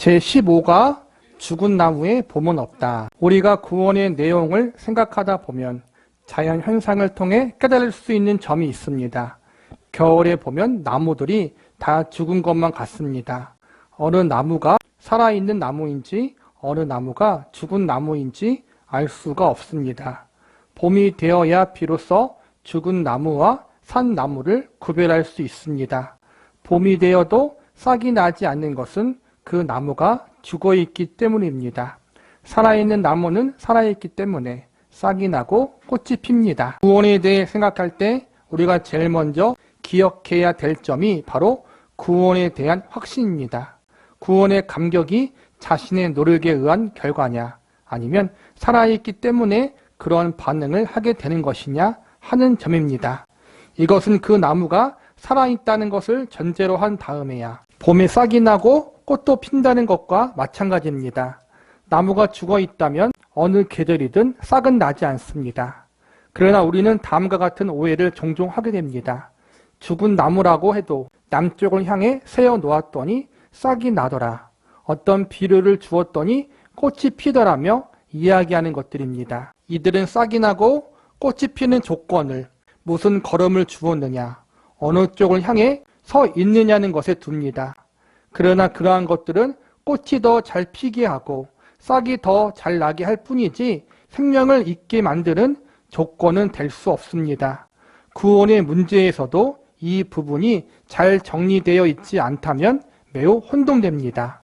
제15가 죽은 나무에 봄은 없다. 우리가 구원의 내용을 생각하다 보면 자연 현상을 통해 깨달을 수 있는 점이 있습니다. 겨울에 보면 나무들이 다 죽은 것만 같습니다. 어느 나무가 살아있는 나무인지 어느 나무가 죽은 나무인지 알 수가 없습니다. 봄이 되어야 비로소 죽은 나무와 산 나무를 구별할 수 있습니다. 봄이 되어도 싹이 나지 않는 것은 그 나무가 죽어있기 때문입니다. 살아있는 나무는 살아있기 때문에 싹이 나고 꽃이 핍니다. 구원에 대해 생각할 때 우리가 제일 먼저 기억해야 될 점이 바로 구원에 대한 확신입니다. 구원의 감격이 자신의 노력에 의한 결과냐, 아니면 살아있기 때문에 그런 반응을 하게 되는 것이냐 하는 점입니다. 이것은 그 나무가 살아있다는 것을 전제로 한 다음에야 봄에 싹이 나고 꽃도 핀다는 것과 마찬가지입니다. 나무가 죽어 있다면 어느 계절이든 싹은 나지 않습니다. 그러나 우리는 다음과 같은 오해를 종종 하게 됩니다. 죽은 나무라고 해도 남쪽을 향해 세워 놓았더니 싹이 나더라. 어떤 비료를 주었더니 꽃이 피더라며 이야기하는 것들입니다. 이들은 싹이 나고 꽃이 피는 조건을 무슨 걸음을 주었느냐, 어느 쪽을 향해 서 있느냐는 것에 둡니다. 그러나 그러한 것들은 꽃이 더 잘 피게 하고 싹이 더 잘 나게 할 뿐이지 생명을 잇게 만드는 조건은 될 수 없습니다. 구원의 문제에서도 이 부분이 잘 정리되어 있지 않다면 매우 혼동됩니다.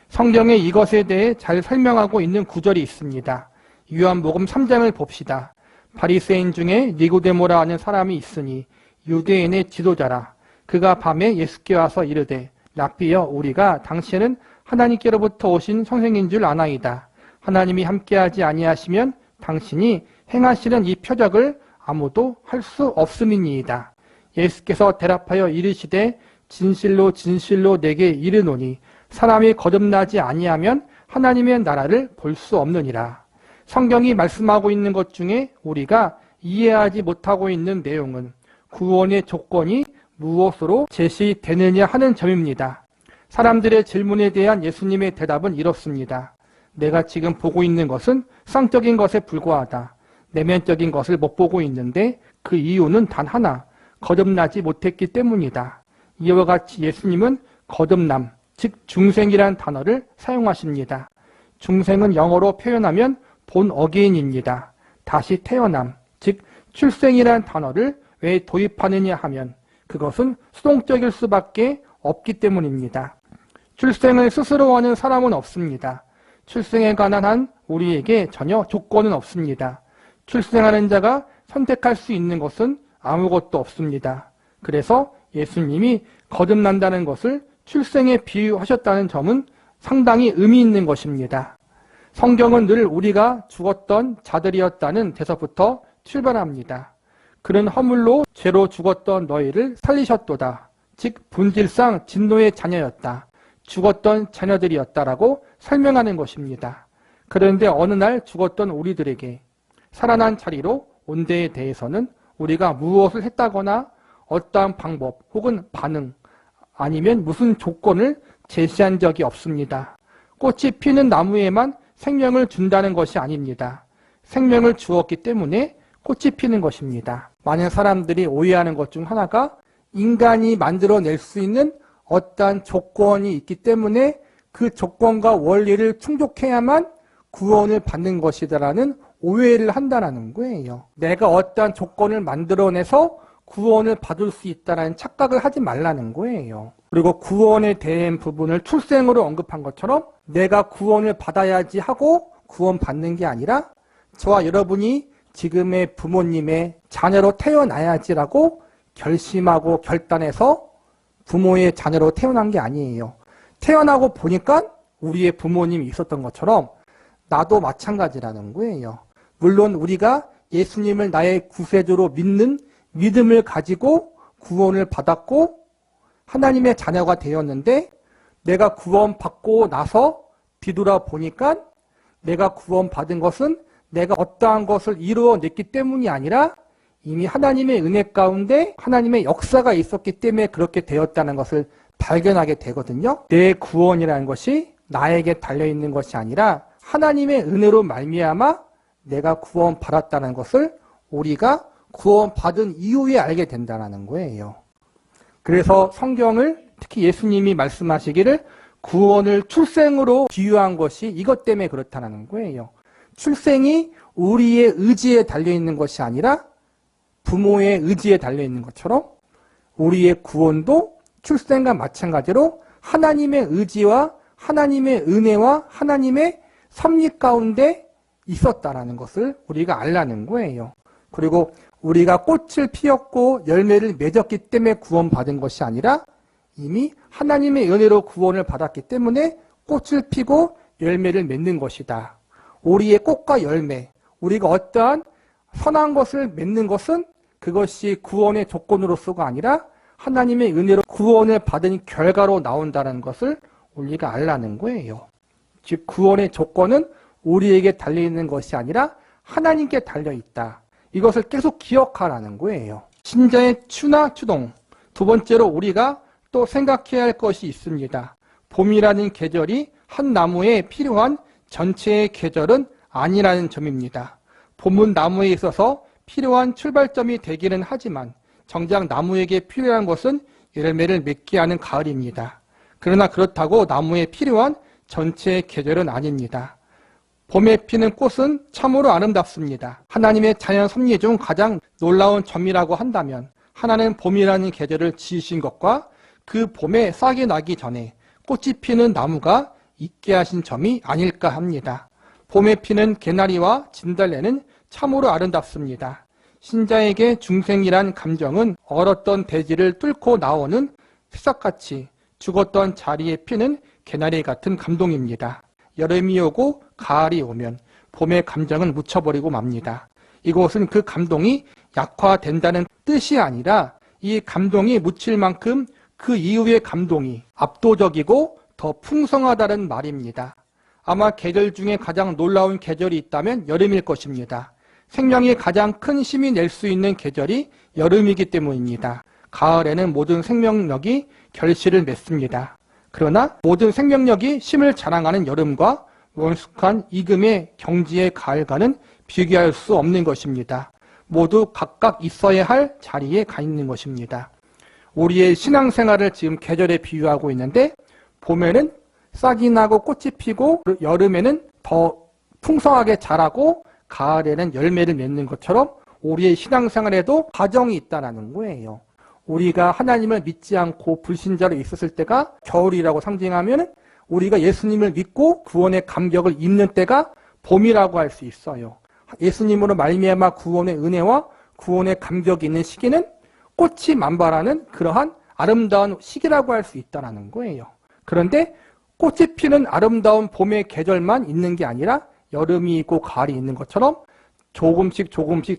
성경에 이것에 대해 잘 설명하고 있는 구절이 있습니다. 요한복음 3장을 봅시다. 바리새인 중에 니고데모라 하는 사람이 있으니 유대인의 지도자라. 그가 밤에 예수께 와서 이르되 랍비여, 우리가 당신은 하나님께로부터 오신 선생인 줄 아나이다. 하나님이 함께하지 아니하시면 당신이 행하시는 이 표적을 아무도 할 수 없음이니이다. 예수께서 대답하여 이르시되 진실로 진실로 내게 이르노니 사람이 거듭나지 아니하면 하나님의 나라를 볼 수 없느니라. 성경이 말씀하고 있는 것 중에 우리가 이해하지 못하고 있는 내용은 구원의 조건이 무엇으로 제시되느냐 하는 점입니다. 사람들의 질문에 대한 예수님의 대답은 이렇습니다. 내가 지금 보고 있는 것은 상적인 것에 불과하다. 내면적인 것을 못 보고 있는데 그 이유는 단 하나, 거듭나지 못했기 때문이다. 이와 같이 예수님은 거듭남, 즉 중생이라는 단어를 사용하십니다. 중생은 영어로 표현하면 본 어게인입니다. 다시 태어남, 즉 출생이라는 단어를 왜 도입하느냐 하면 그것은 수동적일 수밖에 없기 때문입니다. 출생을 스스로 하는 사람은 없습니다. 출생에 관한 한 우리에게 전혀 조건은 없습니다. 출생하는 자가 선택할 수 있는 것은 아무것도 없습니다. 그래서 예수님이 거듭난다는 것을 출생에 비유하셨다는 점은 상당히 의미 있는 것입니다. 성경은 늘 우리가 죽었던 자들이었다는 데서부터 출발합니다. 그런 허물로 죄로 죽었던 너희를 살리셨도다. 즉 본질상 진노의 자녀였다. 죽었던 자녀들이었다라고 설명하는 것입니다. 그런데 어느 날 죽었던 우리들에게 살아난 자리로 온 데에 대해서는 우리가 무엇을 했다거나 어떠한 방법 혹은 반응 아니면 무슨 조건을 제시한 적이 없습니다. 꽃이 피는 나무에만 생명을 준다는 것이 아닙니다. 생명을 주었기 때문에 꽃이 피는 것입니다. 많은 사람들이 오해하는 것 중 하나가 인간이 만들어낼 수 있는 어떠한 조건이 있기 때문에 그 조건과 원리를 충족해야만 구원을 받는 것이다라는 오해를 한다는 거예요. 내가 어떠한 조건을 만들어내서 구원을 받을 수 있다는 착각을 하지 말라는 거예요. 그리고 구원에 대한 부분을 출생으로 언급한 것처럼 내가 구원을 받아야지 하고 구원받는 게 아니라 저와 여러분이 지금의 부모님의 자녀로 태어나야지라고 결심하고 결단해서 부모의 자녀로 태어난 게 아니에요. 태어나고 보니까 우리의 부모님이 있었던 것처럼 나도 마찬가지라는 거예요. 물론 우리가 예수님을 나의 구세주로 믿는 믿음을 가지고 구원을 받았고 하나님의 자녀가 되었는데 내가 구원받고 나서 뒤돌아 보니까 내가 구원받은 것은 내가 어떠한 것을 이루어냈기 때문이 아니라 이미 하나님의 은혜 가운데 하나님의 역사가 있었기 때문에 그렇게 되었다는 것을 발견하게 되거든요. 내 구원이라는 것이 나에게 달려있는 것이 아니라 하나님의 은혜로 말미암아 내가 구원받았다는 것을 우리가 구원받은 이후에 알게 된다는 거예요. 그래서 성경을 특히 예수님이 말씀하시기를 구원을 출생으로 비유한 것이 이것 때문에 그렇다는 거예요. 출생이 우리의 의지에 달려있는 것이 아니라 부모의 의지에 달려있는 것처럼 우리의 구원도 출생과 마찬가지로 하나님의 의지와 하나님의 은혜와 하나님의 섭리 가운데 있었다라는 것을 우리가 알라는 거예요. 그리고 우리가 꽃을 피웠고 열매를 맺었기 때문에 구원받은 것이 아니라 이미 하나님의 은혜로 구원을 받았기 때문에 꽃을 피고 열매를 맺는 것이다. 우리의 꽃과 열매, 우리가 어떠한 선한 것을 맺는 것은 그것이 구원의 조건으로서가 아니라 하나님의 은혜로 구원을 받은 결과로 나온다는 것을 우리가 알라는 거예요. 즉 구원의 조건은 우리에게 달려있는 것이 아니라 하나님께 달려있다. 이것을 계속 기억하라는 거예요. 신자의 추나 추동. 두 번째로 우리가 또 생각해야 할 것이 있습니다. 봄이라는 계절이 한 나무에 필요한 전체의 계절은 아니라는 점입니다. 봄은 나무에 있어서 필요한 출발점이 되기는 하지만 정작 나무에게 필요한 것은 열매를 맺게 하는 가을입니다. 그러나 그렇다고 나무에 필요한 전체의 계절은 아닙니다. 봄에 피는 꽃은 참으로 아름답습니다. 하나님의 자연 섭리 중 가장 놀라운 점이라고 한다면 하나는 봄이라는 계절을 지으신 것과 그 봄에 싹이 나기 전에 꽃이 피는 나무가 있게 하신 점이 아닐까 합니다. 봄에 피는 개나리와 진달래는 참으로 아름답습니다. 신자에게 중생이란 감정은 얼었던 대지를 뚫고 나오는 새싹같이 죽었던 자리에 피는 개나리 같은 감동입니다. 여름이 오고 가을이 오면 봄의 감정은 묻혀버리고 맙니다. 이것은 그 감동이 약화된다는 뜻이 아니라 이 감동이 묻힐 만큼 그 이후의 감동이 압도적이고 더 풍성하다는 말입니다. 아마 계절 중에 가장 놀라운 계절이 있다면 여름일 것입니다. 생명이 가장 큰 힘이 낼 수 있는 계절이 여름이기 때문입니다. 가을에는 모든 생명력이 결실을 맺습니다. 그러나 모든 생명력이 힘을 자랑하는 여름과 원숙한 이금의 경지의 가을과는 비교할 수 없는 것입니다. 모두 각각 있어야 할 자리에 가 있는 것입니다. 우리의 신앙생활을 지금 계절에 비유하고 있는데 봄에는 싹이 나고 꽃이 피고 여름에는 더 풍성하게 자라고 가을에는 열매를 맺는 것처럼 우리의 신앙생활에도 과정이 있다는 거예요. 우리가 하나님을 믿지 않고 불신자로 있었을 때가 겨울이라고 상징하면 우리가 예수님을 믿고 구원의 감격을 입는 때가 봄이라고 할 수 있어요. 예수님으로 말미암아 구원의 은혜와 구원의 감격이 있는 시기는 꽃이 만발하는 그러한 아름다운 시기라고 할 수 있다는 거예요. 그런데 꽃이 피는 아름다운 봄의 계절만 있는 게 아니라 여름이 있고 가을이 있는 것처럼 조금씩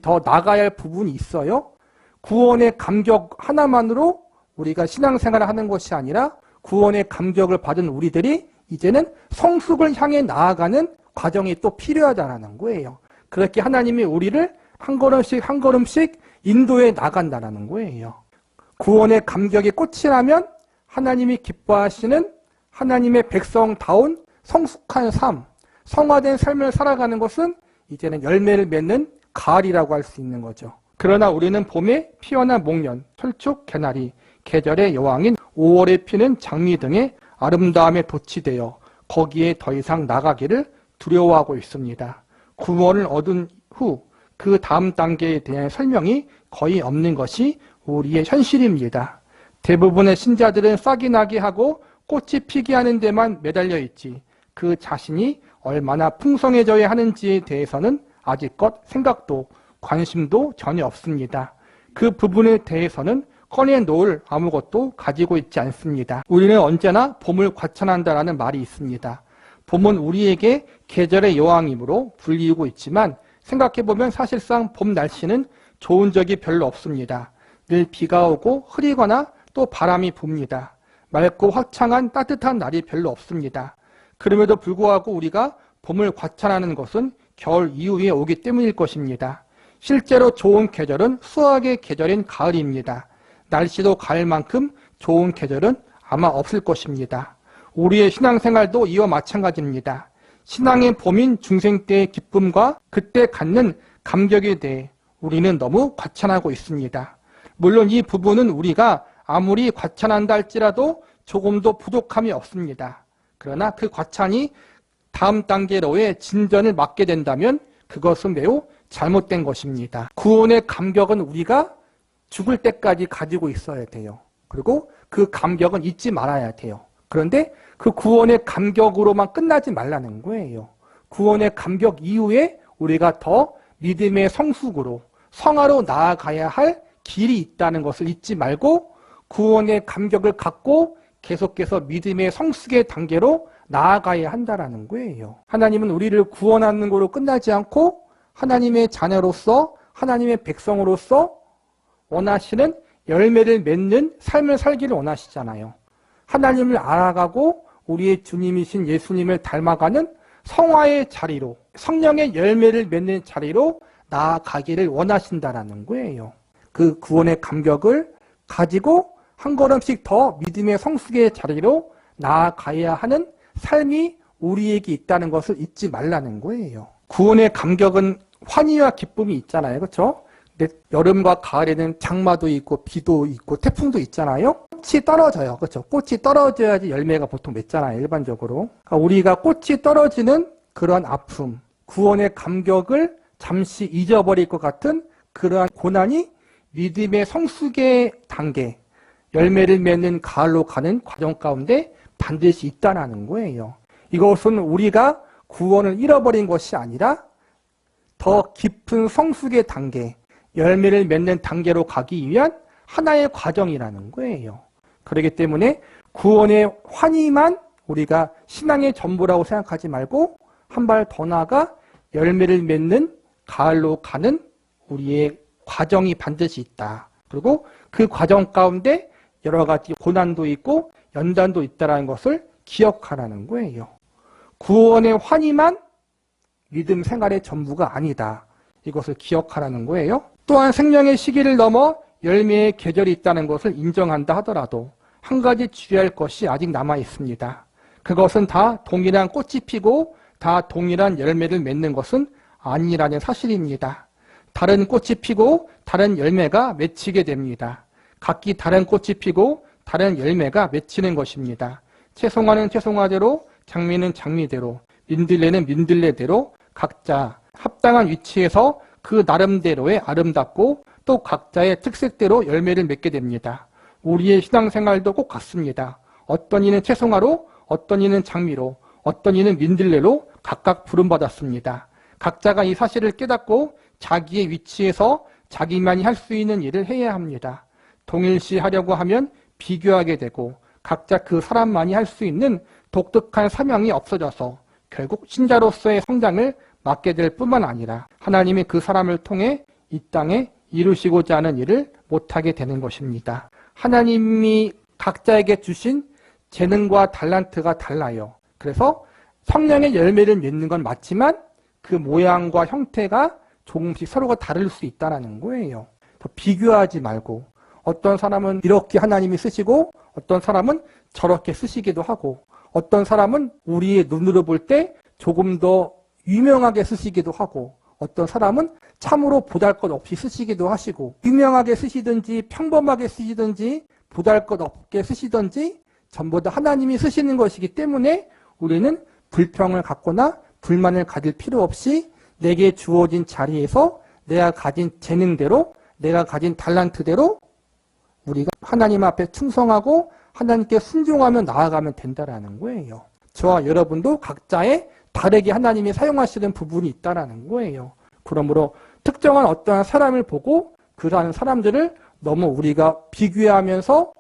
더 나가야 할 부분이 있어요. 구원의 감격 하나만으로 우리가 신앙생활을 하는 것이 아니라 구원의 감격을 받은 우리들이 이제는 성숙을 향해 나아가는 과정이 또 필요하다는 거예요. 그렇게 하나님이 우리를 한 걸음씩 인도해 나간다는 거예요. 구원의 감격의 꽃이라면 하나님이 기뻐하시는 하나님의 백성다운 성숙한 삶, 성화된 삶을 살아가는 것은 이제는 열매를 맺는 가을이라고 할 수 있는 거죠. 그러나 우리는 봄에 피어난 목련, 철쭉, 개나리, 계절의 여왕인 5월에 피는 장미 등의 아름다움에 도취되어 거기에 더 이상 나가기를 두려워하고 있습니다. 구원을 얻은 후 그 다음 단계에 대한 설명이 거의 없는 것이 우리의 현실입니다. 대부분의 신자들은 싹이 나게 하고 꽃이 피게 하는 데만 매달려 있지 그 자신이 얼마나 풍성해져야 하는지에 대해서는 아직껏 생각도 관심도 전혀 없습니다. 그 부분에 대해서는 꺼내놓을 아무것도 가지고 있지 않습니다. 우리는 언제나 봄을 과찬한다라는 말이 있습니다. 봄은 우리에게 계절의 여왕이므로 불리우고 있지만 생각해보면 사실상 봄 날씨는 좋은 적이 별로 없습니다. 늘 비가 오고 흐리거나 또 바람이 붑니다. 맑고 화창한 따뜻한 날이 별로 없습니다. 그럼에도 불구하고 우리가 봄을 과찬하는 것은 겨울 이후에 오기 때문일 것입니다. 실제로 좋은 계절은 수학의 계절인 가을입니다. 날씨도 가을만큼 좋은 계절은 아마 없을 것입니다. 우리의 신앙생활도 이와 마찬가지입니다. 신앙의 봄인 중생 때의 기쁨과 그때 갖는 감격에 대해 우리는 너무 과찬하고 있습니다. 물론 이 부분은 우리가 아무리 과찬한다 할지라도 조금도 부족함이 없습니다. 그러나 그 과찬이 다음 단계로의 진전을 막게 된다면 그것은 매우 잘못된 것입니다. 구원의 감격은 우리가 죽을 때까지 가지고 있어야 돼요. 그리고 그 감격은 잊지 말아야 돼요. 그런데 그 구원의 감격으로만 끝나지 말라는 거예요. 구원의 감격 이후에 우리가 더 믿음의 성숙으로 성화로 나아가야 할 길이 있다는 것을 잊지 말고 구원의 감격을 갖고 계속해서 믿음의 성숙의 단계로 나아가야 한다는 거예요. 하나님은 우리를 구원하는 것으로 끝나지 않고 하나님의 자녀로서 하나님의 백성으로서 원하시는 열매를 맺는 삶을 살기를 원하시잖아요. 하나님을 알아가고 우리의 주님이신 예수님을 닮아가는 성화의 자리로 성령의 열매를 맺는 자리로 나아가기를 원하신다라는 거예요. 그 구원의 감격을 가지고 한 걸음씩 더 믿음의 성숙의 자리로 나아가야 하는 삶이 우리에게 있다는 것을 잊지 말라는 거예요. 구원의 감격은 환희와 기쁨이 있잖아요. 그렇죠? 근데 여름과 가을에는 장마도 있고 비도 있고 태풍도 있잖아요. 꽃이 떨어져요. 그렇죠? 꽃이 떨어져야지 열매가 보통 맺잖아요. 일반적으로. 그러니까 우리가 꽃이 떨어지는 그런 아픔, 구원의 감격을 잠시 잊어버릴 것 같은 그러한 고난이 믿음의 성숙의 단계, 열매를 맺는 가을로 가는 과정 가운데 반드시 있다는 거예요. 이것은 우리가 구원을 잃어버린 것이 아니라 더 깊은 성숙의 단계, 열매를 맺는 단계로 가기 위한 하나의 과정이라는 거예요. 그렇기 때문에 구원의 환희만 우리가 신앙의 전부라고 생각하지 말고 한 발 더 나아가 열매를 맺는 가을로 가는 우리의 과정이 반드시 있다. 그리고 그 과정 가운데 여러 가지 고난도 있고 연단도 있다는 것을 기억하라는 거예요. 구원의 환희만 믿음 생활의 전부가 아니다. 이것을 기억하라는 거예요. 또한 생명의 시기를 넘어 열매의 계절이 있다는 것을 인정한다 하더라도 한 가지 주의할 것이 아직 남아 있습니다. 그것은 다 동일한 꽃이 피고 다 동일한 열매를 맺는 것은 아니라는 사실입니다. 다른 꽃이 피고 다른 열매가 맺히게 됩니다. 각기 다른 꽃이 피고 다른 열매가 맺히는 것입니다. 채송화는 채송화대로, 장미는 장미대로, 민들레는 민들레대로 각자 합당한 위치에서 그 나름대로의 아름답고 또 각자의 특색대로 열매를 맺게 됩니다. 우리의 신앙생활도 꼭 같습니다. 어떤 이는 채송화로, 어떤 이는 장미로, 어떤 이는 민들레로 각각 부름받았습니다. 각자가 이 사실을 깨닫고 자기의 위치에서 자기만이 할 수 있는 일을 해야 합니다. 동일시하려고 하면 비교하게 되고 각자 그 사람만이 할 수 있는 독특한 사명이 없어져서 결국 신자로서의 성장을 맡게 될 뿐만 아니라 하나님이 그 사람을 통해 이 땅에 이루시고자 하는 일을 못하게 되는 것입니다. 하나님이 각자에게 주신 재능과 달란트가 달라요. 그래서 성령의 열매를 맺는 건 맞지만 그 모양과 형태가 조금씩 서로가 다를 수 있다는 거예요. 더 비교하지 말고 어떤 사람은 이렇게 하나님이 쓰시고 어떤 사람은 저렇게 쓰시기도 하고 어떤 사람은 우리의 눈으로 볼 때 조금 더 유명하게 쓰시기도 하고 어떤 사람은 참으로 보잘것없이 쓰시기도 하시고 유명하게 쓰시든지 평범하게 쓰시든지 보잘것없게 쓰시든지 전부 다 하나님이 쓰시는 것이기 때문에 우리는 불평을 갖거나 불만을 가질 필요 없이 내게 주어진 자리에서 내가 가진 재능대로 내가 가진 달란트대로 우리가 하나님 앞에 충성하고 하나님께 순종하며 나아가면 된다는 거예요. 저와 여러분도 각자의 다르게 하나님이 사용하시는 부분이 있다는 거예요. 그러므로 특정한 어떠한 사람을 보고 그러한 사람들을 너무 우리가 비교하면서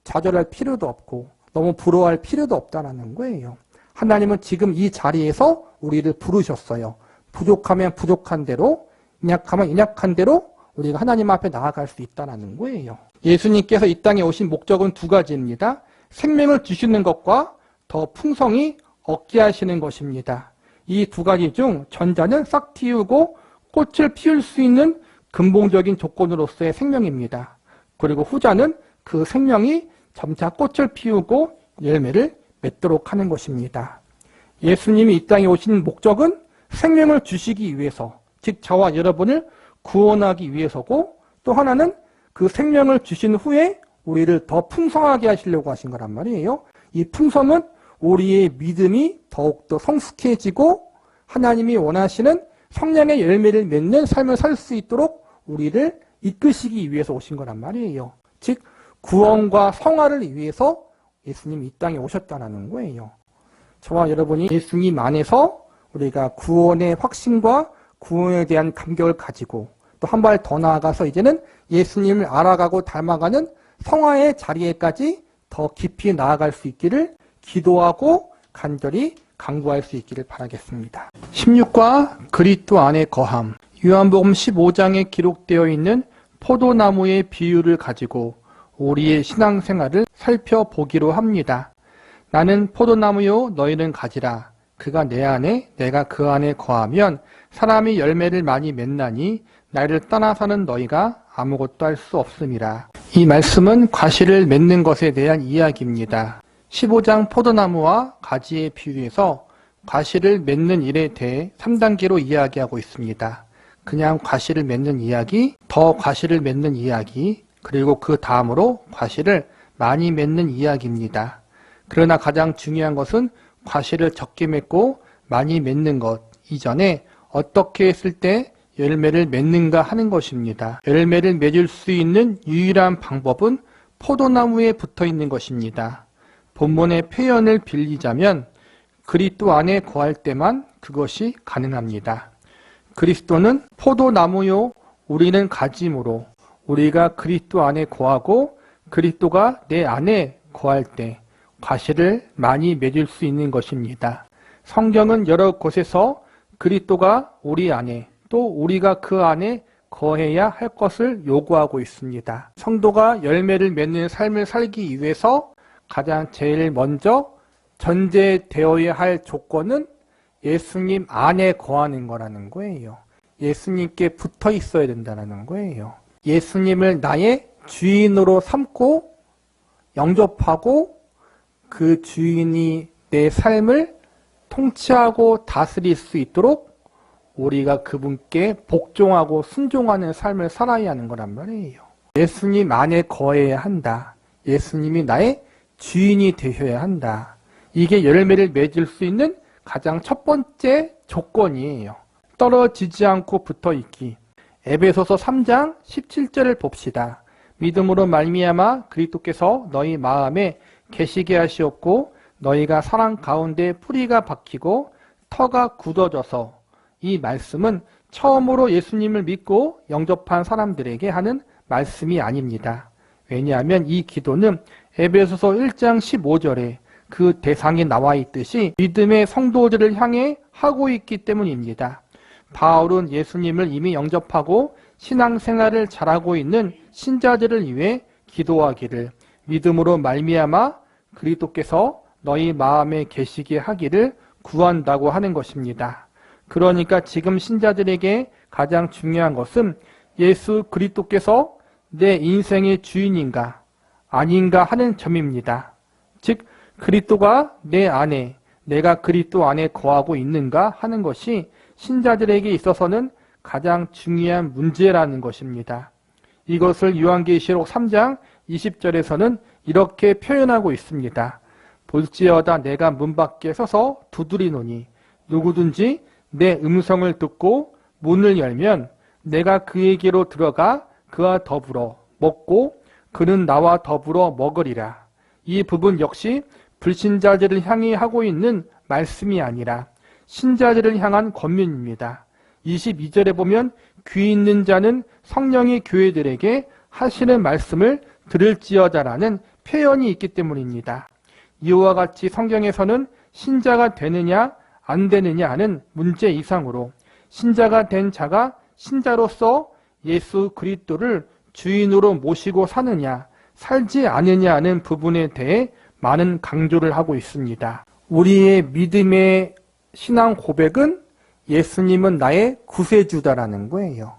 좌절할 필요도 없고 너무 부러워할 필요도 없다는 거예요. 하나님은 지금 이 자리에서 우리를 부르셨어요. 부족하면 부족한 대로, 연약하면 연약한 대로 우리가 하나님 앞에 나아갈 수 있다는 거예요. 예수님께서 이 땅에 오신 목적은 두 가지입니다. 생명을 주시는 것과 더 풍성히 얻게 하시는 것입니다. 이 두 가지 중 전자는 싹 틔우고 꽃을 피울 수 있는 근본적인 조건으로서의 생명입니다. 그리고 후자는 그 생명이 점차 꽃을 피우고 열매를 맺도록 하는 것입니다. 예수님이 이 땅에 오신 목적은 생명을 주시기 위해서, 즉 저와 여러분을 구원하기 위해서고, 또 하나는 그 생명을 주신 후에 우리를 더 풍성하게 하시려고 하신 거란 말이에요. 이 풍성은 우리의 믿음이 더욱더 성숙해지고 하나님이 원하시는 성령의 열매를 맺는 삶을 살 수 있도록 우리를 이끄시기 위해서 오신 거란 말이에요. 즉 구원과 성화를 위해서 예수님이 이 땅에 오셨다는 거예요. 저와 여러분이 예수님 안에서 우리가 구원의 확신과 구원에 대한 감격을 가지고 또 한 발 더 나아가서 이제는 예수님을 알아가고 닮아가는 성화의 자리에까지 더 깊이 나아갈 수 있기를 기도하고 간절히 간구할 수 있기를 바라겠습니다. 16과 그리스도 안에 거함. 요한복음 15장에 기록되어 있는 포도나무의 비유를 가지고 우리의 신앙생활을 살펴보기로 합니다. 나는 포도나무요 너희는 가지라. 그가 내 안에 내가 그 안에 거하면 사람이 열매를 많이 맺나니 나를 떠나서는 너희가 아무것도 할 수 없음이라. 이 말씀은 과실을 맺는 것에 대한 이야기입니다. 15장 포도나무와 가지의 비유에서 과실을 맺는 일에 대해 3단계로 이야기하고 있습니다. 그냥 과실을 맺는 이야기, 더 과실을 맺는 이야기, 그리고 그 다음으로 과실을 많이 맺는 이야기입니다. 그러나 가장 중요한 것은 과실을 적게 맺고 많이 맺는 것 이전에 어떻게 했을 때 열매를 맺는가 하는 것입니다. 열매를 맺을 수 있는 유일한 방법은 포도나무에 붙어 있는 것입니다. 본문의 표현을 빌리자면 그리스도 안에 거할 때만 그것이 가능합니다. 그리스도는 포도나무요 우리는 가지므로 우리가 그리스도 안에 거하고 그리스도가 내 안에 거할 때 과실을 많이 맺을 수 있는 것입니다. 성경은 여러 곳에서 그리스도가 우리 안에 또 우리가 그 안에 거해야 할 것을 요구하고 있습니다. 성도가 열매를 맺는 삶을 살기 위해서 가장 제일 먼저 전제되어야 할 조건은 예수님 안에 거하는 거라는 거예요. 예수님께 붙어 있어야 된다는 거예요. 예수님을 나의 주인으로 삼고 영접하고 그 주인이 내 삶을 통치하고 다스릴 수 있도록 우리가 그분께 복종하고 순종하는 삶을 살아야 하는 거란 말이에요. 예수님 안에 거해야 한다. 예수님이 나의 주인이 되셔야 한다. 이게 열매를 맺을 수 있는 가장 첫 번째 조건이에요. 떨어지지 않고 붙어있기. 에베소서 3장 17절을 봅시다. 믿음으로 말미암아 그리스도께서 너희 마음에 계시게 하시었고 너희가 사랑 가운데 뿌리가 박히고 터가 굳어져서. 이 말씀은 처음으로 예수님을 믿고 영접한 사람들에게 하는 말씀이 아닙니다. 왜냐하면 이 기도는 에베소서 1장 15절에 그 대상이 나와 있듯이 믿음의 성도들을 향해 하고 있기 때문입니다. 바울은 예수님을 이미 영접하고 신앙생활을 잘하고 있는 신자들을 위해 기도하기를 믿음으로 말미암아 그리스도께서 너희 마음에 계시게 하기를 구한다고 하는 것입니다. 그러니까 지금 신자들에게 가장 중요한 것은 예수 그리스도께서 내 인생의 주인인가 아닌가 하는 점입니다. 즉 그리스도가 내 안에 내가 그리스도 안에 거하고 있는가 하는 것이 신자들에게 있어서는 가장 중요한 문제라는 것입니다. 이것을 요한계시록 3장 20절에서는 이렇게 표현하고 있습니다. 볼지어다 내가 문 밖에 서서 두드리노니 누구든지 내 음성을 듣고 문을 열면 내가 그에게로 들어가 그와 더불어 먹고 그는 나와 더불어 먹으리라. 이 부분 역시 불신자들을 향해 하고 있는 말씀이 아니라 신자들을 향한 권면입니다. 22절에 보면 귀 있는 자는 성령이 교회들에게 하시는 말씀을 들을지어다라는 표현이 있기 때문입니다. 이와 같이 성경에서는 신자가 되느냐 안 되느냐 하는 문제 이상으로 신자가 된 자가 신자로서 예수 그리스도를 주인으로 모시고 사느냐 살지 않느냐 하는 부분에 대해 많은 강조를 하고 있습니다. 우리의 믿음의 신앙 고백은 예수님은 나의 구세주다라는 거예요.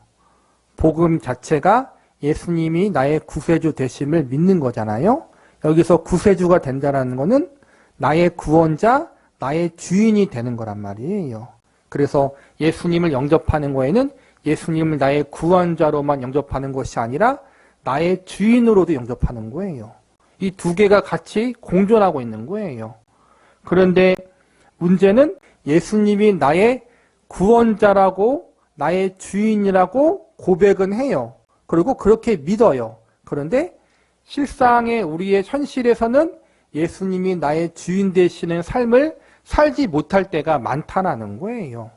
복음 자체가 예수님이 나의 구세주 되심을 믿는 거잖아요. 여기서 구세주가 된다는 것은 나의 구원자, 나의 주인이 되는 거란 말이에요. 그래서 예수님을 영접하는 거에는 예수님을 나의 구원자로만 영접하는 것이 아니라 나의 주인으로도 영접하는 거예요. 이 두 개가 같이 공존하고 있는 거예요. 그런데 문제는 예수님이 나의 구원자라고 나의 주인이라고 고백은 해요. 그리고 그렇게 믿어요. 그런데 실상의 우리의 현실에서는 예수님이 나의 주인 되시는 삶을 살지 못할 때가 많다는 거예요.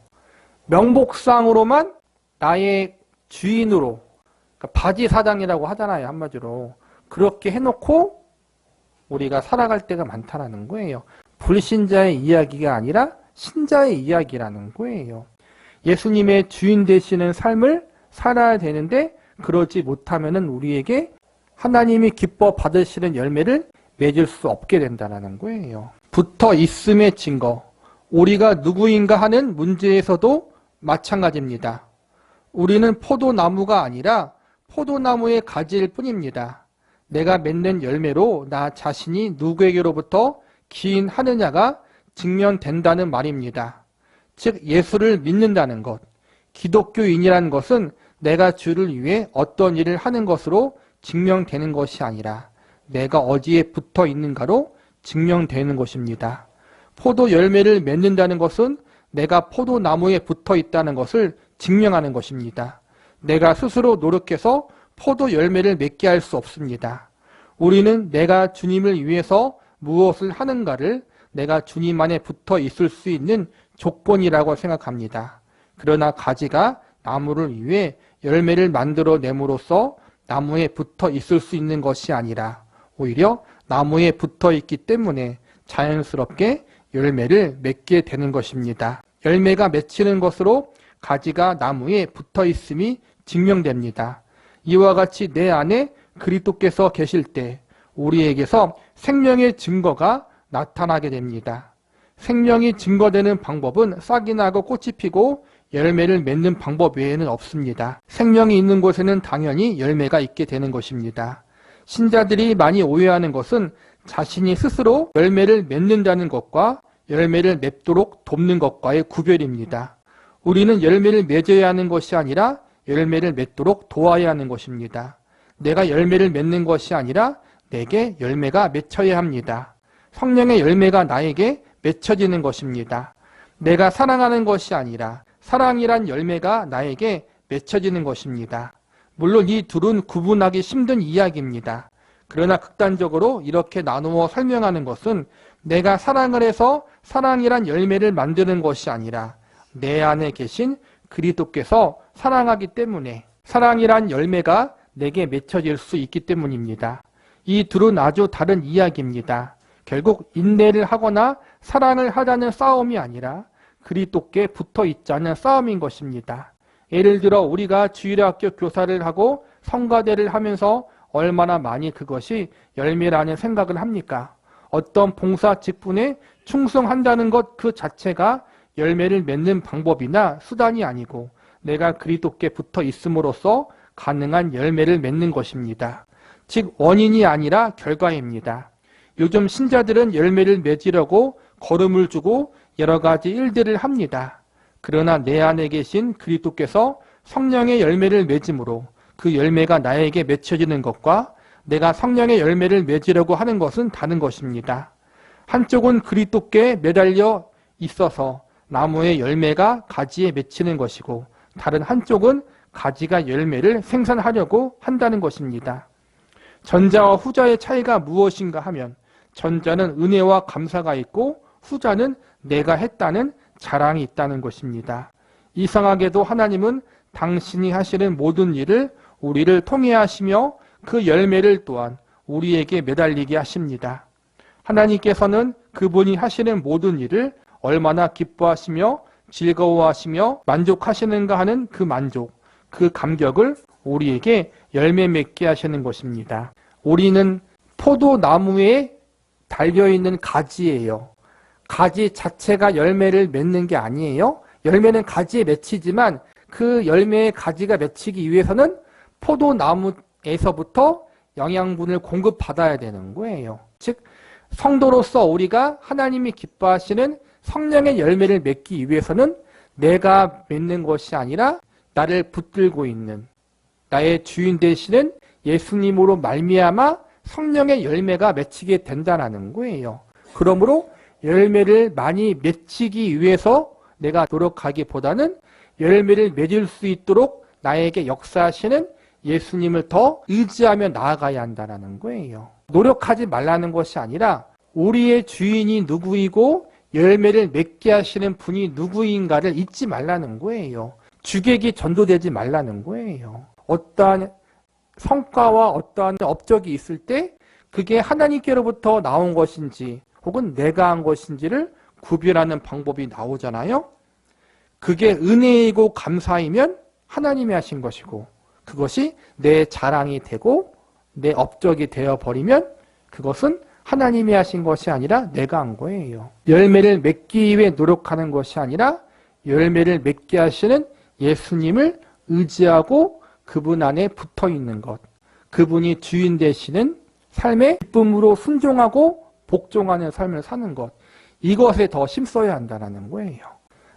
명목상으로만 나의 주인으로, 그러니까 바지사장이라고 하잖아요, 한마디로. 그렇게 해놓고 우리가 살아갈 때가 많다는 거예요. 불신자의 이야기가 아니라 신자의 이야기라는 거예요. 예수님의 주인 되시는 삶을 살아야 되는데 그러지 못하면은 우리에게 하나님이 기뻐 받으시는 열매를 맺을 수 없게 된다는 거예요. 붙어 있음의 증거. 우리가 누구인가 하는 문제에서도 마찬가지입니다. 우리는 포도나무가 아니라 포도나무의 가지일 뿐입니다. 내가 맺는 열매로 나 자신이 누구에게로부터 기인하느냐가 증명된다는 말입니다. 즉 예수를 믿는다는 것. 기독교인이라는 것은 내가 주를 위해 어떤 일을 하는 것으로 증명되는 것이 아니라 내가 어디에 붙어 있는가로 증명되는 것입니다. 포도 열매를 맺는다는 것은 내가 포도나무에 붙어 있다는 것을 증명하는 것입니다. 내가 스스로 노력해서 포도 열매를 맺게 할 수 없습니다. 우리는 내가 주님을 위해서 무엇을 하는가를 내가 주님 안에 붙어 있을 수 있는 조건이라고 생각합니다. 그러나 가지가 나무를 위해 열매를 만들어 내므로써 나무에 붙어 있을 수 있는 것이 아니라 오히려 나무에 붙어 있기 때문에 자연스럽게 열매를 맺게 되는 것입니다. 열매가 맺히는 것으로 가지가 나무에 붙어 있음이 증명됩니다. 이와 같이 내 안에 그리스도께서 계실 때 우리에게서 생명의 증거가 나타나게 됩니다. 생명이 증거되는 방법은 싹이 나고 꽃이 피고 열매를 맺는 방법 외에는 없습니다. 생명이 있는 곳에는 당연히 열매가 있게 되는 것입니다. 신자들이 많이 오해하는 것은 자신이 스스로 열매를 맺는다는 것과 열매를 맺도록 돕는 것과의 구별입니다. 우리는 열매를 맺어야 하는 것이 아니라 열매를 맺도록 도와야 하는 것입니다. 내가 열매를 맺는 것이 아니라 내게 열매가 맺혀야 합니다. 성령의 열매가 나에게 맺혀지는 것입니다. 내가 사랑하는 것이 아니라 사랑이란 열매가 나에게 맺혀지는 것입니다. 물론 이 둘은 구분하기 힘든 이야기입니다. 그러나 극단적으로 이렇게 나누어 설명하는 것은 내가 사랑을 해서 사랑이란 열매를 만드는 것이 아니라 내 안에 계신 그리스도께서 사랑하기 때문에 사랑이란 열매가 내게 맺혀질 수 있기 때문입니다. 이 둘은 아주 다른 이야기입니다. 결국 인내를 하거나 사랑을 하자는 싸움이 아니라 그리스도께 붙어 있자는 싸움인 것입니다. 예를 들어 우리가 주일학교 교사를 하고 성가대를 하면서 얼마나 많이 그것이 열매라는 생각을 합니까? 어떤 봉사 직분에 충성한다는 것 그 자체가 열매를 맺는 방법이나 수단이 아니고 내가 그리스도께 붙어 있음으로써 가능한 열매를 맺는 것입니다. 즉 원인이 아니라 결과입니다. 요즘 신자들은 열매를 맺으려고 걸음을 주고 여러 가지 일들을 합니다. 그러나 내 안에 계신 그리스도께서 성령의 열매를 맺음으로 그 열매가 나에게 맺혀지는 것과 내가 성령의 열매를 맺으려고 하는 것은 다른 것입니다. 한쪽은 그리스도께 매달려 있어서 나무의 열매가 가지에 맺히는 것이고 다른 한쪽은 가지가 열매를 생산하려고 한다는 것입니다. 전자와 후자의 차이가 무엇인가 하면 전자는 은혜와 감사가 있고 후자는 내가 했다는 자랑이 있다는 것입니다. 이상하게도 하나님은 당신이 하시는 모든 일을 우리를 통해 하시며 그 열매를 또한 우리에게 매달리게 하십니다. 하나님께서는 그분이 하시는 모든 일을 얼마나 기뻐하시며 즐거워하시며 만족하시는가 하는 그 만족, 그 감격을 우리에게 열매 맺게 하시는 것입니다. 우리는 포도나무에 달려있는 가지예요. 가지 자체가 열매를 맺는 게 아니에요. 열매는 가지에 맺히지만 그 열매의 가지가 맺히기 위해서는 포도나무에서부터 영양분을 공급받아야 되는 거예요. 즉 성도로서 우리가 하나님이 기뻐하시는 성령의 열매를 맺기 위해서는 내가 맺는 것이 아니라 나를 붙들고 있는 나의 주인 되시는 예수님으로 말미암아 성령의 열매가 맺히게 된다는 거예요. 그러므로 열매를 많이 맺히기 위해서 내가 노력하기보다는 열매를 맺을 수 있도록 나에게 역사하시는 예수님을 더 의지하며 나아가야 한다는 거예요. 노력하지 말라는 것이 아니라 우리의 주인이 누구이고 열매를 맺게 하시는 분이 누구인가를 잊지 말라는 거예요. 주객이 전도되지 말라는 거예요. 어떠한 성과와 어떠한 업적이 있을 때 그게 하나님께로부터 나온 것인지 혹은 내가 한 것인지를 구별하는 방법이 나오잖아요. 그게 은혜이고 감사이면 하나님이 하신 것이고 그것이 내 자랑이 되고 내 업적이 되어버리면 그것은 하나님이 하신 것이 아니라 내가 한 거예요. 열매를 맺기 위해 노력하는 것이 아니라 열매를 맺게 하시는 예수님을 의지하고 그분 안에 붙어 있는 것, 그분이 주인 되시는 삶의 기쁨으로 순종하고 복종하는 삶을 사는 것, 이것에 더 힘써야 한다는 거예요.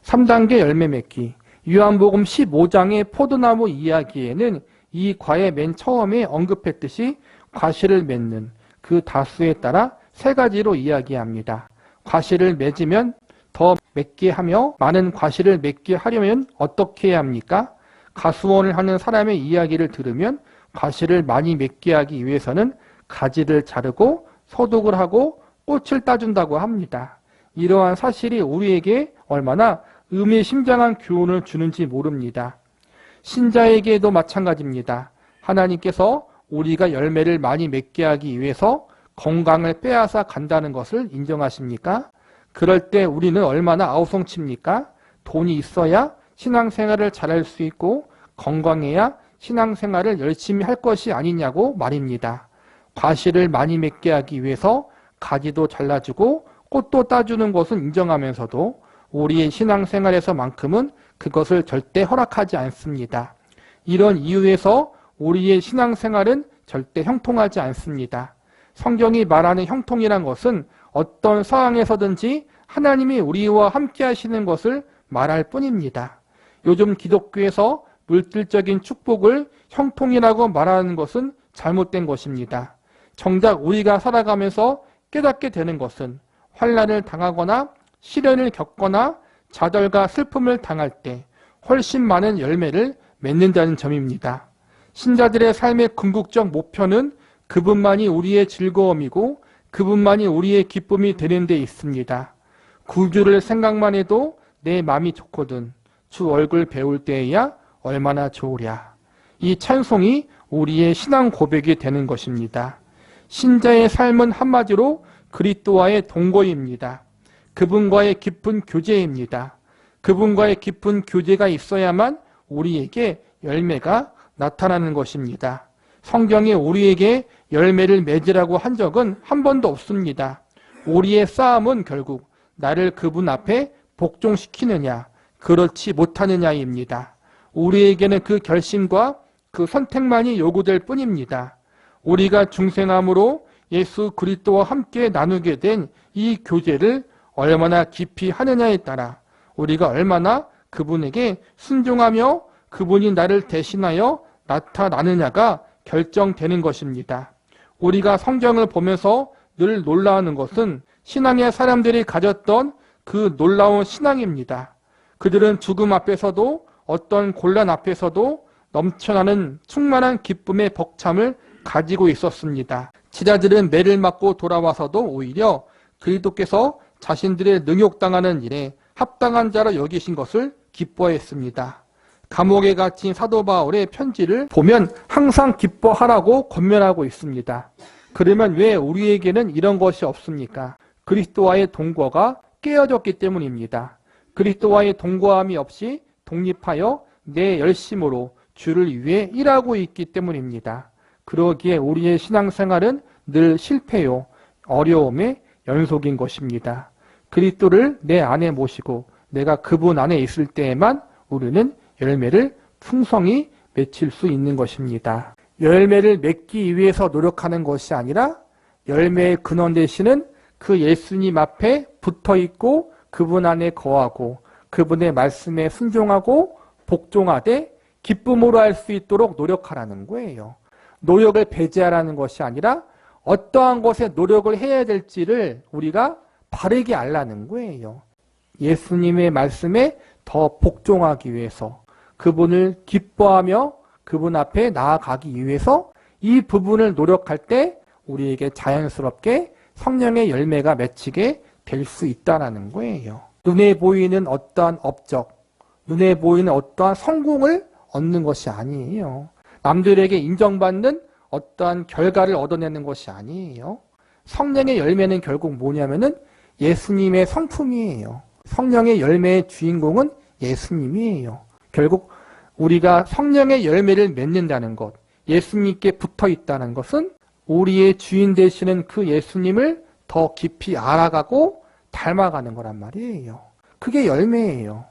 3단계 열매 맺기. 요한복음 15장의 포도나무 이야기에는 이 과의 맨 처음에 언급했듯이 과실을 맺는 그 다수에 따라 3가지로 이야기합니다. 과실을 맺으면 더 맺게 하며 많은 과실을 맺게 하려면 어떻게 해야 합니까? 가수원을 하는 사람의 이야기를 들으면 과실을 많이 맺게 하기 위해서는 가지를 자르고 소독을 하고 꽃을 따준다고 합니다. 이러한 사실이 우리에게 얼마나 의미심장한 교훈을 주는지 모릅니다. 신자에게도 마찬가지입니다. 하나님께서 우리가 열매를 많이 맺게 하기 위해서 건강을 빼앗아 간다는 것을 인정하십니까? 그럴 때 우리는 얼마나 아우성칩니까? 돈이 있어야 신앙생활을 잘할 수 있고 건강해야 신앙생활을 열심히 할 것이 아니냐고 말입니다. 과실을 많이 맺게 하기 위해서 가지도 잘라주고 꽃도 따주는 것은 인정하면서도 우리의 신앙생활에서만큼은 그것을 절대 허락하지 않습니다. 이런 이유에서 우리의 신앙생활은 절대 형통하지 않습니다. 성경이 말하는 형통이란 것은 어떤 상황에서든지 하나님이 우리와 함께 하시는 것을 말할 뿐입니다. 요즘 기독교에서 물질적인 축복을 형통이라고 말하는 것은 잘못된 것입니다. 정작 우리가 살아가면서 깨닫게 되는 것은 환난을 당하거나 시련을 겪거나 좌절과 슬픔을 당할 때 훨씬 많은 열매를 맺는다는 점입니다. 신자들의 삶의 궁극적 목표는 그분만이 우리의 즐거움이고 그분만이 우리의 기쁨이 되는 데 있습니다. 구주를 생각만 해도 내 마음이 좋거든 주 얼굴 배울 때에야 얼마나 좋으랴. 이 찬송이 우리의 신앙 고백이 되는 것입니다. 신자의 삶은 한마디로 그리스도와의 동거입니다. 그분과의 깊은 교제입니다. 그분과의 깊은 교제가 있어야만 우리에게 열매가 나타나는 것입니다. 성경에 우리에게 열매를 맺으라고 한 적은 한 번도 없습니다. 우리의 싸움은 결국 나를 그분 앞에 복종시키느냐, 그렇지 못하느냐입니다. 우리에게는 그 결심과 그 선택만이 요구될 뿐입니다. 우리가 중생함으로 예수 그리스도와 함께 나누게 된 이 교제를 얼마나 깊이 하느냐에 따라 우리가 얼마나 그분에게 순종하며 그분이 나를 대신하여 나타나느냐가 결정되는 것입니다. 우리가 성경을 보면서 늘 놀라워하는 것은 신앙의 사람들이 가졌던 그 놀라운 신앙입니다. 그들은 죽음 앞에서도 어떤 곤란 앞에서도 넘쳐나는 충만한 기쁨의 벅참을 가지고 있었습니다. 제자들은 매를 맞고 돌아와서도 오히려 그리스도께서 자신들의 능욕당하는 일에 합당한 자로 여기신 것을 기뻐했습니다. 감옥에 갇힌 사도 바울의 편지를 보면 항상 기뻐하라고 권면하고 있습니다. 그러면 왜 우리에게는 이런 것이 없습니까? 그리스도와의 동거가 깨어졌기 때문입니다. 그리스도와의 동거함이 없이 독립하여 내 열심으로 주를 위해 일하고 있기 때문입니다. 그러기에 우리의 신앙생활은 늘 실패요, 어려움의 연속인 것입니다. 그리스도를 내 안에 모시고 내가 그분 안에 있을 때에만 우리는 열매를 풍성히 맺힐 수 있는 것입니다. 열매를 맺기 위해서 노력하는 것이 아니라 열매의 근원 되시는 그 예수님 앞에 붙어 있고 그분 안에 거하고 그분의 말씀에 순종하고 복종하되 기쁨으로 할 수 있도록 노력하라는 거예요. 노력을 배제하라는 것이 아니라 어떠한 것에 노력을 해야 될지를 우리가 바르게 알라는 거예요. 예수님의 말씀에 더 복종하기 위해서, 그분을 기뻐하며 그분 앞에 나아가기 위해서 이 부분을 노력할 때 우리에게 자연스럽게 성령의 열매가 맺히게 될 수 있다는 거예요. 눈에 보이는 어떠한 업적, 눈에 보이는 어떠한 성공을 얻는 것이 아니에요. 남들에게 인정받는 어떠한 결과를 얻어내는 것이 아니에요. 성령의 열매는 결국 뭐냐면은 예수님의 성품이에요. 성령의 열매의 주인공은 예수님이에요. 결국 우리가 성령의 열매를 맺는다는 것, 예수님께 붙어 있다는 것은 우리의 주인 되시는 그 예수님을 더 깊이 알아가고 닮아가는 거란 말이에요. 그게 열매예요.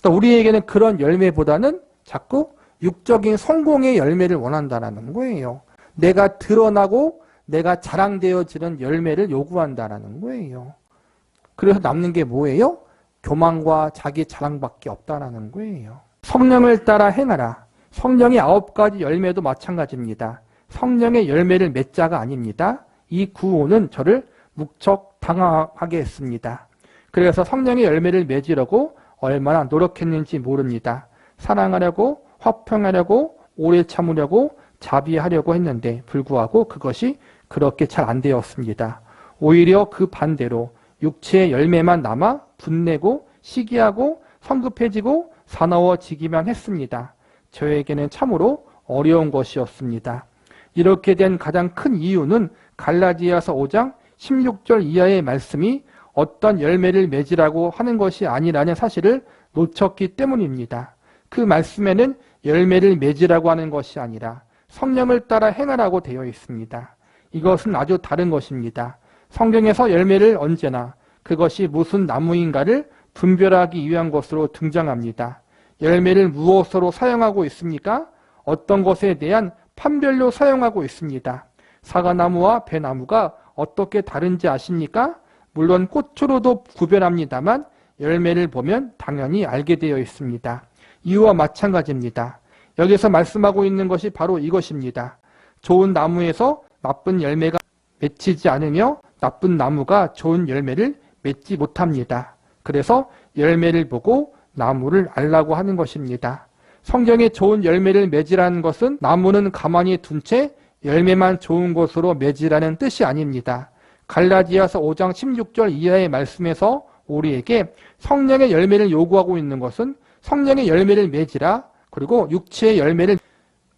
우리에게는 그런 열매보다는 자꾸 육적인 성공의 열매를 원한다는 거예요. 내가 드러나고 내가 자랑되어지는 열매를 요구한다는 거예요. 그래서 남는 게 뭐예요? 교만과 자기 자랑밖에 없다는 거예요. 성령을 따라 행하라. 성령의 9가지 열매도 마찬가지입니다. 성령의 열매를 맺 자가 아닙니다. 이 구호는 저를 무척 당황하게 했습니다. 그래서 성령의 열매를 맺으려고 얼마나 노력했는지 모릅니다. 사랑하려고, 화평하려고, 오래 참으려고, 자비하려고 했는데 불구하고 그것이 그렇게 잘 안 되었습니다. 오히려 그 반대로 육체의 열매만 남아 분내고 시기하고 성급해지고 사나워지기만 했습니다. 저에게는 참으로 어려운 것이었습니다. 이렇게 된 가장 큰 이유는 갈라디아서 5장 16절 이하의 말씀이 어떤 열매를 맺으라고 하는 것이 아니라는 사실을 놓쳤기 때문입니다. 그 말씀에는 열매를 맺으라고 하는 것이 아니라 성령을 따라 행하라고 되어 있습니다. 이것은 아주 다른 것입니다. 성경에서 열매를 언제나 그것이 무슨 나무인가를 분별하기 위한 것으로 등장합니다. 열매를 무엇으로 사용하고 있습니까? 어떤 것에 대한 판별로 사용하고 있습니다. 사과나무와 배나무가 어떻게 다른지 아십니까? 물론 꽃으로도 구별합니다만 열매를 보면 당연히 알게 되어 있습니다. 이유와 마찬가지입니다. 여기서 말씀하고 있는 것이 바로 이것입니다. 좋은 나무에서 나쁜 열매가 맺히지 않으며 나쁜 나무가 좋은 열매를 맺지 못합니다. 그래서 열매를 보고 나무를 알라고 하는 것입니다. 성경에 좋은 열매를 맺으라는 것은 나무는 가만히 둔 채 열매만 좋은 것으로 맺으라는 뜻이 아닙니다. 갈라디아서 5장 16절 이하의 말씀에서 우리에게 성령의 열매를 요구하고 있는 것은 성령의 열매를 맺으라, 그리고 육체의 열매를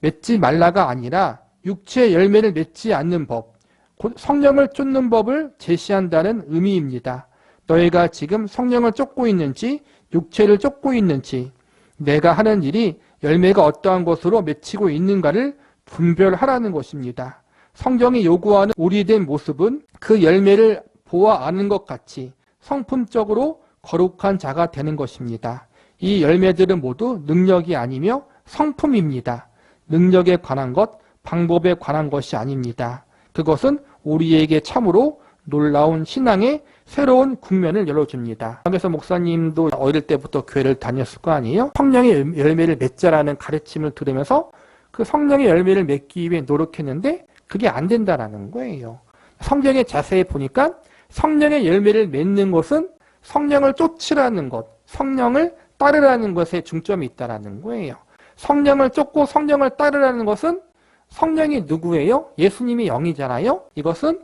맺지 말라가 아니라 육체의 열매를 맺지 않는 법, 곧 성령을 쫓는 법을 제시한다는 의미입니다. 너희가 지금 성령을 쫓고 있는지 육체를 쫓고 있는지, 내가 하는 일이 열매가 어떠한 것으로 맺히고 있는가를 분별하라는 것입니다. 성경이 요구하는 우리의 모습은 그 열매를 보아 아는 것 같이 성품적으로 거룩한 자가 되는 것입니다. 이 열매들은 모두 능력이 아니며 성품입니다. 능력에 관한 것, 방법에 관한 것이 아닙니다. 그것은 우리에게 참으로 놀라운 신앙의 새로운 국면을 열어줍니다. 그래서 목사님도 어릴 때부터 교회를 다녔을 거 아니에요? 성령의 열매를 맺자라는 가르침을 들으면서 그 성령의 열매를 맺기 위해 노력했는데 그게 안 된다라는 거예요. 성경에 자세히 보니까 성령의 열매를 맺는 것은 성령을 쫓으라는 것, 성령을 따르라는 것에 중점이 있다라는 거예요. 성령을 쫓고 성령을 따르라는 것은 성령이 누구예요? 예수님이 영이잖아요. 이것은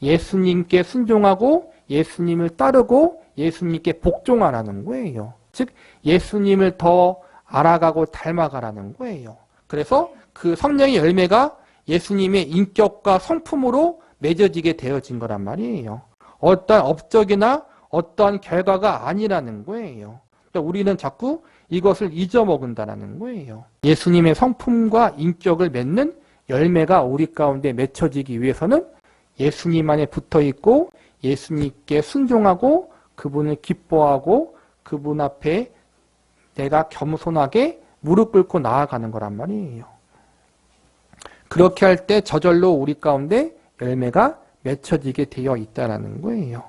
예수님께 순종하고 예수님을 따르고 예수님께 복종하라는 거예요. 즉 예수님을 더 알아가고 닮아가라는 거예요. 그래서 그 성령의 열매가 예수님의 인격과 성품으로 맺어지게 되어진 거란 말이에요. 어떠한 업적이나 어떠한 결과가 아니라는 거예요. 그러니까 우리는 자꾸 이것을 잊어먹는다는 거예요. 예수님의 성품과 인격을 맺는 열매가 우리 가운데 맺혀지기 위해서는 예수님 안에 붙어있고 예수님께 순종하고 그분을 기뻐하고 그분 앞에 내가 겸손하게 무릎 꿇고 나아가는 거란 말이에요. 그렇게 할 때 저절로 우리 가운데 열매가 맺혀지게 되어 있다는 거예요.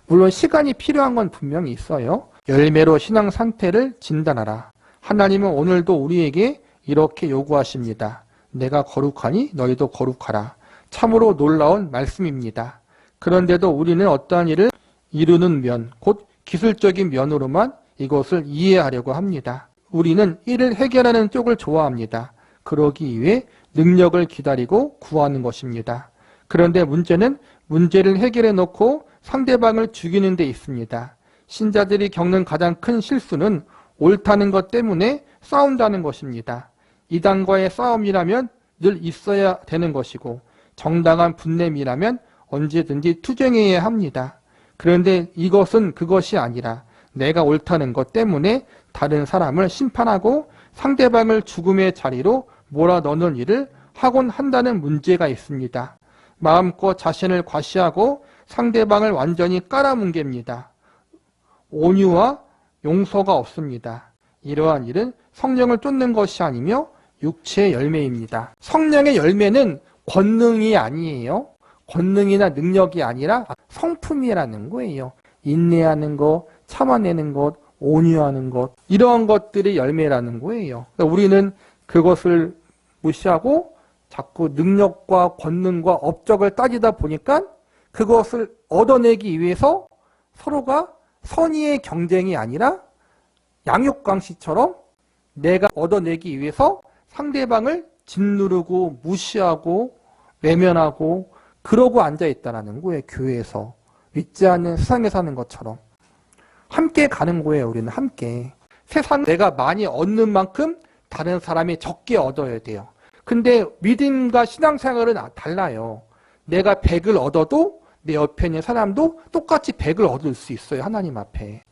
물론 시간이 필요한 건 분명히 있어요. 열매로 신앙 상태를 진단하라. 하나님은 오늘도 우리에게 이렇게 요구하십니다. 내가 거룩하니 너희도 거룩하라. 참으로 놀라운 말씀입니다. 그런데도 우리는 어떠한 일을 이루는 면, 곧 기술적인 면으로만 이것을 이해하려고 합니다. 우리는 이를 해결하는 쪽을 좋아합니다. 그러기 위해 능력을 기다리고 구하는 것입니다. 그런데 문제는 문제를 해결해 놓고 상대방을 죽이는 데 있습니다. 신자들이 겪는 가장 큰 실수는 옳다는 것 때문에 싸운다는 것입니다. 이단과의 싸움이라면 늘 있어야 되는 것이고 정당한 분냄이라면 언제든지 투쟁해야 합니다. 그런데 이것은 그것이 아니라 내가 옳다는 것 때문에 다른 사람을 심판하고 상대방을 죽음의 자리로 몰아넣는 일을 하곤 한다는 문제가 있습니다. 마음껏 자신을 과시하고 상대방을 완전히 깔아뭉갭니다. 온유와 용서가 없습니다. 이러한 일은 성령을 쫓는 것이 아니며 육체의 열매입니다. 성령의 열매는 권능이 아니에요. 권능이나 능력이 아니라 성품이라는 거예요. 인내하는 것, 참아내는 것, 온유하는 것, 이러한 것들이 열매라는 거예요. 그러니까 우리는 그것을 무시하고 자꾸 능력과 권능과 업적을 따지다 보니까 그것을 얻어내기 위해서 서로가 선의의 경쟁이 아니라 양육강식처럼 내가 얻어내기 위해서 상대방을 짓누르고 무시하고 외면하고 그러고 앉아있다는 거예요. 교회에서 믿지 않는 세상에 사는 것처럼 함께 가는 거예요. 우리는 함께. 세상 내가 많이 얻는 만큼 다른 사람이 적게 얻어야 돼요. 근데 믿음과 신앙생활은 달라요. 내가 100을 얻어도 내 옆에 있는 사람도 똑같이 100을 얻을 수 있어요. 하나님 앞에.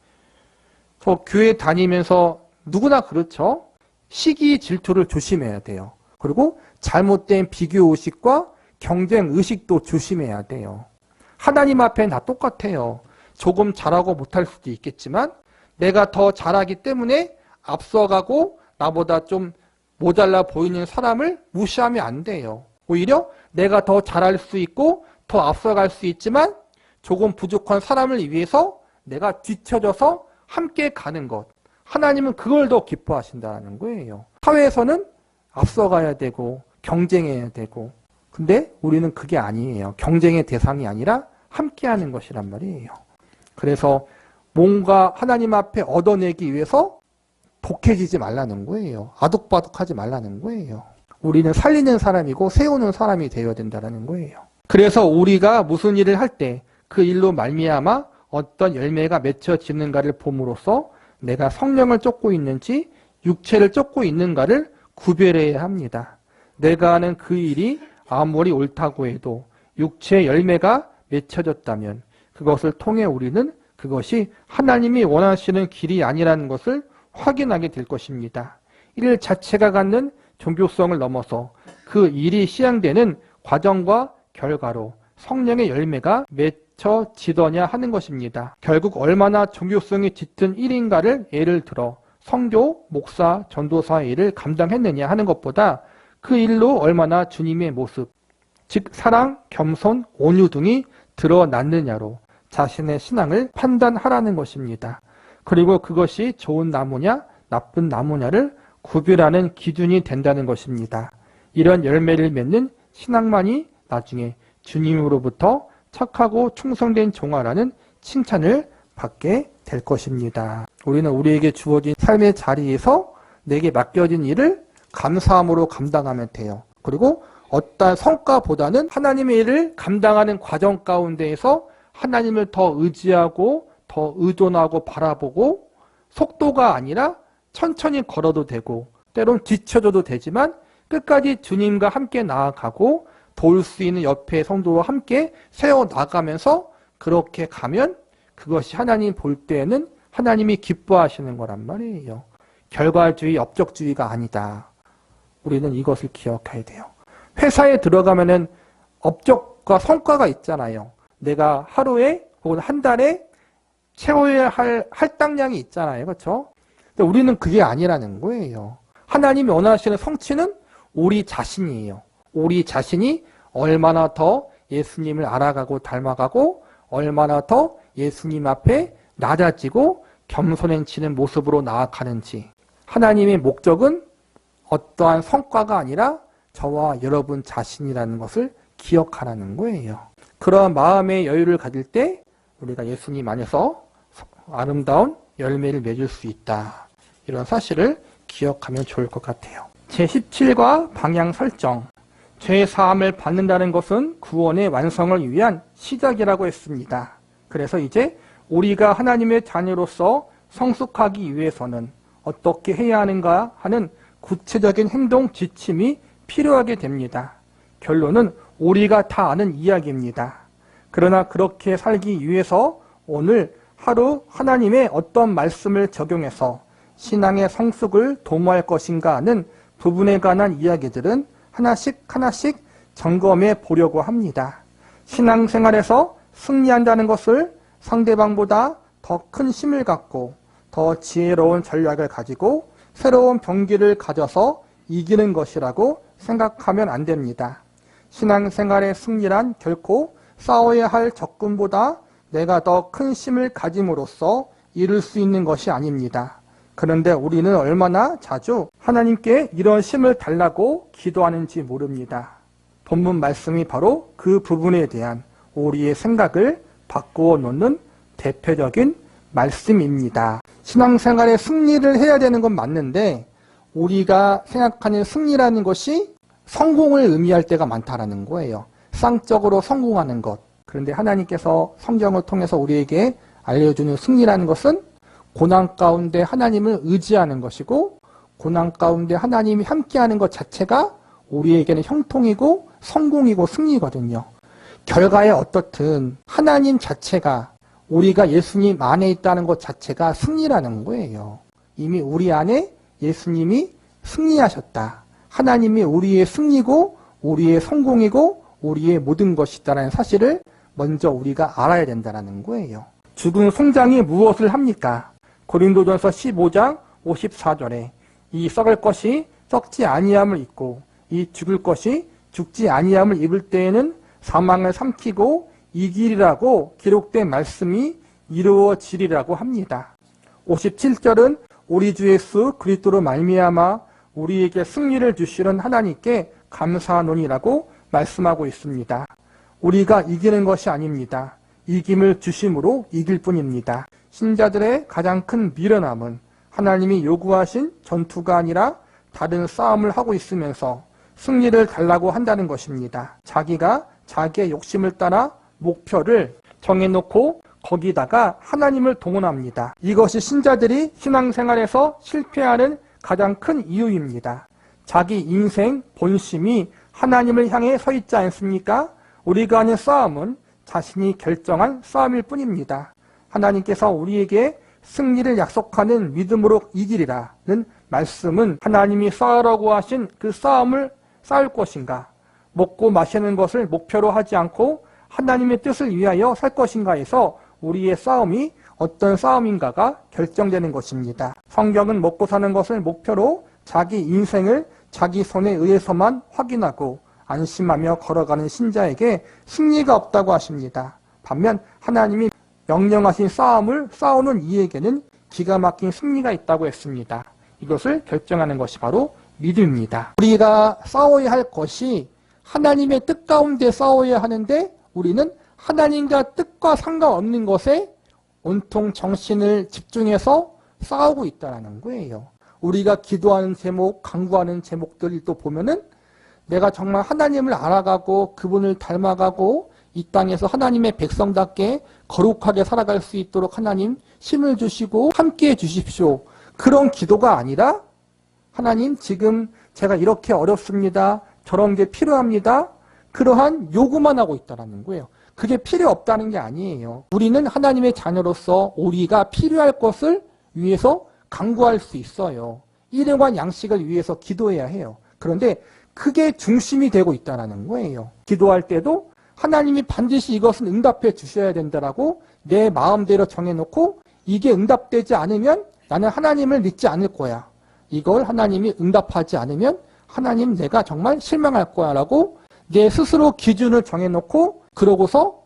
저 교회 다니면서 누구나 그렇죠. 시기 질투를 조심해야 돼요. 그리고 잘못된 비교의식과 경쟁의식도 조심해야 돼요. 하나님 앞에는 다 똑같아요. 조금 잘하고 못할 수도 있겠지만 내가 더 잘하기 때문에 앞서가고 나보다 좀 모자라 보이는 사람을 무시하면 안 돼요. 오히려 내가 더 잘할 수 있고 더 앞서갈 수 있지만 조금 부족한 사람을 위해서 내가 뒤쳐져서 함께 가는 것. 하나님은 그걸 더 기뻐하신다는 거예요. 사회에서는 앞서가야 되고 경쟁해야 되고 근데 우리는 그게 아니에요. 경쟁의 대상이 아니라 함께하는 것이란 말이에요. 그래서 뭔가 하나님 앞에 얻어내기 위해서 독해지지 말라는 거예요. 아득바득하지 말라는 거예요. 우리는 살리는 사람이고 세우는 사람이 되어야 된다는 거예요. 그래서 우리가 무슨 일을 할 때 그 일로 말미암아 어떤 열매가 맺혀지는가를 봄으로써 내가 성령을 쫓고 있는지 육체를 쫓고 있는가를 구별해야 합니다. 내가 하는 그 일이 아무리 옳다고 해도 육체의 열매가 맺혀졌다면 그것을 통해 우리는 그것이 하나님이 원하시는 길이 아니라는 것을 확인하게 될 것입니다. 일 자체가 갖는 종교성을 넘어서 그 일이 시행되는 과정과 결과로 성령의 열매가 맺혀지더냐 하는 것입니다. 결국 얼마나 종교성이 짙은 일인가를 예를 들어 성교, 목사, 전도사의 일을 감당했느냐 하는 것보다 그 일로 얼마나 주님의 모습, 즉 사랑, 겸손, 온유 등이 드러났느냐로 자신의 신앙을 판단하라는 것입니다. 그리고 그것이 좋은 나무냐 나쁜 나무냐를 구별하는 기준이 된다는 것입니다. 이런 열매를 맺는 신앙만이 나중에 주님으로부터 착하고 충성된 종아라는 칭찬을 받게 될 것입니다. 우리는 우리에게 주어진 삶의 자리에서 내게 맡겨진 일을 감사함으로 감당하면 돼요. 그리고 어떠한 성과보다는 하나님의 일을 감당하는 과정 가운데에서 하나님을 더 의지하고 더 의존하고 바라보고 속도가 아니라 천천히 걸어도 되고 때론 뒤쳐져도 되지만 끝까지 주님과 함께 나아가고 도울 수 있는 옆에 성도와 함께 세워나가면서 그렇게 가면 그것이 하나님 볼 때에는 하나님이 기뻐하시는 거란 말이에요. 결과주의, 업적주의가 아니다. 우리는 이것을 기억해야 돼요. 회사에 들어가면은 업적과 성과가 있잖아요. 내가 하루에 혹은 한 달에 채워야 할 할당량이 있잖아요. 그렇죠? 근데 우리는 그게 아니라는 거예요. 하나님이 원하시는 성취는 우리 자신이에요. 우리 자신이 얼마나 더 예수님을 알아가고 닮아가고 얼마나 더 예수님 앞에 낮아지고 겸손해지는 모습으로 나아가는지, 하나님의 목적은 어떠한 성과가 아니라 저와 여러분 자신이라는 것을 기억하라는 거예요. 그러한 마음의 여유를 가질 때 우리가 예수님 안에서 아름다운 열매를 맺을 수 있다. 이런 사실을 기억하면 좋을 것 같아요. 제17과 방향 설정. 죄 사함을 받는다는 것은 구원의 완성을 위한 시작이라고 했습니다. 그래서 이제 우리가 하나님의 자녀로서 성숙하기 위해서는 어떻게 해야 하는가 하는 구체적인 행동 지침이 필요하게 됩니다. 결론은 우리가 다 아는 이야기입니다. 그러나 그렇게 살기 위해서 오늘 하루 하나님의 어떤 말씀을 적용해서 신앙의 성숙을 도모할 것인가 하는 부분에 관한 이야기들은 하나씩 점검해 보려고 합니다. 신앙생활에서 승리한다는 것을 상대방보다 더 큰 힘을 갖고 더 지혜로운 전략을 가지고 새로운 병기를 가져서 이기는 것이라고 생각하면 안 됩니다. 신앙생활의 승리란 결코 싸워야 할 적군보다 내가 더 큰 힘을 가짐으로써 이룰 수 있는 것이 아닙니다. 그런데 우리는 얼마나 자주 하나님께 이런 힘을 달라고 기도하는지 모릅니다. 본문 말씀이 바로 그 부분에 대한 우리의 생각을 바꾸어 놓는 대표적인 말씀입니다. 신앙생활에 승리를 해야 되는 건 맞는데 우리가 생각하는 승리라는 것이 성공을 의미할 때가 많다라는 거예요. 쌍적으로 성공하는 것. 그런데 하나님께서 성경을 통해서 우리에게 알려주는 승리라는 것은 고난 가운데 하나님을 의지하는 것이고 고난 가운데 하나님이 함께하는 것 자체가 우리에게는 형통이고 성공이고 승리거든요. 결과에 어떻든 하나님 자체가 우리가 예수님 안에 있다는 것 자체가 승리라는 거예요. 이미 우리 안에 예수님이 승리하셨다. 하나님이 우리의 승리고 우리의 성공이고 우리의 모든 것이다라는 사실을 먼저 우리가 알아야 된다는 거예요. 죽은 송장이 무엇을 합니까? 고린도전서 15장 54절에 이 썩을 것이 썩지 아니함을 입고 이 죽을 것이 죽지 아니함을 입을 때에는 사망을 삼키고 이기리라고 기록된 말씀이 이루어지리라고 합니다. 57절은 우리 주 예수 그리스도로 말미암아 우리에게 승리를 주시는 하나님께 감사하노니라고 말씀하고 있습니다. 우리가 이기는 것이 아닙니다. 이김을 주심으로 이길 뿐입니다. 신자들의 가장 큰 미련함은 하나님이 요구하신 전투가 아니라 다른 싸움을 하고 있으면서 승리를 달라고 한다는 것입니다. 자기가 자기의 욕심을 따라 목표를 정해놓고 거기다가 하나님을 동원합니다. 이것이 신자들이 신앙생활에서 실패하는 가장 큰 이유입니다. 자기 인생 본심이 하나님을 향해 서 있지 않습니까? 우리가 하는 싸움은 자신이 결정한 싸움일 뿐입니다. 하나님께서 우리에게 승리를 약속하는 믿음으로 이기리라는 말씀은 하나님이 싸우라고 하신 그 싸움을 싸울 것인가, 먹고 마시는 것을 목표로 하지 않고 하나님의 뜻을 위하여 살 것인가에서 우리의 싸움이 어떤 싸움인가가 결정되는 것입니다. 성경은 먹고 사는 것을 목표로 자기 인생을 자기 손에 의해서만 확인하고 안심하며 걸어가는 신자에게 승리가 없다고 하십니다. 반면 하나님이 명령하신 싸움을 싸우는 이에게는 기가 막힌 승리가 있다고 했습니다. 이것을 결정하는 것이 바로 믿음입니다. 우리가 싸워야 할 것이 하나님의 뜻 가운데 싸워야 하는데 우리는 하나님과 뜻과 상관없는 것에 온통 정신을 집중해서 싸우고 있다는 거예요. 우리가 기도하는 제목, 간구하는 제목들을 또 보면은 내가 정말 하나님을 알아가고 그분을 닮아가고 이 땅에서 하나님의 백성답게 거룩하게 살아갈 수 있도록 하나님 힘을 주시고 함께해 주십시오. 그런 기도가 아니라 하나님 지금 제가 이렇게 어렵습니다. 저런 게 필요합니다. 그러한 요구만 하고 있다는 거예요. 그게 필요 없다는 게 아니에요. 우리는 하나님의 자녀로서 우리가 필요할 것을 위해서 간구할 수 있어요. 일용할 양식을 위해서 기도해야 해요. 그런데 그게 중심이 되고 있다는 거예요. 기도할 때도 하나님이 반드시 이것은 응답해 주셔야 된다라고 내 마음대로 정해놓고 이게 응답되지 않으면 나는 하나님을 믿지 않을 거야. 이걸 하나님이 응답하지 않으면 하나님 내가 정말 실망할 거야 라고 내 스스로 기준을 정해놓고 그러고서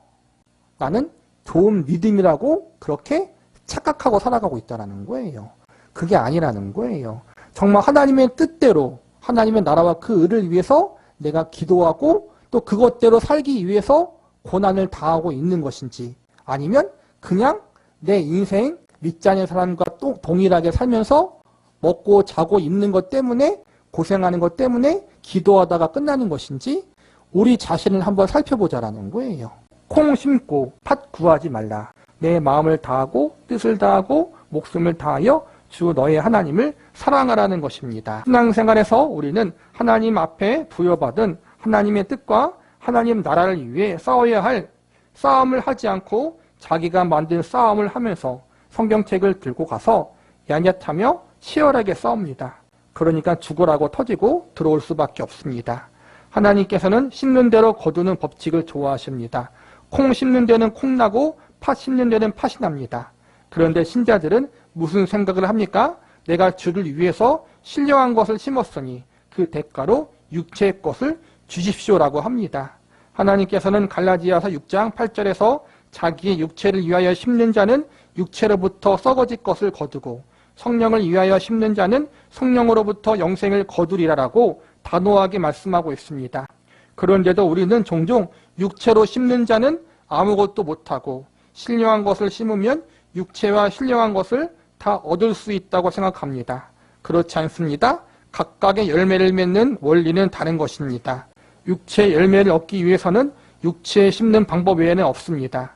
나는 좋은 믿음이라고 그렇게 착각하고 살아가고 있다는 거예요. 그게 아니라는 거예요. 정말 하나님의 뜻대로 하나님의 나라와 그 의를 위해서 내가 기도하고 또 그것대로 살기 위해서 고난을 당하고 있는 것인지, 아니면 그냥 내 인생 밑자녀 사람과 또 동일하게 살면서 먹고 자고 입는 것 때문에 고생하는 것 때문에 기도하다가 끝나는 것인지 우리 자신을 한번 살펴보자라는 거예요. 콩 심고 팥 구하지 말라. 내 마음을 다하고 뜻을 다하고 목숨을 다하여 주 너의 하나님을 사랑하라는 것입니다. 신앙생활에서 우리는 하나님 앞에 부여받은 하나님의 뜻과 하나님 나라를 위해 싸워야 할 싸움을 하지 않고 자기가 만든 싸움을 하면서 성경책을 들고 가서 얀약하며 치열하게 싸웁니다. 그러니까 죽으라고 터지고 들어올 수밖에 없습니다. 하나님께서는 심는 대로 거두는 법칙을 좋아하십니다. 콩 심는 데는 콩 나고 팥 심는 데는 팥이 납니다. 그런데 신자들은 무슨 생각을 합니까? 내가 주를 위해서 신령한 것을 심었으니 그 대가로 육체의 것을 주십시오라고 합니다. 하나님께서는 갈라디아서 6장 8절에서 자기의 육체를 위하여 심는 자는 육체로부터 썩어질 것을 거두고 성령을 위하여 심는 자는 성령으로부터 영생을 거두리라라고 단호하게 말씀하고 있습니다. 그런데도 우리는 종종 육체로 심는 자는 아무것도 못하고 신령한 것을 심으면 육체와 신령한 것을 다 얻을 수 있다고 생각합니다. 그렇지 않습니다. 각각의 열매를 맺는 원리는 다른 것입니다. 육체의 열매를 얻기 위해서는 육체에 심는 방법 외에는 없습니다.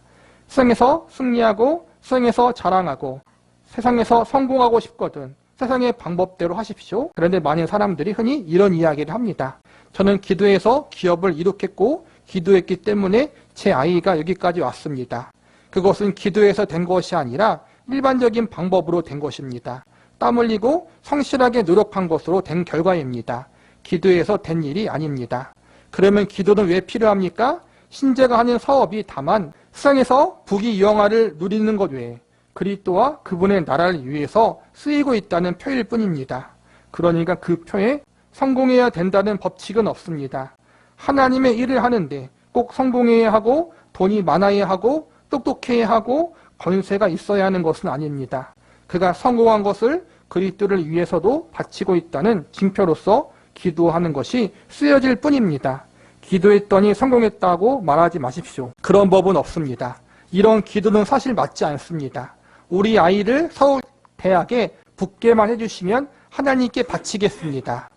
세상에서 승리하고 세상에서 자랑하고 세상에서 성공하고 싶거든 세상의 방법대로 하십시오. 그런데 많은 사람들이 흔히 이런 이야기를 합니다. 저는 기도해서 기업을 이룩했고 기도했기 때문에 제 아이가 여기까지 왔습니다. 그것은 기도해서 된 것이 아니라 일반적인 방법으로 된 것입니다. 땀 흘리고 성실하게 노력한 것으로 된 결과입니다. 기도해서 된 일이 아닙니다. 그러면 기도는 왜 필요합니까? 신자가 하는 사업이 다만 세상에서 부귀영화를 누리는 것 외에 그리스도와 그분의 나라를 위해서 쓰이고 있다는 표일 뿐입니다. 그러니까 그 표에 성공해야 된다는 법칙은 없습니다. 하나님의 일을 하는데 꼭 성공해야 하고 돈이 많아야 하고 똑똑해야 하고 권세가 있어야 하는 것은 아닙니다. 그가 성공한 것을 그리스도를 위해서도 바치고 있다는 징표로서 기도하는 것이 쓰여질 뿐입니다. 기도했더니 성공했다고 말하지 마십시오. 그런 법은 없습니다. 이런 기도는 사실 맞지 않습니다. 우리 아이를 서울대학에 붙게만 해주시면 하나님께 바치겠습니다.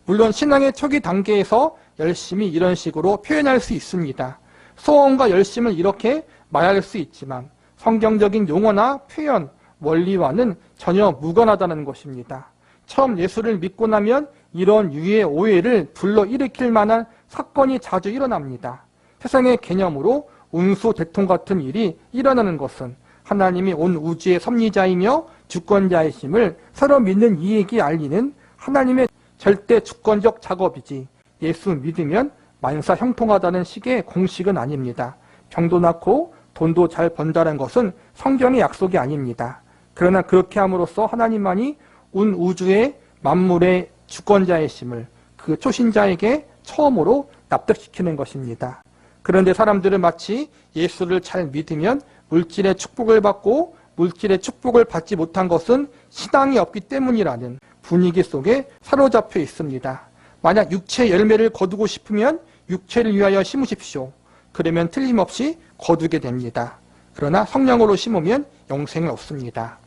물론 신앙의 초기 단계에서 열심히 이런 식으로 표현할 수 있습니다. 소원과 열심을 이렇게 말할 수 있지만 성경적인 용어나 표현, 원리와는 전혀 무관하다는 것입니다. 처음 예수를 믿고 나면 이런 유의 오해를 불러일으킬 만한 사건이 자주 일어납니다. 세상의 개념으로 운수 대통 같은 일이 일어나는 것은 하나님이 온 우주의 섭리자이며 주권자이심을 서로 믿는 이에게 알리는 하나님의 절대 주권적 작업이지 예수 믿으면 만사 형통하다는 식의 공식은 아닙니다. 병도 낫고 돈도 잘 번다는 것은 성경의 약속이 아닙니다. 그러나 그렇게 함으로써 하나님만이 온 우주의 만물의 주권자이심을 그 초신자에게 처음으로 납득시키는 것입니다. 그런데 사람들은 마치 예수를 잘 믿으면 물질의 축복을 받고 물질의 축복을 받지 못한 것은 신앙이 없기 때문이라는 분위기 속에 사로잡혀 있습니다. 만약 육체의 열매를 거두고 싶으면 육체를 위하여 심으십시오. 그러면 틀림없이 거두게 됩니다. 그러나 성령으로 심으면 영생이 없습니다.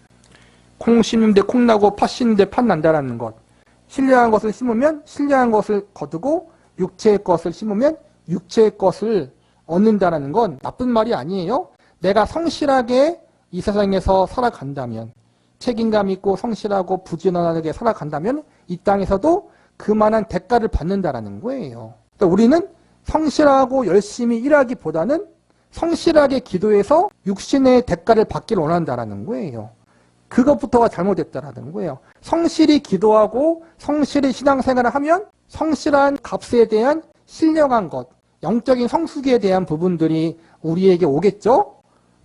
콩 심는데 콩 나고 팥 심는데 팥 난다라는 것. 신령한 것을 심으면 신령한 것을 거두고 육체의 것을 심으면 육체의 것을 얻는다는 건 나쁜 말이 아니에요. 내가 성실하게 이 세상에서 살아간다면, 책임감 있고 성실하고 부지런하게 살아간다면 이 땅에서도 그만한 대가를 받는다라는 거예요. 그러니까 우리는 성실하고 열심히 일하기보다는 성실하게 기도해서 육신의 대가를 받기를 원한다라는 거예요. 그것부터가 잘못됐다라는 거예요. 성실히 기도하고 성실히 신앙생활을 하면 성실한 값에 대한 신령한 것, 영적인 성숙에 대한 부분들이 우리에게 오겠죠?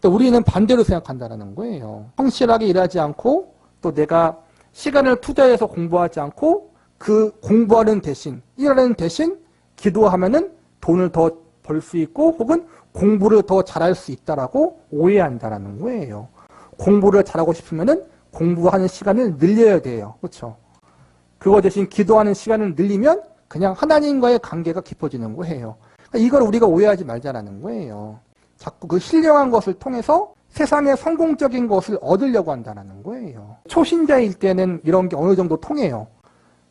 우리는 반대로 생각한다는 거예요. 성실하게 일하지 않고 또 내가 시간을 투자해서 공부하지 않고 그 공부하는 대신, 일하는 대신 기도하면은 돈을 더 벌 수 있고 혹은 공부를 더 잘할 수 있다라고 오해한다라는 거예요. 공부를 잘하고 싶으면은 공부하는 시간을 늘려야 돼요. 그렇죠? 그거 대신 기도하는 시간을 늘리면 그냥 하나님과의 관계가 깊어지는 거예요. 그러니까 이걸 우리가 오해하지 말자라는 거예요. 자꾸 그 신령한 것을 통해서 세상의 성공적인 것을 얻으려고 한다는 거예요. 초신자일 때는 이런 게 어느 정도 통해요.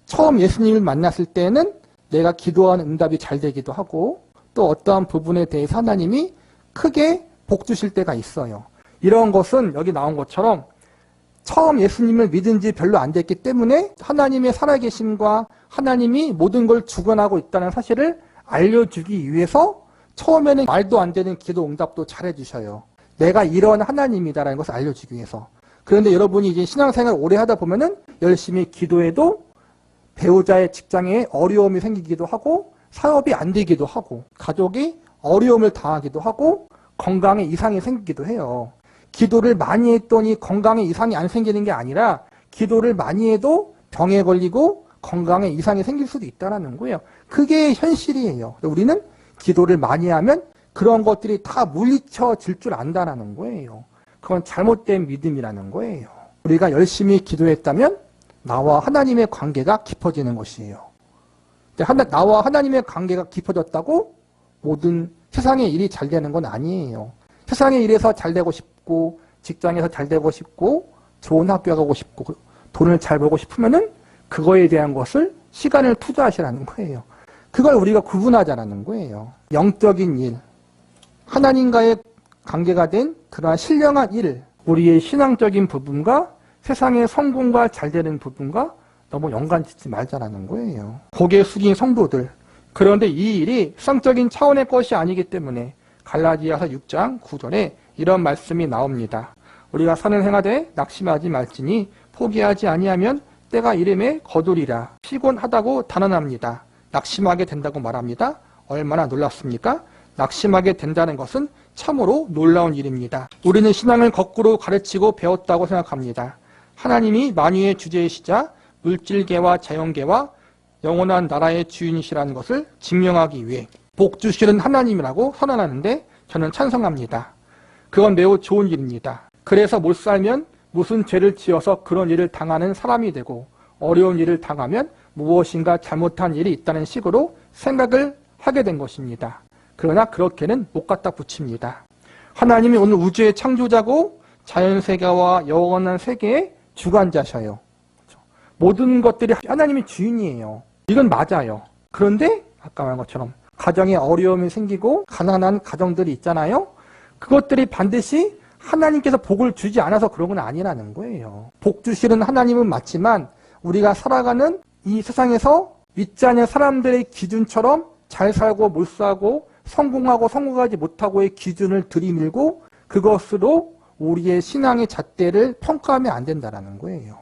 처음 예수님을 만났을 때는 내가 기도하는 응답이 잘 되기도 하고 또 어떠한 부분에 대해서 하나님이 크게 복 주실 때가 있어요. 이런 것은 여기 나온 것처럼 처음 예수님을 믿은 지 별로 안 됐기 때문에 하나님의 살아계심과 하나님이 모든 걸 주관하고 있다는 사실을 알려주기 위해서 처음에는 말도 안 되는 기도 응답도 잘해주셔요. 내가 이런 하나님이다라는 것을 알려주기 위해서. 그런데 여러분이 이제 신앙생활 오래 하다 보면은 열심히 기도해도 배우자의 직장에 어려움이 생기기도 하고 사업이 안 되기도 하고 가족이 어려움을 당하기도 하고 건강에 이상이 생기기도 해요. 기도를 많이 했더니 건강에 이상이 안 생기는 게 아니라 기도를 많이 해도 병에 걸리고 건강에 이상이 생길 수도 있다는 거예요. 그게 현실이에요. 우리는 기도를 많이 하면 그런 것들이 다 물리쳐질 줄 안다는 거예요. 그건 잘못된 믿음이라는 거예요. 우리가 열심히 기도했다면 나와 하나님의 관계가 깊어지는 것이에요. 나와 하나님의 관계가 깊어졌다고 모든 세상의 일이 잘 되는 건 아니에요. 세상의 일에서 잘 되고 싶고 직장에서 잘 되고 싶고 좋은 학교 가고 싶고 돈을 잘 벌고 싶으면은 그거에 대한 것을 시간을 투자하시라는 거예요. 그걸 우리가 구분하자라는 거예요. 영적인 일, 하나님과의 관계가 된 그러한 신령한 일, 우리의 신앙적인 부분과 세상의 성공과 잘 되는 부분과 너무 연관짓지 말자라는 거예요. 고개 숙인 성도들. 그런데 이 일이 성적인 차원의 것이 아니기 때문에 갈라디아서 6장 9절에 이런 말씀이 나옵니다. 우리가 선을 행하되 낙심하지 말지니 포기하지 아니하면 때가 이름에 거두리라. 피곤하다고 단언합니다. 낙심하게 된다고 말합니다. 얼마나 놀랍습니까? 낙심하게 된다는 것은 참으로 놀라운 일입니다. 우리는 신앙을 거꾸로 가르치고 배웠다고 생각합니다. 하나님이 만유의 주제이시자 물질계와 자연계와 영원한 나라의 주인이시라는 것을 증명하기 위해 복 주시는 하나님이라고 선언하는데 저는 찬성합니다. 그건 매우 좋은 일입니다. 그래서 못 살면 무슨 죄를 지어서 그런 일을 당하는 사람이 되고 어려운 일을 당하면 무엇인가 잘못한 일이 있다는 식으로 생각을 하게 된 것입니다. 그러나 그렇게는 못 갖다 붙입니다. 하나님이 오늘 우주의 창조자고 자연세계와 영원한 세계의 주관자셔요. 모든 것들이 하나님이 주인이에요. 이건 맞아요. 그런데 아까 말한 것처럼 가정에 어려움이 생기고 가난한 가정들이 있잖아요. 그것들이 반드시 하나님께서 복을 주지 않아서 그런 건 아니라는 거예요. 복 주시는 하나님은 맞지만 우리가 살아가는 이 세상에서 믿지 않는 사람들의 기준처럼 잘 살고 못 살고 성공하고 성공하지 못하고의 기준을 들이밀고 그것으로 우리의 신앙의 잣대를 평가하면 안 된다는 거예요.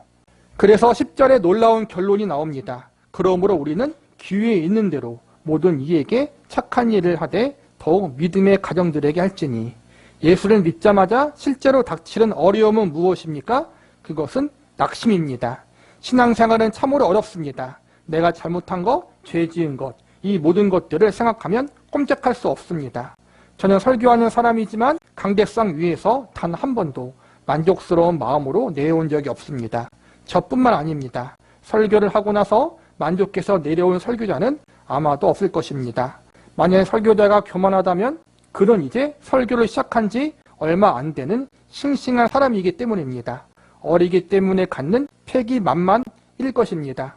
그래서 10절에 놀라운 결론이 나옵니다. 그러므로 우리는 기회에 있는 대로 모든 이에게 착한 일을 하되 더욱 믿음의 가정들에게 할지니. 예수를 믿자마자 실제로 닥치는 어려움은 무엇입니까? 그것은 낙심입니다. 신앙생활은 참으로 어렵습니다. 내가 잘못한 것, 죄 지은 것, 이 모든 것들을 생각하면 꼼짝할 수 없습니다. 저는 설교하는 사람이지만 강대상 위에서 단 한 번도 만족스러운 마음으로 내려온 적이 없습니다. 저뿐만 아닙니다. 설교를 하고 나서 만족해서 내려온 설교자는 아마도 없을 것입니다. 만약 설교자가 교만하다면 그는 이제 설교를 시작한 지 얼마 안 되는 싱싱한 사람이기 때문입니다. 어리기 때문에 갖는 패기만만일 것입니다.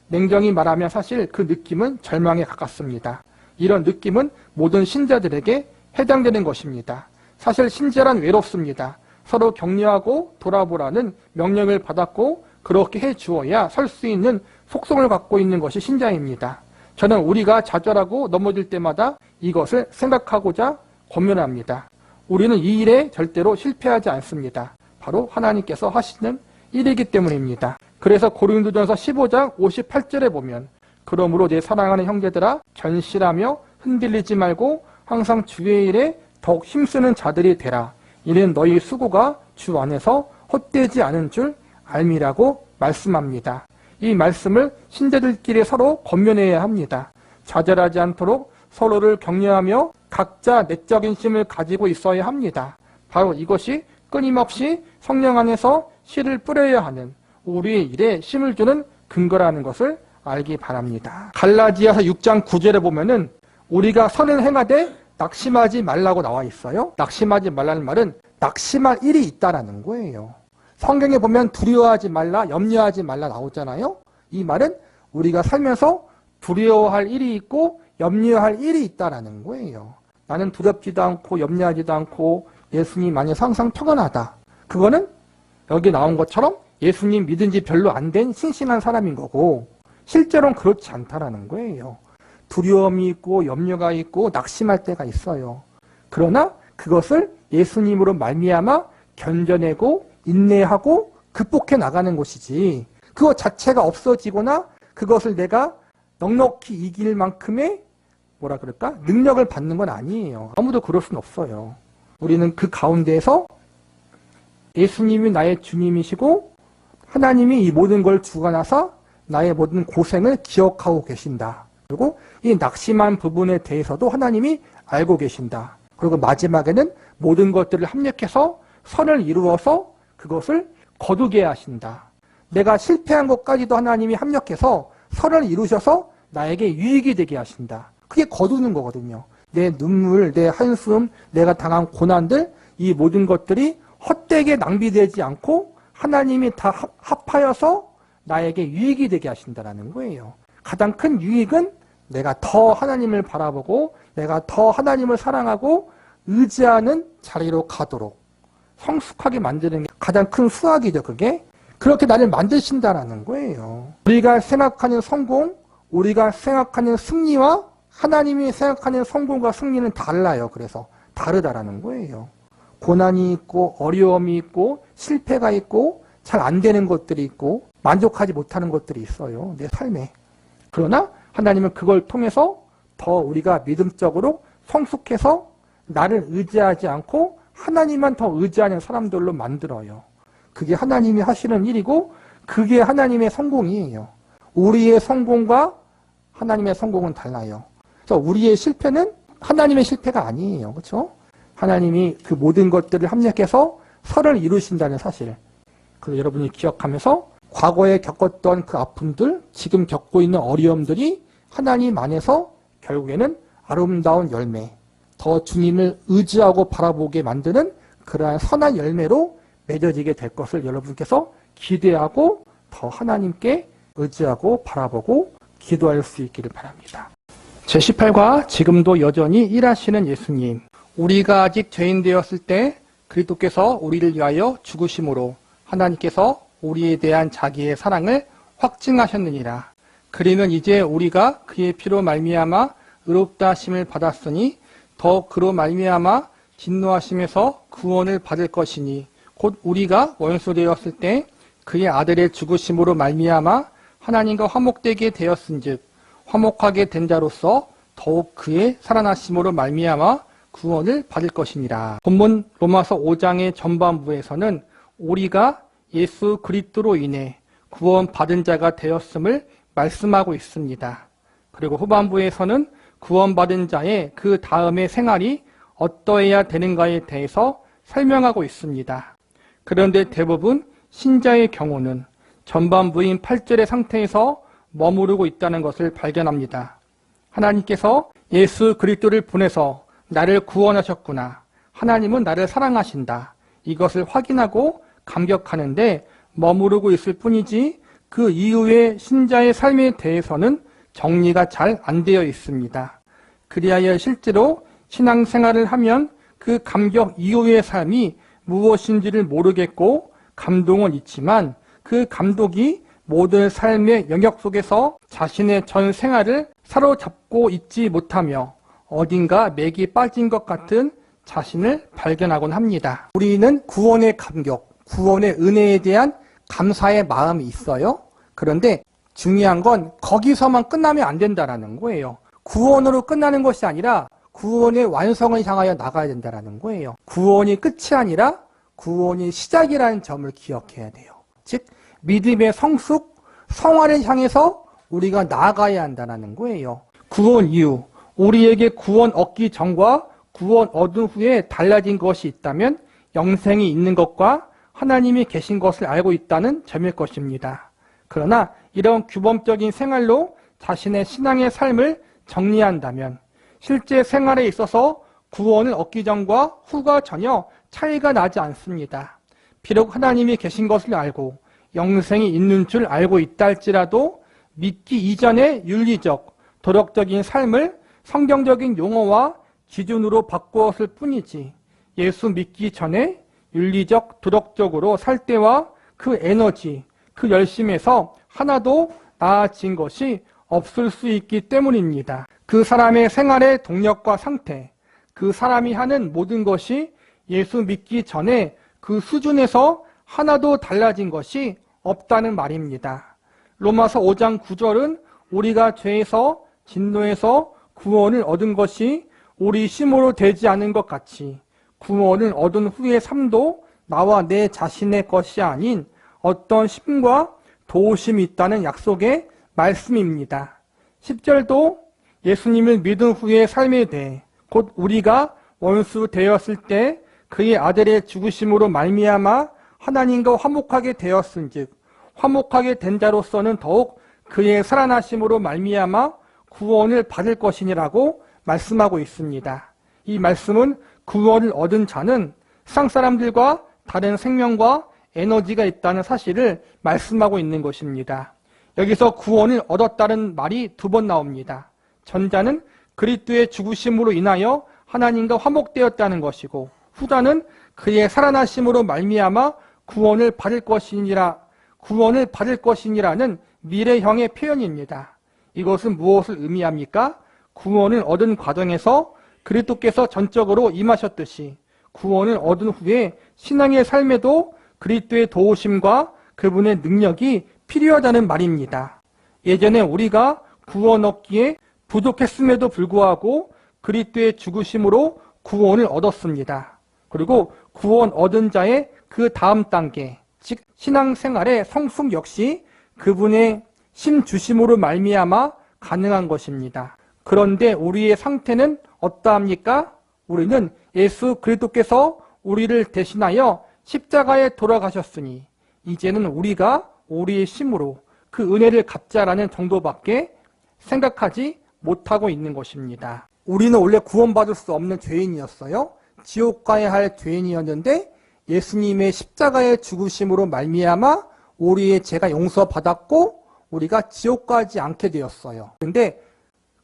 냉정히 말하면 사실 그 느낌은 절망에 가깝습니다. 이런 느낌은 모든 신자들에게 해당되는 것입니다. 사실 신자란 외롭습니다. 서로 격려하고 돌아보라는 명령을 받았고 그렇게 해주어야 설 수 있는 속성을 갖고 있는 것이 신자입니다. 저는 우리가 좌절하고 넘어질 때마다 이것을 생각하고자 권면합니다. 우리는 이 일에 절대로 실패하지 않습니다. 바로 하나님께서 하시는 일이기 때문입니다. 그래서 고린도전서 15장 58절에 보면 그러므로 내 사랑하는 형제들아 견실하며 흔들리지 말고 항상 주의 일에 더욱 힘쓰는 자들이 되라. 이는 너희 수고가 주 안에서 헛되지 않은 줄 알미라고 말씀합니다. 이 말씀을 신자들끼리 서로 권면해야 합니다. 좌절하지 않도록 서로를 격려하며 각자 내적인 힘을 가지고 있어야 합니다. 바로 이것이 끊임없이 성령 안에서 씨를 뿌려야 하는 우리의 일에 힘을 주는 근거라는 것을 알기 바랍니다. 갈라디아서 6장 9절에 보면은 우리가 선을 행하되 낙심하지 말라고 나와 있어요. 낙심하지 말라는 말은 낙심할 일이 있다라는 거예요. 성경에 보면 두려워하지 말라, 염려하지 말라 나오잖아요. 이 말은 우리가 살면서 두려워할 일이 있고 염려할 일이 있다라는 거예요. 나는 두렵지도 않고 염려하지도 않고 예수님 안에서 항상 평안하다. 그거는 여기 나온 것처럼 예수님 믿은 지 별로 안 된 신신한 사람인 거고 실제로는 그렇지 않다라는 거예요. 두려움이 있고 염려가 있고 낙심할 때가 있어요. 그러나 그것을 예수님으로 말미암아 견뎌내고 인내하고 극복해 나가는 것이지 그것 자체가 없어지거나 그것을 내가 넉넉히 이길 만큼의 능력을 받는 건 아니에요. 아무도 그럴 수는 없어요. 우리는 그 가운데에서 예수님이 나의 주님이시고 하나님이 이 모든 걸 주관하사 나의 모든 고생을 기억하고 계신다. 그리고 이 낙심한 부분에 대해서도 하나님이 알고 계신다. 그리고 마지막에는 모든 것들을 합력해서 선을 이루어서 그것을 거두게 하신다. 내가 실패한 것까지도 하나님이 합력해서 선을 이루셔서 나에게 유익이 되게 하신다. 그게 거두는 거거든요. 내 눈물, 내 한숨, 내가 당한 고난들 이 모든 것들이 헛되게 낭비되지 않고 하나님이 다 합하여서 나에게 유익이 되게 하신다는 거예요. 가장 큰 유익은 내가 더 하나님을 바라보고 내가 더 하나님을 사랑하고 의지하는 자리로 가도록 성숙하게 만드는 게 가장 큰 수학이죠. 그게 그렇게 나를 만드신다라는 거예요. 우리가 생각하는 성공, 우리가 생각하는 승리와 하나님이 생각하는 성공과 승리는 달라요. 그래서 다르다라는 거예요. 고난이 있고 어려움이 있고 실패가 있고 잘 안 되는 것들이 있고 만족하지 못하는 것들이 있어요. 내 삶에. 그러나 하나님은 그걸 통해서 더 우리가 믿음적으로 성숙해서 나를 의지하지 않고 하나님만 더 의지하는 사람들로 만들어요. 그게 하나님이 하시는 일이고 그게 하나님의 성공이에요. 우리의 성공과 하나님의 성공은 달라요. 그래서 우리의 실패는 하나님의 실패가 아니에요. 그렇죠? 하나님이 그 모든 것들을 합력해서 선을 이루신다는 사실. 그래서 여러분이 기억하면서 과거에 겪었던 그 아픔들, 지금 겪고 있는 어려움들이 하나님 안에서 결국에는 아름다운 열매, 더 주님을 의지하고 바라보게 만드는 그러한 선한 열매로 맺어지게 될 것을 여러분께서 기대하고 더 하나님께 의지하고 바라보고 기도할 수 있기를 바랍니다. 제18과 지금도 여전히 일하시는 예수님. 우리가 아직 죄인 되었을 때 그리스도께서 우리를 위하여 죽으심으로 하나님께서 우리에 대한 자기의 사랑을 확증하셨느니라. 그리는 이제 우리가 그의 피로 말미암아 의롭다 하심을 받았으니 더 그로 말미암아 진노하심에서 구원을 받을 것이니 곧 우리가 원수 되었을 때 그의 아들의 죽으심으로 말미암아 하나님과 화목되게 되었은즉 화목하게 된 자로서 더욱 그의 살아나심으로 말미암아 구원을 받을 것이니라. 본문 로마서 5장의 전반부에서는 우리가 예수 그리스도로 인해 구원받은 자가 되었음을 말씀하고 있습니다. 그리고 후반부에서는 구원받은 자의 그 다음의 생활이 어떠해야 되는가에 대해서 설명하고 있습니다. 그런데 대부분 신자의 경우는 전반부인 8절의 상태에서 머무르고 있다는 것을 발견합니다. 하나님께서 예수 그리스도를 보내서 나를 구원하셨구나. 하나님은 나를 사랑하신다. 이것을 확인하고 감격하는데 머무르고 있을 뿐이지 그 이후의 신자의 삶에 대해서는 정리가 잘 안 되어 있습니다. 그리하여 실제로 신앙생활을 하면 그 감격 이후의 삶이 무엇인지를 모르겠고 감동은 있지만 그 감독이 모든 삶의 영역 속에서 자신의 전 생활을 사로잡고 있지 못하며 어딘가 맥이 빠진 것 같은 자신을 발견하곤 합니다. 우리는 구원의 감격, 구원의 은혜에 대한 감사의 마음이 있어요. 그런데 중요한 건 거기서만 끝나면 안 된다는 거예요. 구원으로 끝나는 것이 아니라 구원의 완성을 향하여 나가야 된다는 거예요. 구원이 끝이 아니라 구원이 시작이라는 점을 기억해야 돼요. 즉 믿음의 성숙, 성화를 향해서 우리가 나아가야 한다는 거예요. 구원 이후 우리에게 구원 얻기 전과 구원 얻은 후에 달라진 것이 있다면 영생이 있는 것과 하나님이 계신 것을 알고 있다는 점일 것입니다. 그러나 이런 규범적인 생활로 자신의 신앙의 삶을 정리한다면 실제 생활에 있어서 구원을 얻기 전과 후가 전혀 차이가 나지 않습니다. 비록 하나님이 계신 것을 알고 영생이 있는 줄 알고 있다 할지라도 믿기 이전의 윤리적, 도덕적인 삶을 성경적인 용어와 기준으로 바꾸었을 뿐이지 예수 믿기 전에 윤리적, 도덕적으로 살 때와 그 에너지, 그 열심에서 하나도 나아진 것이 없을 수 있기 때문입니다. 그 사람의 생활의 동력과 상태, 그 사람이 하는 모든 것이 예수 믿기 전에 그 수준에서 하나도 달라진 것이 없다는 말입니다. 로마서 5장 9절은 우리가 죄에서 진노에서 구원을 얻은 것이 우리 힘으로 되지 않은 것 같이 구원을 얻은 후의 삶도 나와 내 자신의 것이 아닌 어떤 힘과 도우심이 있다는 약속의 말씀입니다. 10절도 예수님을 믿은 후의 삶에 대해 곧 우리가 원수 되었을 때 그의 아들의 죽으심으로 말미암아 하나님과 화목하게 되었은즉 화목하게 된 자로서는 더욱 그의 살아나심으로 말미암아 구원을 받을 것이니라고 말씀하고 있습니다. 이 말씀은 구원을 얻은 자는 세상 사람들과 다른 생명과 에너지가 있다는 사실을 말씀하고 있는 것입니다. 여기서 구원을 얻었다는 말이 2번 나옵니다. 전자는 그리스도의 죽으심으로 인하여 하나님과 화목되었다는 것이고 후자는 그의 살아나심으로 말미암아 구원을 받을 것이니라는 미래형의 표현입니다. 이것은 무엇을 의미합니까? 구원을 얻은 과정에서 그리스도께서 전적으로 임하셨듯이 구원을 얻은 후에 신앙의 삶에도 그리스도의 도우심과 그분의 능력이 필요하다는 말입니다. 예전에 우리가 구원 얻기에 부족했음에도 불구하고 그리스도의 죽으심으로 구원을 얻었습니다. 그리고 구원 얻은 자의 그 다음 단계, 즉 신앙생활의 성숙 역시 그분의 심 주심으로 말미암아 가능한 것입니다. 그런데 우리의 상태는 어떠합니까? 우리는 예수 그리스도께서 우리를 대신하여 십자가에 돌아가셨으니 이제는 우리가 우리의 힘으로 그 은혜를 갚자라는 정도밖에 생각하지 못하고 있는 것입니다. 우리는 원래 구원받을 수 없는 죄인이었어요. 지옥 가야 할 죄인이었는데 예수님의 십자가의 죽으심으로 말미암아 우리의 죄가 용서받았고 우리가 지옥 가지 않게 되었어요. 그런데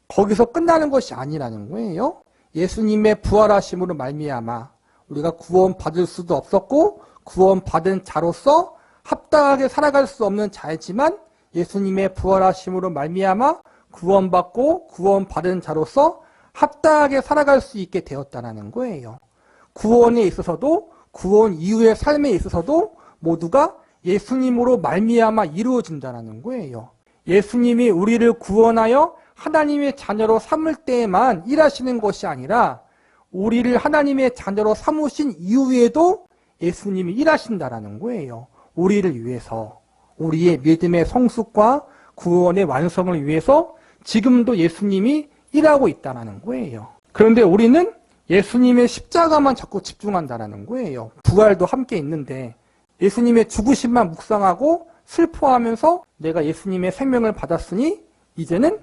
거기서 끝나는 것이 아니라는 거예요. 예수님의 부활하심으로 말미암아 우리가 구원받을 수도 없었고 구원받은 자로서 합당하게 살아갈 수 없는 자이지만 예수님의 부활하심으로 말미암아 구원받고 구원받은 자로서 합당하게 살아갈 수 있게 되었다는 거예요. 구원에 있어서도 구원 이후의 삶에 있어서도 모두가 예수님으로 말미암아 이루어진다는 거예요. 예수님이 우리를 구원하여 하나님의 자녀로 삼을 때에만 일하시는 것이 아니라 우리를 하나님의 자녀로 삼으신 이후에도 예수님이 일하신다는 거예요. 우리를 위해서, 우리의 믿음의 성숙과 구원의 완성을 위해서 지금도 예수님이 일하고 있다는 거예요. 그런데 우리는 예수님의 십자가만 자꾸 집중한다는 거예요. 부활도 함께 있는데 예수님의 죽으심만 묵상하고 슬퍼하면서 내가 예수님의 생명을 받았으니 이제는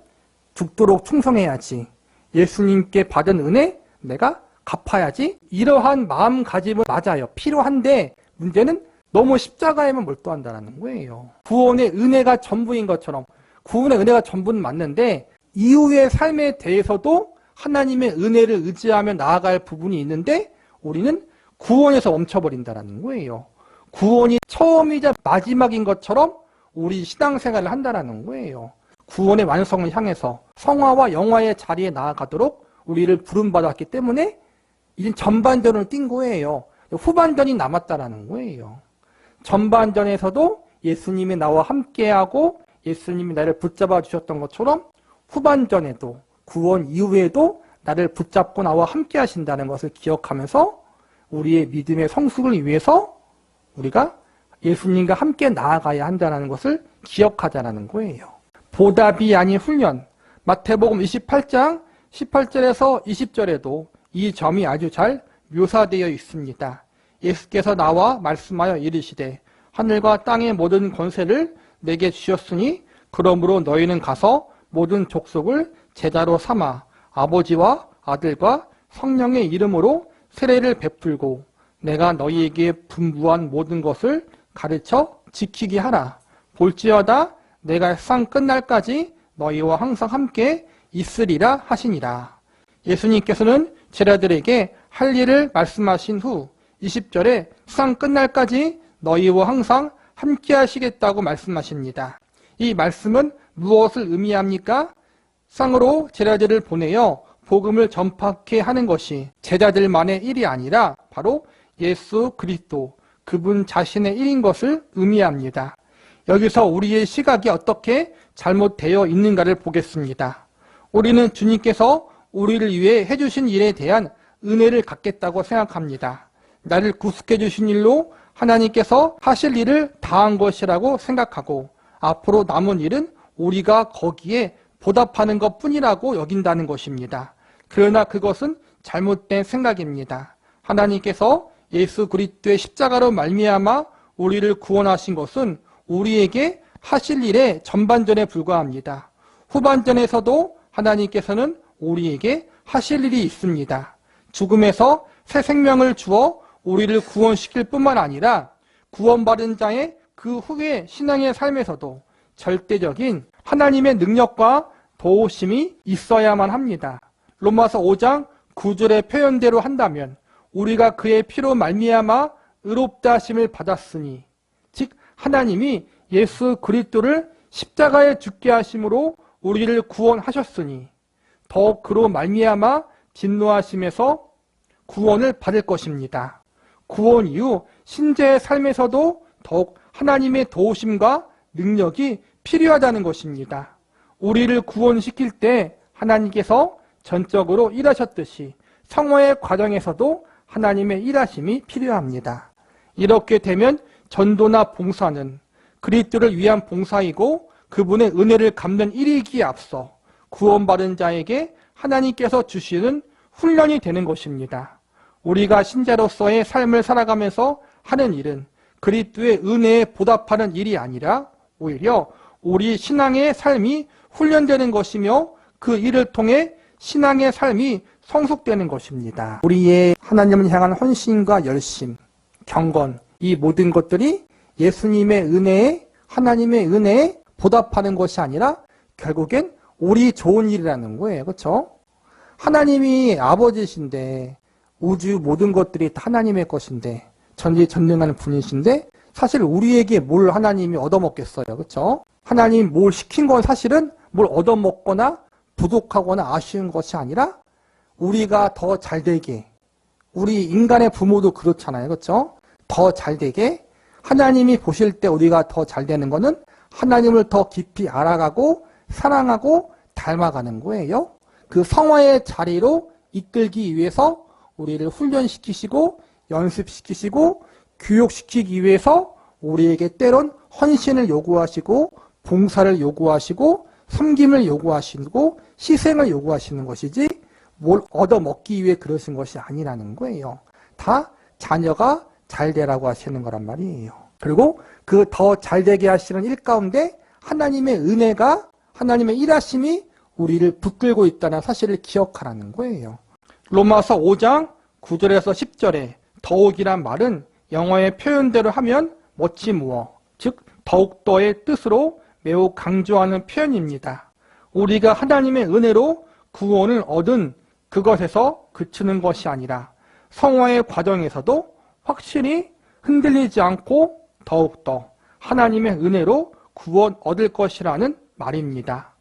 죽도록 충성해야지. 예수님께 받은 은혜 내가 갚아야지. 이러한 마음가짐은 맞아요. 필요한데 문제는 너무 십자가에만 몰두한다는 거예요. 구원의 은혜가 전부인 것처럼 구원의 은혜가 전부는 맞는데 이후의 삶에 대해서도 하나님의 은혜를 의지하며 나아갈 부분이 있는데 우리는 구원에서 멈춰버린다는 거예요. 구원이 처음이자 마지막인 것처럼 우리 신앙생활을 한다는 거예요. 구원의 완성을 향해서 성화와 영화의 자리에 나아가도록 우리를 부름받았기 때문에 이제 전반전을 뛴 거예요. 후반전이 남았다는 거예요. 전반전에서도 예수님이 나와 함께하고 예수님이 나를 붙잡아 주셨던 것처럼 후반전에도 구원 이후에도 나를 붙잡고 나와 함께 하신다는 것을 기억하면서 우리의 믿음의 성숙을 위해서 우리가 예수님과 함께 나아가야 한다는 것을 기억하자는 거예요. 보답이 아닌 훈련. 마태복음 28장 18절에서 20절에도 이 점이 아주 잘 묘사되어 있습니다. 예수께서 나와 말씀하여 이르시되 하늘과 땅의 모든 권세를 내게 주셨으니 그러므로 너희는 가서 모든 족속을 제자로 삼아 아버지와 아들과 성령의 이름으로 세례를 베풀고 내가 너희에게 분부한 모든 것을 가르쳐 지키게 하라. 볼지어다 내가 세상 끝날까지 너희와 항상 함께 있으리라 하시니라. 예수님께서는 제자들에게 할 일을 말씀하신 후 20절에 세상 끝날까지 너희와 항상 함께 하시겠다고 말씀하십니다. 이 말씀은 무엇을 의미합니까? 세상으로 제자들을 보내어 복음을 전파케 하는 것이 제자들만의 일이 아니라 바로 예수 그리스도 그분 자신의 일인 것을 의미합니다. 여기서 우리의 시각이 어떻게 잘못되어 있는가를 보겠습니다. 우리는 주님께서 우리를 위해 해주신 일에 대한 은혜를 갖겠다고 생각합니다. 나를 구속해 주신 일로 하나님께서 하실 일을 다한 것이라고 생각하고 앞으로 남은 일은 우리가 거기에 보답하는 것뿐이라고 여긴다는 것입니다. 그러나 그것은 잘못된 생각입니다. 하나님께서 예수 그리스도의 십자가로 말미암아 우리를 구원하신 것은 우리에게 하실 일의 전반전에 불과합니다. 후반전에서도 하나님께서는 우리에게 하실 일이 있습니다. 죽음에서 새 생명을 주어 우리를 구원시킬 뿐만 아니라 구원받은 자의 그 후의 신앙의 삶에서도 절대적인 하나님의 능력과 도우심이 있어야만 합니다. 로마서 5장 9절의 표현대로 한다면 우리가 그의 피로 말미암아 의롭다 하심을 받았으니 즉 하나님이 예수 그리스도를 십자가에 죽게 하심으로 우리를 구원하셨으니 더욱 그로 말미암아 진노하심에서 구원을 받을 것입니다. 구원 이후 신자의 삶에서도 더욱 하나님의 도우심과 능력이 필요하다는 것입니다. 우리를 구원시킬 때 하나님께서 전적으로 일하셨듯이 성화의 과정에서도 하나님의 일하심이 필요합니다. 이렇게 되면 전도나 봉사는 그리스도를 위한 봉사이고 그분의 은혜를 갚는 일이기에 앞서 구원받은 자에게 하나님께서 주시는 훈련이 되는 것입니다. 우리가 신자로서의 삶을 살아가면서 하는 일은 그리스도의 은혜에 보답하는 일이 아니라 오히려 우리 신앙의 삶이 훈련되는 것이며 그 일을 통해 신앙의 삶이 성숙되는 것입니다. 우리의 하나님을 향한 헌신과 열심, 경건, 이 모든 것들이 예수님의 은혜에, 하나님의 은혜에 보답하는 것이 아니라 결국엔 우리 좋은 일이라는 거예요. 그렇죠? 하나님이 아버지신데 우주 모든 것들이 다 하나님의 것인데 전지전능한 분이신데 사실 우리에게 뭘 하나님이 얻어먹겠어요. 그렇죠? 하나님이 뭘 시킨 건 사실은 뭘 얻어먹거나 부족하거나 아쉬운 것이 아니라 우리가 더 잘되게, 우리 인간의 부모도 그렇잖아요. 그렇죠? 더 잘되게 하나님이 보실 때 우리가 더 잘되는 거는 하나님을 더 깊이 알아가고 사랑하고 닮아가는 거예요. 그 성화의 자리로 이끌기 위해서 우리를 훈련시키시고 연습시키시고 교육시키기 위해서 우리에게 때론 헌신을 요구하시고 봉사를 요구하시고 섬김을 요구하시고 희생을 요구하시는 것이지 뭘 얻어먹기 위해 그러신 것이 아니라는 거예요. 다 자녀가 잘되라고 하시는 거란 말이에요. 그리고 그 더 잘되게 하시는 일 가운데 하나님의 은혜가 하나님의 일하심이 우리를 붙들고 있다는 사실을 기억하라는 거예요. 로마서 5장 9절에서 10절에 더욱이란 말은 영어의 표현대로 하면 멋지 무어, 즉 더욱더의 뜻으로 매우 강조하는 표현입니다. 우리가 하나님의 은혜로 구원을 얻은 그것에서 그치는 것이 아니라 성화의 과정에서도 확실히 흔들리지 않고 더욱더 하나님의 은혜로 구원 얻을 것이라는 말입니다.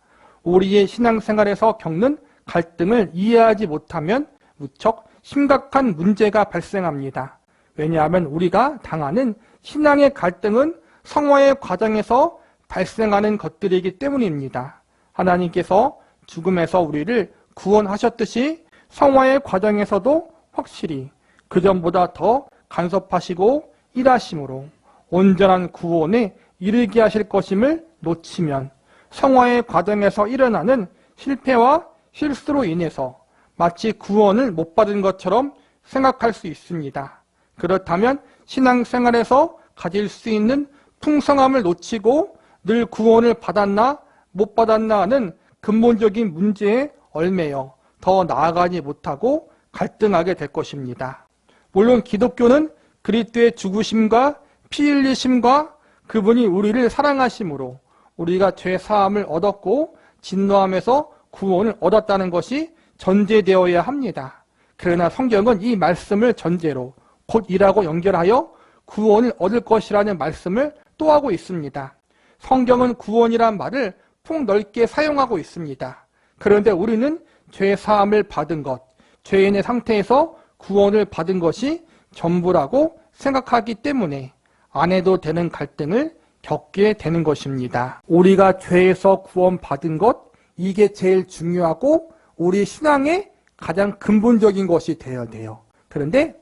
우리의 신앙생활에서 겪는 갈등을 이해하지 못하면 무척 심각한 문제가 발생합니다. 왜냐하면 우리가 당하는 신앙의 갈등은 성화의 과정에서 발생하는 것들이기 때문입니다. 하나님께서 죽음에서 우리를 구원하셨듯이 성화의 과정에서도 확실히 그전보다 더 간섭하시고 일하심으로 온전한 구원에 이르게 하실 것임을 놓치면 성화의 과정에서 일어나는 실패와 실수로 인해서 마치 구원을 못 받은 것처럼 생각할 수 있습니다. 그렇다면 신앙생활에서 가질 수 있는 풍성함을 놓치고 늘 구원을 받았나 못 받았나 하는 근본적인 문제에 얽매여 더 나아가지 못하고 갈등하게 될 것입니다. 물론 기독교는 그리스도의 죽으심과 피 흘리심과 그분이 우리를 사랑하심으로 우리가 죄 사함을 얻었고 진노함에서 구원을 얻었다는 것이 전제되어야 합니다. 그러나 성경은 이 말씀을 전제로 곧 이라고 연결하여 구원을 얻을 것이라는 말씀을 또 하고 있습니다. 성경은 구원이란 말을 폭넓게 사용하고 있습니다. 그런데 우리는 죄 사함을 받은 것, 죄인의 상태에서 구원을 받은 것이 전부라고 생각하기 때문에 안 해도 되는 갈등을 겪게 되는 것입니다. 우리가 죄에서 구원받은 것, 이게 제일 중요하고 우리 신앙의 가장 근본적인 것이 되어야 돼요. 그런데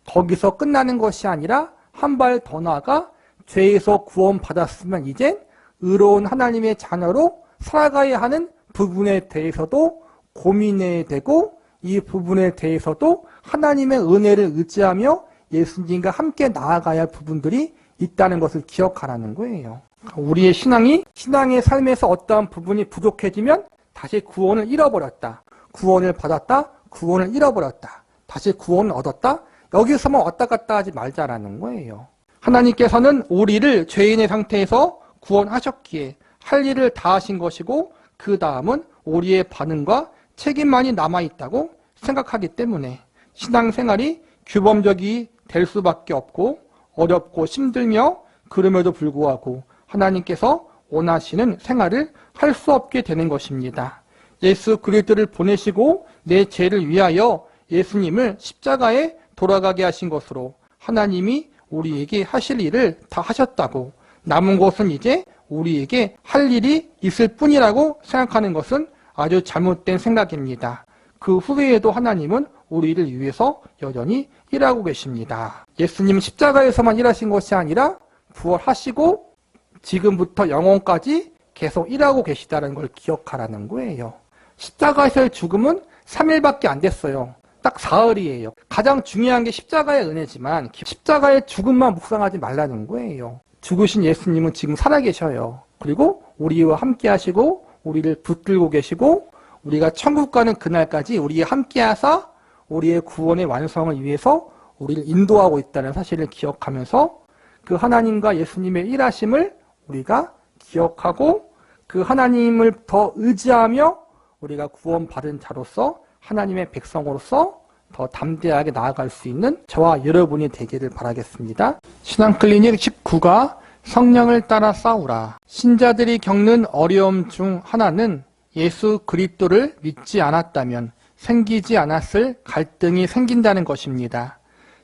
거기서 끝나는 것이 아니라 한 발 더 나아가 죄에서 구원받았으면 이젠 의로운 하나님의 자녀로 살아가야 하는 부분에 대해서도 고민해야 되고 이 부분에 대해서도 하나님의 은혜를 의지하며 예수님과 함께 나아가야 할 부분들이 있다는 것을 기억하라는 거예요. 우리의 신앙의 삶에서 어떠한 부분이 부족해지면 다시 구원을 잃어버렸다. 구원을 받았다. 구원을 잃어버렸다. 다시 구원을 얻었다. 여기서만 왔다 갔다 하지 말자라는 거예요. 하나님께서는 우리를 죄인의 상태에서 구원하셨기에 할 일을 다 하신 것이고 그 다음은 우리의 반응과 책임만이 남아있다고 생각하기 때문에 신앙생활이 규범적이 될 수밖에 없고 어렵고 힘들며 그럼에도 불구하고 하나님께서 원하시는 생활을 할 수 없게 되는 것입니다. 예수 그리스도를 보내시고 내 죄를 위하여 예수님을 십자가에 돌아가게 하신 것으로 하나님이 우리에게 하실 일을 다 하셨다고 남은 것은 이제 우리에게 할 일이 있을 뿐이라고 생각하는 것은 아주 잘못된 생각입니다. 그 후에도 하나님은 우리를 위해서 여전히 일하고 계십니다. 예수님 십자가에서만 일하신 것이 아니라 부활하시고 지금부터 영원까지 계속 일하고 계시다는 걸 기억하라는 거예요. 십자가에서의 죽음은 3일밖에 안 됐어요. 딱 사흘이에요. 가장 중요한 게 십자가의 은혜지만 십자가의 죽음만 묵상하지 말라는 거예요. 죽으신 예수님은 지금 살아계셔요. 그리고 우리와 함께 하시고 우리를 붙들고 계시고 우리가 천국 가는 그날까지 우리와 함께 하사 우리의 구원의 완성을 위해서 우리를 인도하고 있다는 사실을 기억하면서 그 하나님과 예수님의 일하심을 우리가 기억하고 그 하나님을 더 의지하며 우리가 구원받은 자로서 하나님의 백성으로서 더 담대하게 나아갈 수 있는 저와 여러분이 되기를 바라겠습니다. 신앙클리닉 19가 성령을 따라 싸우라. 신자들이 겪는 어려움 중 하나는 예수 그리스도를 믿지 않았다면 생기지 않았을 갈등이 생긴다는 것입니다.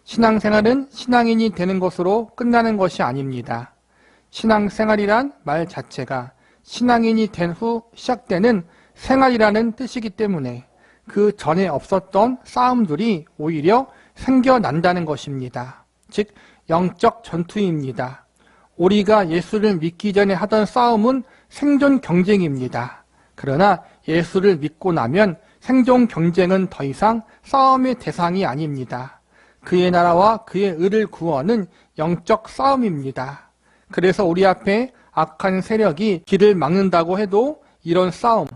신앙생활은 신앙인이 되는 것으로 끝나는 것이 아닙니다. 신앙생활이란 말 자체가 신앙인이 된 후 시작되는 생활이라는 뜻이기 때문에 그 전에 없었던 싸움들이 오히려 생겨난다는 것입니다. 즉 영적 전투입니다. 우리가 예수를 믿기 전에 하던 싸움은 생존 경쟁입니다. 그러나 예수를 믿고 나면 생존 경쟁은 더 이상 싸움의 대상이 아닙니다. 그의 나라와 그의 의를 구하는 영적 싸움입니다. 그래서 우리 앞에 악한 세력이 길을 막는다고 해도 이런 싸움,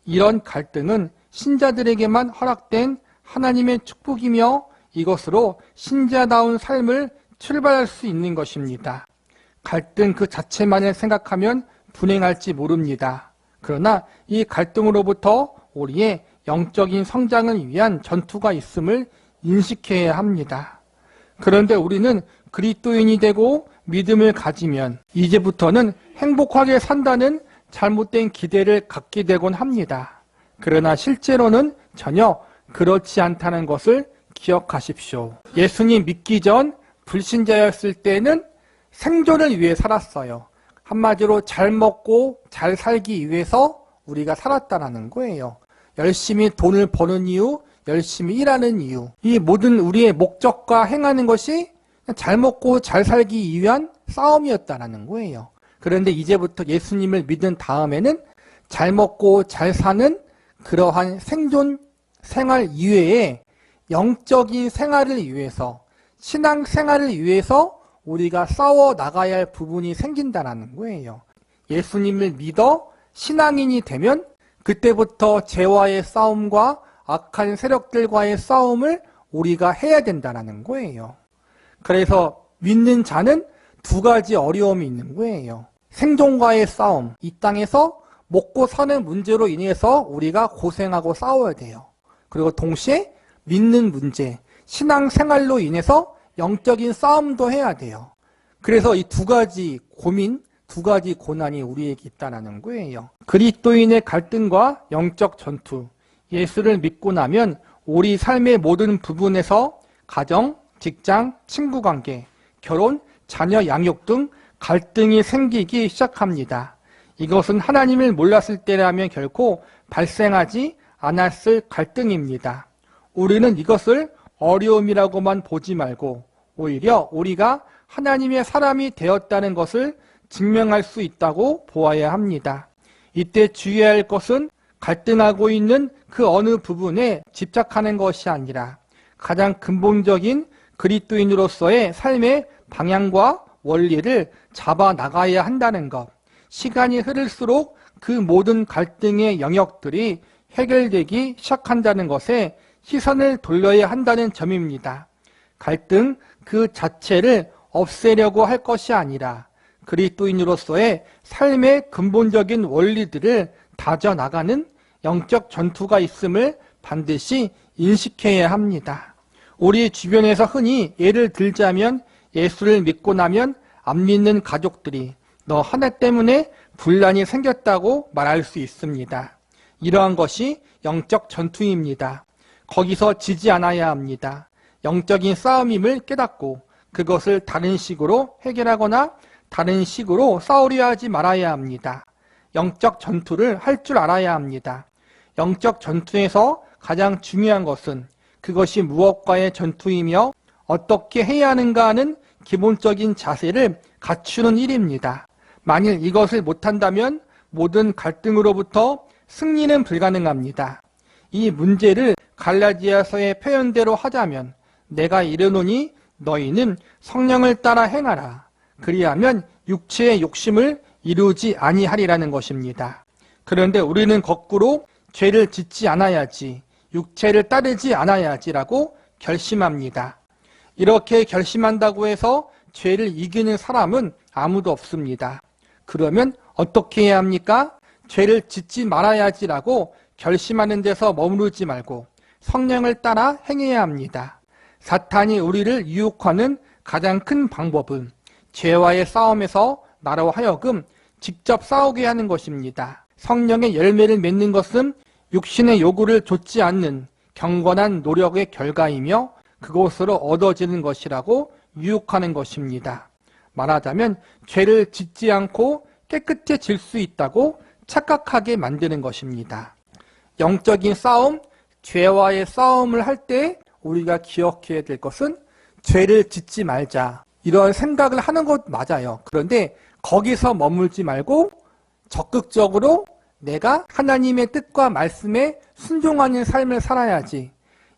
이런 갈등은 신자들에게만 허락된 하나님의 축복이며 이것으로 신자다운 삶을 출발할 수 있는 것입니다. 갈등 그 자체만을 생각하면 불행할지 모릅니다. 그러나 이 갈등으로부터 우리의 영적인 성장을 위한 전투가 있음을 인식해야 합니다. 그런데 우리는 그리스도인이 되고 믿음을 가지면 이제부터는 행복하게 산다는 잘못된 기대를 갖게 되곤 합니다. 그러나 실제로는 전혀 그렇지 않다는 것을 기억하십시오. 예수님 믿기 전 불신자였을 때는 생존을 위해 살았어요. 한마디로 잘 먹고 잘 살기 위해서 우리가 살았다는 거예요. 열심히 돈을 버는 이유, 열심히 일하는 이유, 이 모든 우리의 목적과 행하는 것이 잘 먹고 잘 살기 위한 싸움이었다는 거예요. 그런데 이제부터 예수님을 믿은 다음에는 잘 먹고 잘 사는 그러한 생존 생활 이외에 영적인 생활을 위해서, 신앙 생활을 위해서 우리가 싸워 나가야 할 부분이 생긴다는 거예요. 예수님을 믿어 신앙인이 되면 그때부터 죄와의 싸움과 악한 세력들과의 싸움을 우리가 해야 된다는 거예요. 그래서 믿는 자는 두 가지 어려움이 있는 거예요. 생존과의 싸움, 이 땅에서 먹고 사는 문제로 인해서 우리가 고생하고 싸워야 돼요. 그리고 동시에 믿는 문제, 신앙생활로 인해서 영적인 싸움도 해야 돼요. 그래서 이 두 가지 고민, 두 가지 고난이 우리에게 있다는 거예요. 그리스도인의 갈등과 영적 전투, 예수를 믿고 나면 우리 삶의 모든 부분에서 가정, 직장, 친구관계, 결혼, 자녀 양육 등 갈등이 생기기 시작합니다. 이것은 하나님을 몰랐을 때라면 결코 발생하지 않았을 갈등입니다. 우리는 이것을 어려움이라고만 보지 말고 오히려 우리가 하나님의 사람이 되었다는 것을 증명할 수 있다고 보아야 합니다. 이때 주의해야 할 것은 갈등하고 있는 그 어느 부분에 집착하는 것이 아니라 가장 근본적인 그리스도인으로서의 삶의 방향과 원리를 잡아 나가야 한다는 것. 시간이 흐를수록 그 모든 갈등의 영역들이 해결되기 시작한다는 것에 시선을 돌려야 한다는 점입니다. 갈등 그 자체를 없애려고 할 것이 아니라 그리스도인으로서의 삶의 근본적인 원리들을 다져나가는 영적 전투가 있음을 반드시 인식해야 합니다. 우리 주변에서 흔히 예를 들자면 예수를 믿고 나면 안 믿는 가족들이 너 하나 때문에 분란이 생겼다고 말할 수 있습니다. 이러한 것이 영적 전투입니다. 거기서 지지 않아야 합니다. 영적인 싸움임을 깨닫고 그것을 다른 식으로 해결하거나 다른 식으로 싸우려 하지 말아야 합니다. 영적 전투를 할 줄 알아야 합니다. 영적 전투에서 가장 중요한 것은 그것이 무엇과의 전투이며 어떻게 해야 하는가 하는 기본적인 자세를 갖추는 일입니다. 만일 이것을 못한다면 모든 갈등으로부터 승리는 불가능합니다. 이 문제를 갈라디아서의 표현대로 하자면 내가 이르노니 너희는 성령을 따라 행하라. 그리하면 육체의 욕심을 이루지 아니하리라는 것입니다. 그런데 우리는 거꾸로 죄를 짓지 않아야지, 육체를 따르지 않아야지라고 결심합니다. 이렇게 결심한다고 해서 죄를 이기는 사람은 아무도 없습니다. 그러면 어떻게 해야 합니까? 죄를 짓지 말아야지라고 결심하는 데서 머무르지 말고 성령을 따라 행해야 합니다. 사탄이 우리를 유혹하는 가장 큰 방법은 죄와의 싸움에서 나로 하여금 직접 싸우게 하는 것입니다. 성령의 열매를 맺는 것은 육신의 요구를 좇지 않는 경건한 노력의 결과이며 그것으로 얻어지는 것이라고 유혹하는 것입니다. 말하자면 죄를 짓지 않고 깨끗해질 수 있다고 착각하게 만드는 것입니다. 영적인 싸움, 죄와의 싸움을 할 때 우리가 기억해야 될 것은 죄를 짓지 말자. 이런 생각을 하는 것 맞아요. 그런데 거기서 머물지 말고 적극적으로 내가 하나님의 뜻과 말씀에 순종하는 삶을 살아야지.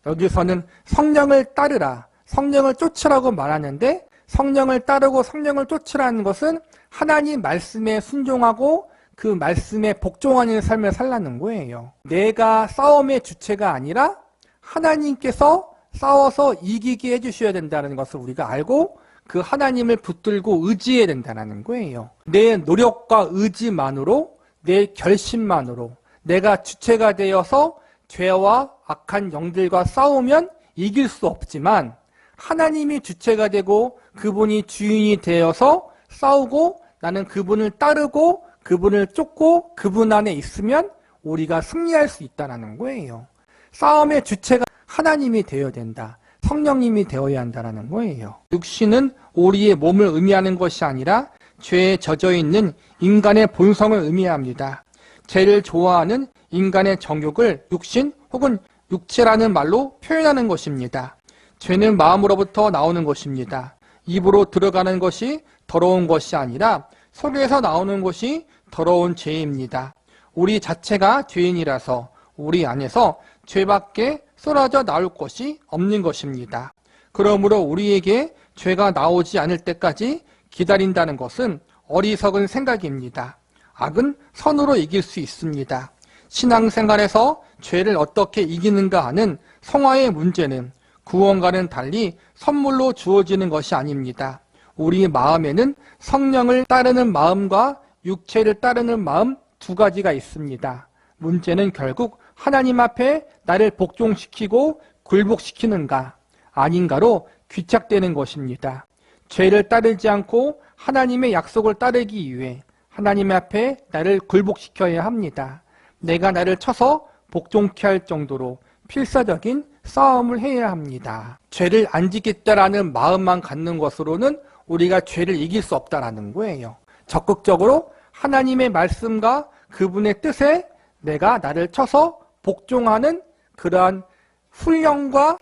여기서는 성령을 따르라, 성령을 쫓으라고 말하는데 성령을 따르고 성령을 쫓으라는 것은 하나님 말씀에 순종하고 그 말씀에 복종하는 삶을 살라는 거예요. 내가 싸움의 주체가 아니라 하나님께서 싸워서 이기게 해주셔야 된다는 것을 우리가 알고 그 하나님을 붙들고 의지해야 된다는 거예요. 내 노력과 의지만으로, 내 결심만으로 내가 주체가 되어서 죄와 악한 영들과 싸우면 이길 수 없지만 하나님이 주체가 되고 그분이 주인이 되어서 싸우고 나는 그분을 따르고 그분을 쫓고 그분 안에 있으면 우리가 승리할 수 있다는 거예요. 싸움의 주체가 하나님이 되어야 된다. 성령님이 되어야 한다는 거예요. 육신은 우리의 몸을 의미하는 것이 아니라 죄에 젖어 있는 인간의 본성을 의미합니다. 죄를 좋아하는 인간의 정욕을 육신 혹은 육체라는 말로 표현하는 것입니다. 죄는 마음으로부터 나오는 것입니다. 입으로 들어가는 것이 더러운 것이 아니라 속에서 나오는 것이 더러운 죄입니다. 우리 자체가 죄인이라서 우리 안에서 죄밖에 쏟아져 나올 것이 없는 것입니다. 그러므로 우리에게 죄가 나오지 않을 때까지 기다린다는 것은 어리석은 생각입니다. 악은 선으로 이길 수 있습니다. 신앙생활에서 죄를 어떻게 이기는가 하는 성화의 문제는 구원과는 달리 선물로 주어지는 것이 아닙니다. 우리 마음에는 성령을 따르는 마음과 육체를 따르는 마음 두 가지가 있습니다. 문제는 결국 하나님 앞에 나를 복종시키고 굴복시키는가 아닌가로 귀착되는 것입니다. 죄를 따르지 않고 하나님의 약속을 따르기 위해 하나님 앞에 나를 굴복시켜야 합니다. 내가 나를 쳐서 복종케 할 정도로 필사적인 싸움을 해야 합니다. 죄를 안 지겠다라는 마음만 갖는 것으로는 우리가 죄를 이길 수 없다라는 거예요. 적극적으로 하나님의 말씀과 그분의 뜻에 내가 나를 쳐서 복종하는 그러한 훈련과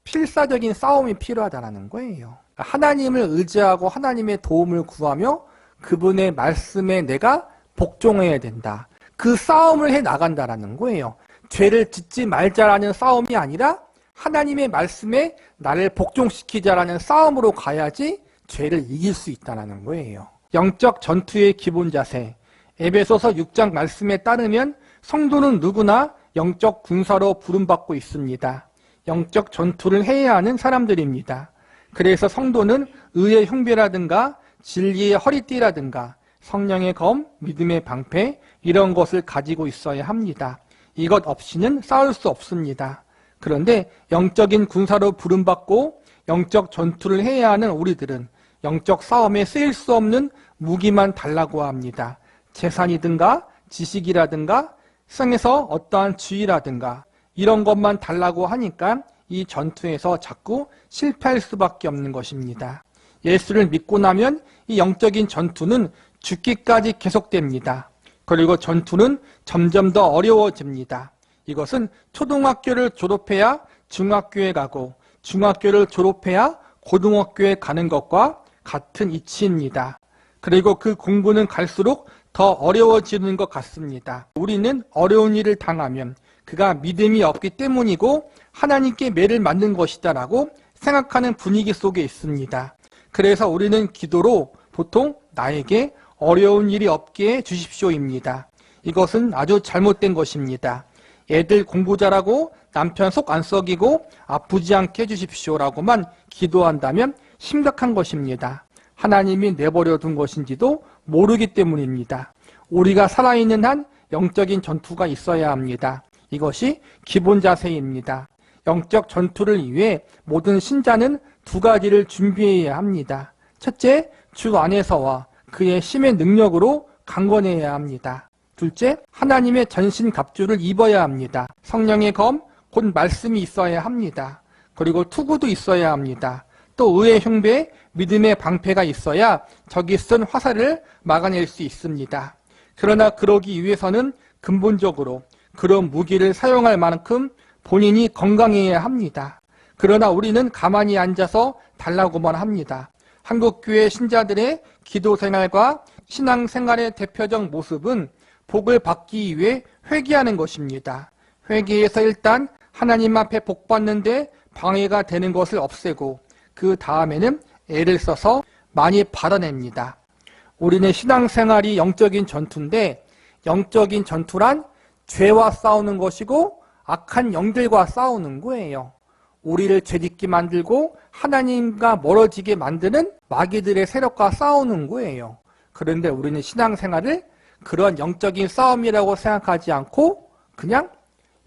필사적인 싸움이 필요하다는 거예요. 하나님을 의지하고 하나님의 도움을 구하며 그분의 말씀에 내가 복종해야 된다. 그 싸움을 해 나간다라는 거예요. 죄를 짓지 말자라는 싸움이 아니라 하나님의 말씀에 나를 복종시키자라는 싸움으로 가야지 죄를 이길 수 있다는 거예요. 영적 전투의 기본 자세, 에베소서 6장 말씀에 따르면 성도는 누구나 영적 군사로 부름받고 있습니다. 영적 전투를 해야 하는 사람들입니다. 그래서 성도는 의의 흉배라든가 진리의 허리띠라든가 성령의 검, 믿음의 방패 이런 것을 가지고 있어야 합니다. 이것 없이는 싸울 수 없습니다. 그런데 영적인 군사로 부름받고 영적 전투를 해야 하는 우리들은 영적 싸움에 쓰일 수 없는 무기만 달라고 합니다. 재산이든가 지식이라든가 세상에서 어떠한 지위라든가 이런 것만 달라고 하니까 이 전투에서 자꾸 실패할 수밖에 없는 것입니다. 예수를 믿고 나면 이 영적인 전투는 죽기까지 계속됩니다. 그리고 전투는 점점 더 어려워집니다. 이것은 초등학교를 졸업해야 중학교에 가고 중학교를 졸업해야 고등학교에 가는 것과 같은 이치입니다. 그리고 그 공부는 갈수록 더 어려워지는 것 같습니다. 우리는 어려운 일을 당하면 그가 믿음이 없기 때문이고 하나님께 매를 맞는 것이다 라고 생각하는 분위기 속에 있습니다. 그래서 우리는 기도로 보통 나에게 어려운 일이 없게 해주십시오입니다. 이것은 아주 잘못된 것입니다. 애들 공부 잘하고 남편 속 안 썩이고 아프지 않게 해주십시오라고만 기도한다면 심각한 것입니다. 하나님이 내버려 둔 것인지도 모르기 때문입니다. 우리가 살아있는 한 영적인 전투가 있어야 합니다. 이것이 기본 자세입니다. 영적 전투를 위해 모든 신자는 두 가지를 준비해야 합니다. 첫째, 주 안에서와 그의 심의 능력으로 강건해야 합니다. 둘째, 하나님의 전신 갑주를 입어야 합니다. 성령의 검, 곧 말씀이 있어야 합니다. 그리고 투구도 있어야 합니다. 또 의의 흉배, 믿음의 방패가 있어야 적이 쓴 화살을 막아낼 수 있습니다. 그러나 그러기 위해서는 근본적으로 그런 무기를 사용할 만큼 본인이 건강해야 합니다. 그러나 우리는 가만히 앉아서 달라고만 합니다. 한국교회 신자들의 기도생활과 신앙생활의 대표적 모습은 복을 받기 위해 회개하는 것입니다. 회개해서 일단 하나님 앞에 복 받는데 방해가 되는 것을 없애고 그 다음에는 애를 써서 많이 받아냅니다. 우리는 신앙생활이 영적인 전투인데 영적인 전투란 죄와 싸우는 것이고 악한 영들과 싸우는 거예요. 우리를 죄짓게 만들고 하나님과 멀어지게 만드는 마귀들의 세력과 싸우는 거예요. 그런데 우리는 신앙생활을 그런 영적인 싸움이라고 생각하지 않고 그냥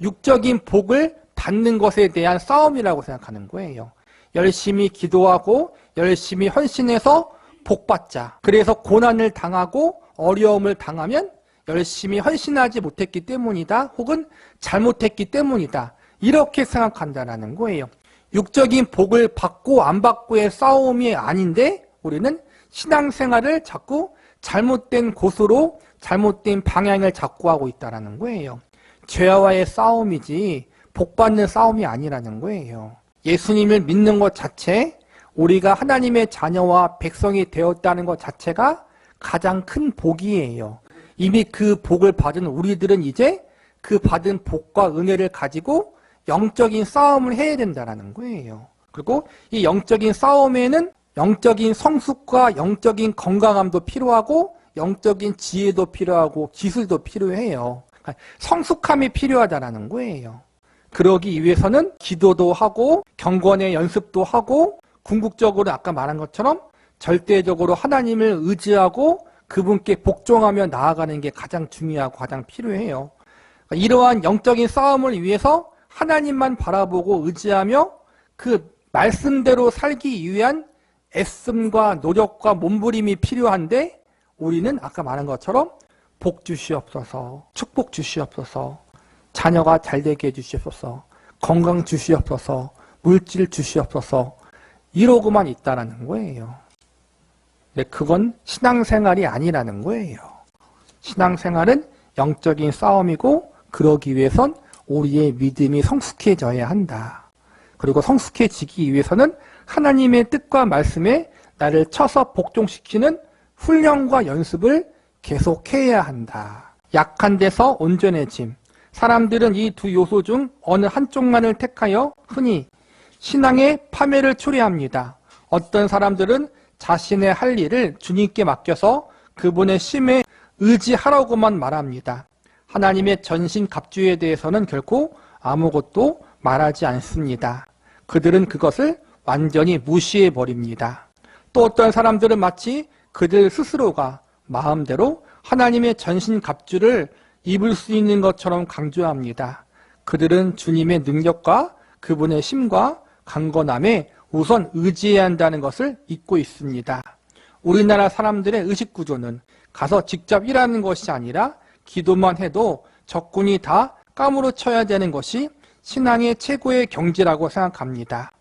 육적인 복을 받는 것에 대한 싸움이라고 생각하는 거예요. 열심히 기도하고 열심히 헌신해서 복 받자. 그래서 고난을 당하고 어려움을 당하면 열심히 헌신하지 못했기 때문이다. 혹은 잘못했기 때문이다. 이렇게 생각한다는 거예요. 육적인 복을 받고 안 받고의 싸움이 아닌데 우리는 신앙생활을 자꾸 잘못된 곳으로 잘못된 방향을 잡고 하고 있다는 거예요. 죄와의 싸움이지 복받는 싸움이 아니라는 거예요. 예수님을 믿는 것 자체, 우리가 하나님의 자녀와 백성이 되었다는 것 자체가 가장 큰 복이에요. 이미 그 복을 받은 우리들은 이제 그 받은 복과 은혜를 가지고 영적인 싸움을 해야 된다는 거예요. 그리고 이 영적인 싸움에는 영적인 성숙과 영적인 건강함도 필요하고 영적인 지혜도 필요하고 기술도 필요해요. 성숙함이 필요하다는 거예요. 그러기 위해서는 기도도 하고 경건의 연습도 하고 궁극적으로 아까 말한 것처럼 절대적으로 하나님을 의지하고 그분께 복종하며 나아가는 게 가장 중요하고 가장 필요해요. 이러한 영적인 싸움을 위해서 하나님만 바라보고 의지하며 그 말씀대로 살기 위한 애씀과 노력과 몸부림이 필요한데 우리는 아까 말한 것처럼 복 주시옵소서, 축복 주시옵소서, 자녀가 잘되게 해주시옵소서, 건강 주시옵소서, 물질 주시옵소서 이러고만 있다라는 거예요. 그건 신앙생활이 아니라는 거예요. 신앙생활은 영적인 싸움이고 그러기 위해선 우리의 믿음이 성숙해져야 한다. 그리고 성숙해지기 위해서는 하나님의 뜻과 말씀에 나를 쳐서 복종시키는 훈련과 연습을 계속해야 한다. 약한 데서 온전해짐. 사람들은 이 두 요소 중 어느 한쪽만을 택하여 흔히 신앙의 파멸을 초래합니다. 어떤 사람들은 자신의 할 일을 주님께 맡겨서 그분의 심에 의지하라고만 말합니다. 하나님의 전신갑주에 대해서는 결코 아무것도 말하지 않습니다. 그들은 그것을 완전히 무시해버립니다. 또 어떤 사람들은 마치 그들 스스로가 마음대로 하나님의 전신갑주를 입을 수 있는 것처럼 강조합니다. 그들은 주님의 능력과 그분의 심과 강건함에 우선 의지해야 한다는 것을 잊고 있습니다. 우리나라 사람들의 의식구조는 가서 직접 일하는 것이 아니라 기도만 해도 적군이 다 까무러쳐야 되는 것이 신앙의 최고의 경지라고 생각합니다.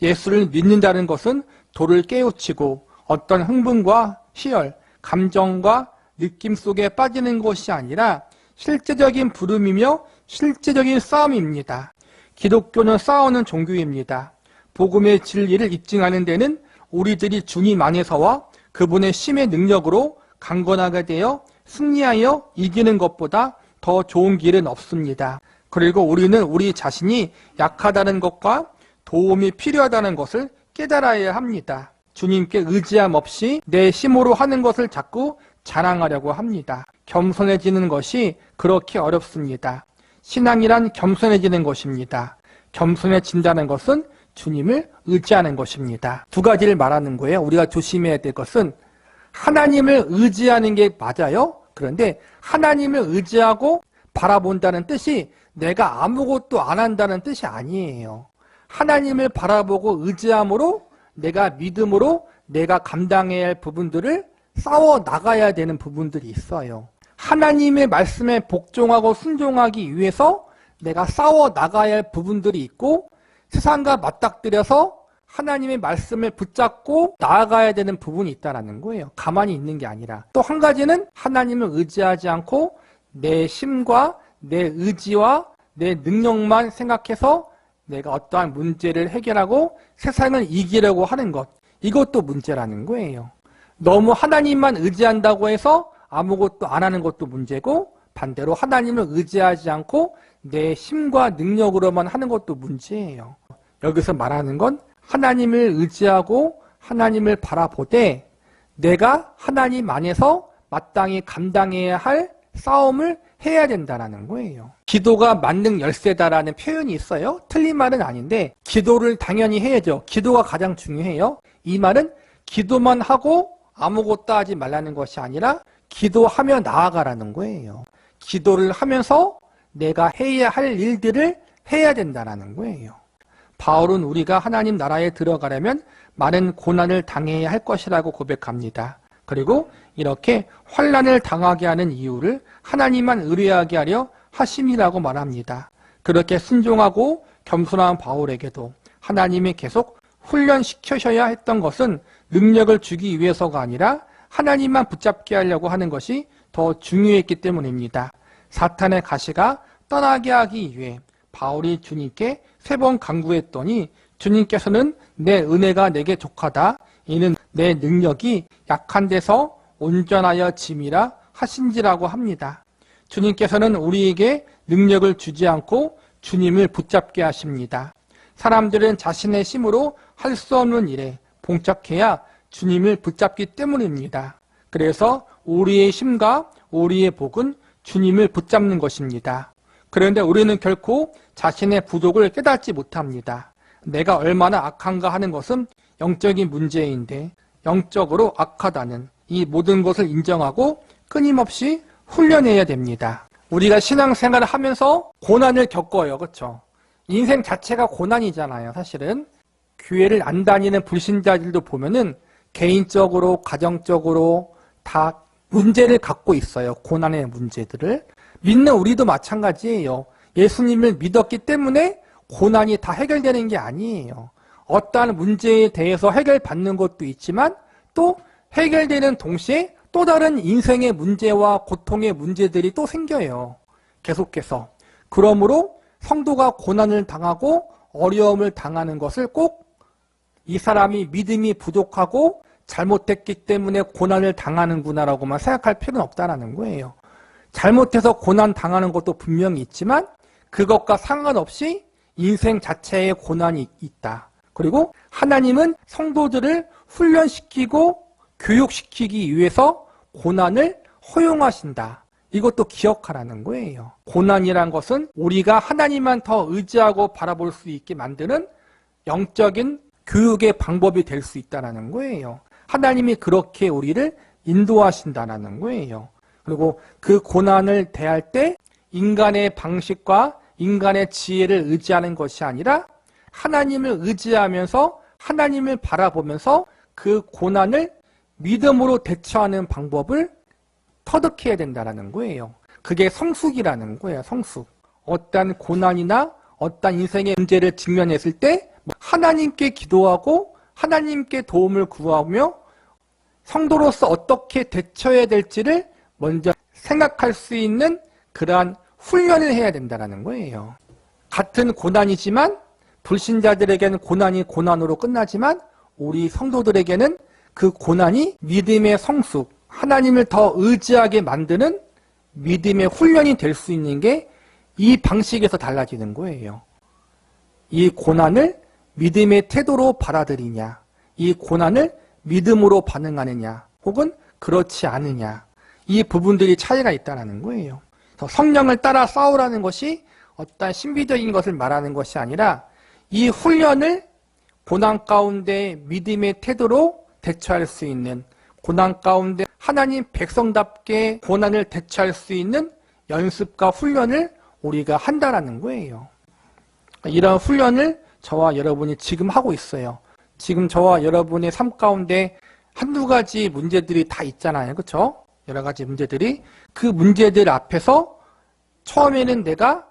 예수를 믿는다는 것은 돌을 깨우치고 어떤 흥분과 희열, 감정과 느낌 속에 빠지는 것이 아니라 실제적인 부름이며 실제적인 싸움입니다. 기독교는 싸우는 종교입니다. 복음의 진리를 입증하는 데는 우리들이 주님 안에서와 그분의 심의 능력으로 강건하게 되어 승리하여 이기는 것보다 더 좋은 길은 없습니다. 그리고 우리는 우리 자신이 약하다는 것과 도움이 필요하다는 것을 깨달아야 합니다. 주님께 의지함 없이 내 힘으로 하는 것을 자꾸 자랑하려고 합니다. 겸손해지는 것이 그렇게 어렵습니다. 신앙이란 겸손해지는 것입니다. 겸손해진다는 것은 주님을 의지하는 것입니다. 두 가지를 말하는 거예요. 우리가 조심해야 될 것은 하나님을 의지하는 게 맞아요. 그런데 하나님을 의지하고 바라본다는 뜻이 내가 아무것도 안 한다는 뜻이 아니에요. 하나님을 바라보고 의지함으로 내가 믿음으로 내가 감당해야 할 부분들을 싸워 나가야 되는 부분들이 있어요. 하나님의 말씀에 복종하고 순종하기 위해서 내가 싸워 나가야 할 부분들이 있고 세상과 맞닥뜨려서 하나님의 말씀을 붙잡고 나아가야 되는 부분이 있다는 거예요. 가만히 있는 게 아니라. 또 한 가지는 하나님을 의지하지 않고 내 힘과 내 의지와 내 능력만 생각해서 내가 어떠한 문제를 해결하고 세상을 이기려고 하는 것. 이것도 문제라는 거예요. 너무 하나님만 의지한다고 해서 아무것도 안 하는 것도 문제고 반대로 하나님을 의지하지 않고 내 힘과 능력으로만 하는 것도 문제예요. 여기서 말하는 건 하나님을 의지하고 하나님을 바라보되 내가 하나님 안에서 마땅히 감당해야 할 싸움을 해야 된다는 거예요. 기도가 만능 열쇠다라는 표현이 있어요. 틀린 말은 아닌데 기도를 당연히 해야죠. 기도가 가장 중요해요. 이 말은 기도만 하고 아무것도 하지 말라는 것이 아니라 기도하며 나아가라는 거예요. 기도를 하면서 내가 해야 할 일들을 해야 된다는 거예요. 바울은 우리가 하나님 나라에 들어가려면 많은 고난을 당해야 할 것이라고 고백합니다. 그리고 이렇게 환난을 당하게 하는 이유를 하나님만 의뢰하게 하려 하심이라고 말합니다. 그렇게 순종하고 겸손한 바울에게도 하나님이 계속 훈련시켜셔야 했던 것은 능력을 주기 위해서가 아니라 하나님만 붙잡게 하려고 하는 것이 더 중요했기 때문입니다. 사탄의 가시가 떠나게 하기 위해 바울이 주님께 3번 간구했더니 주님께서는 내 은혜가 내게 족하다. 이는 내 능력이 약한 데서 온전하여 짐이라 하신지라고 합니다. 주님께서는 우리에게 능력을 주지 않고 주님을 붙잡게 하십니다. 사람들은 자신의 힘으로 할 수 없는 일에 봉착해야 주님을 붙잡기 때문입니다. 그래서 우리의 힘과 우리의 복은 주님을 붙잡는 것입니다. 그런데 우리는 결코 자신의 부족을 깨닫지 못합니다. 내가 얼마나 악한가 하는 것은 영적인 문제인데 영적으로 악하다는 이 모든 것을 인정하고 끊임없이 훈련해야 됩니다. 우리가 신앙생활을 하면서 고난을 겪어요. 그렇죠? 인생 자체가 고난이잖아요. 사실은 교회를 안 다니는 불신자들도 보면은 개인적으로 가정적으로 다 문제를 갖고 있어요. 고난의 문제들을. 믿는 우리도 마찬가지예요. 예수님을 믿었기 때문에 고난이 다 해결되는 게 아니에요. 어떠한 문제에 대해서 해결받는 것도 있지만 또 해결되는 동시에 또 다른 인생의 문제와 고통의 문제들이 또 생겨요. 계속해서. 그러므로 성도가 고난을 당하고 어려움을 당하는 것을 꼭 이 사람이 믿음이 부족하고 잘못했기 때문에 고난을 당하는구나라고만 생각할 필요는 없다는 거예요. 잘못해서 고난 당하는 것도 분명히 있지만 그것과 상관없이 인생 자체에 고난이 있다. 그리고 하나님은 성도들을 훈련시키고 교육시키기 위해서 고난을 허용하신다. 이것도 기억하라는 거예요. 고난이란 것은 우리가 하나님만 더 의지하고 바라볼 수 있게 만드는 영적인 교육의 방법이 될 수 있다는 거예요. 하나님이 그렇게 우리를 인도하신다는 거예요. 그리고 그 고난을 대할 때 인간의 방식과 인간의 지혜를 의지하는 것이 아니라 하나님을 의지하면서 하나님을 바라보면서 그 고난을 믿음으로 대처하는 방법을 터득해야 된다는 거예요. 그게 성숙이라는 거예요. 성숙. 어떤 고난이나 어떤 인생의 문제를 직면했을 때 하나님께 기도하고 하나님께 도움을 구하며 성도로서 어떻게 대처해야 될지를 먼저 생각할 수 있는 그러한 훈련을 해야 된다는 거예요. 같은 고난이지만 불신자들에게는 고난이 고난으로 끝나지만 우리 성도들에게는 그 고난이 믿음의 성숙, 하나님을 더 의지하게 만드는 믿음의 훈련이 될 수 있는 게 이 방식에서 달라지는 거예요. 이 고난을 믿음의 태도로 받아들이냐, 이 고난을 믿음으로 반응하느냐, 혹은 그렇지 않으냐, 이 부분들이 차이가 있다는 거예요. 성령을 따라 싸우라는 것이 어떤 신비적인 것을 말하는 것이 아니라 이 훈련을 고난 가운데 믿음의 태도로 대처할 수 있는, 고난 가운데 하나님 백성답게 고난을 대처할 수 있는 연습과 훈련을 우리가 한다라는 거예요. 이런 훈련을 저와 여러분이 지금 하고 있어요. 지금 저와 여러분의 삶 가운데 한두 가지 문제들이 다 있잖아요. 그렇죠? 여러 가지 문제들이. 그 문제들 앞에서 처음에는 내가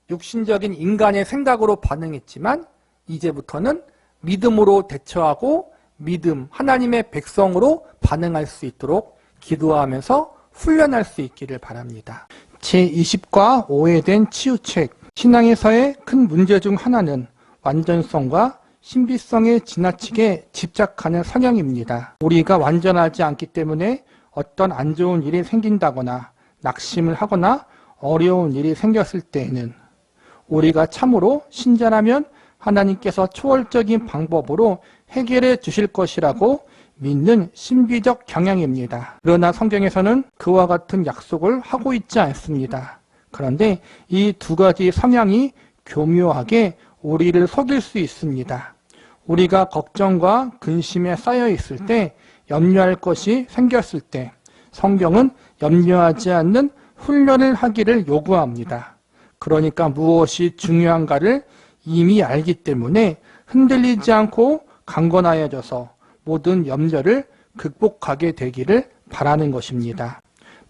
육신적인 인간의 생각으로 반응했지만 이제부터는 믿음으로 대처하고 믿음, 하나님의 백성으로 반응할 수 있도록 기도하면서 훈련할 수 있기를 바랍니다. 제20과 오해된 치유책. 신앙에서의 큰 문제 중 하나는 완전성과 신비성에 지나치게 집착하는 성향입니다. 우리가 완전하지 않기 때문에 어떤 안 좋은 일이 생긴다거나 낙심을 하거나 어려운 일이 생겼을 때에는 우리가 참으로 신자라면 하나님께서 초월적인 방법으로 해결해 주실 것이라고 믿는 신비적 경향입니다. 그러나 성경에서는 그와 같은 약속을 하고 있지 않습니다. 그런데 이 두 가지 성향이 교묘하게 우리를 속일 수 있습니다. 우리가 걱정과 근심에 쌓여 있을 때, 염려할 것이 생겼을 때 성경은 염려하지 않는 훈련을 하기를 요구합니다. 그러니까 무엇이 중요한가를 이미 알기 때문에 흔들리지 않고 강건하여져서 모든 염려를 극복하게 되기를 바라는 것입니다.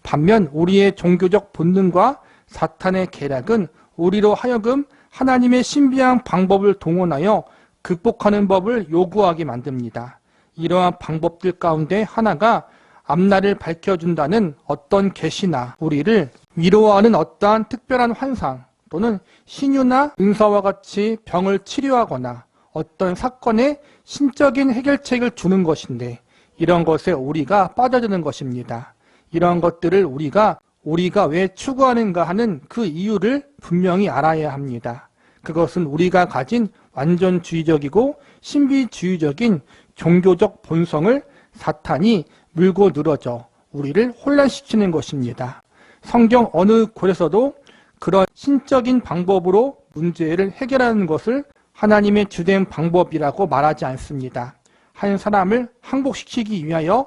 반면 우리의 종교적 본능과 사탄의 계략은 우리로 하여금 하나님의 신비한 방법을 동원하여 극복하는 법을 요구하게 만듭니다. 이러한 방법들 가운데 하나가 앞날을 밝혀준다는 어떤 계시나 우리를 위로하는 어떠한 특별한 환상 또는 신유나 은사와 같이 병을 치료하거나 어떤 사건에 신적인 해결책을 주는 것인데 이런 것에 우리가 빠져드는 것입니다. 이러한 것들을 우리가 우리가 왜 추구하는가 하는 그 이유를 분명히 알아야 합니다. 그것은 우리가 가진 완전주의적이고 신비주의적인 종교적 본성을 사탄이 물고 늘어져 우리를 혼란시키는 것입니다. 성경 어느 곳에서도 그런 신적인 방법으로 문제를 해결하는 것을 하나님의 주된 방법이라고 말하지 않습니다. 한 사람을 항복시키기 위하여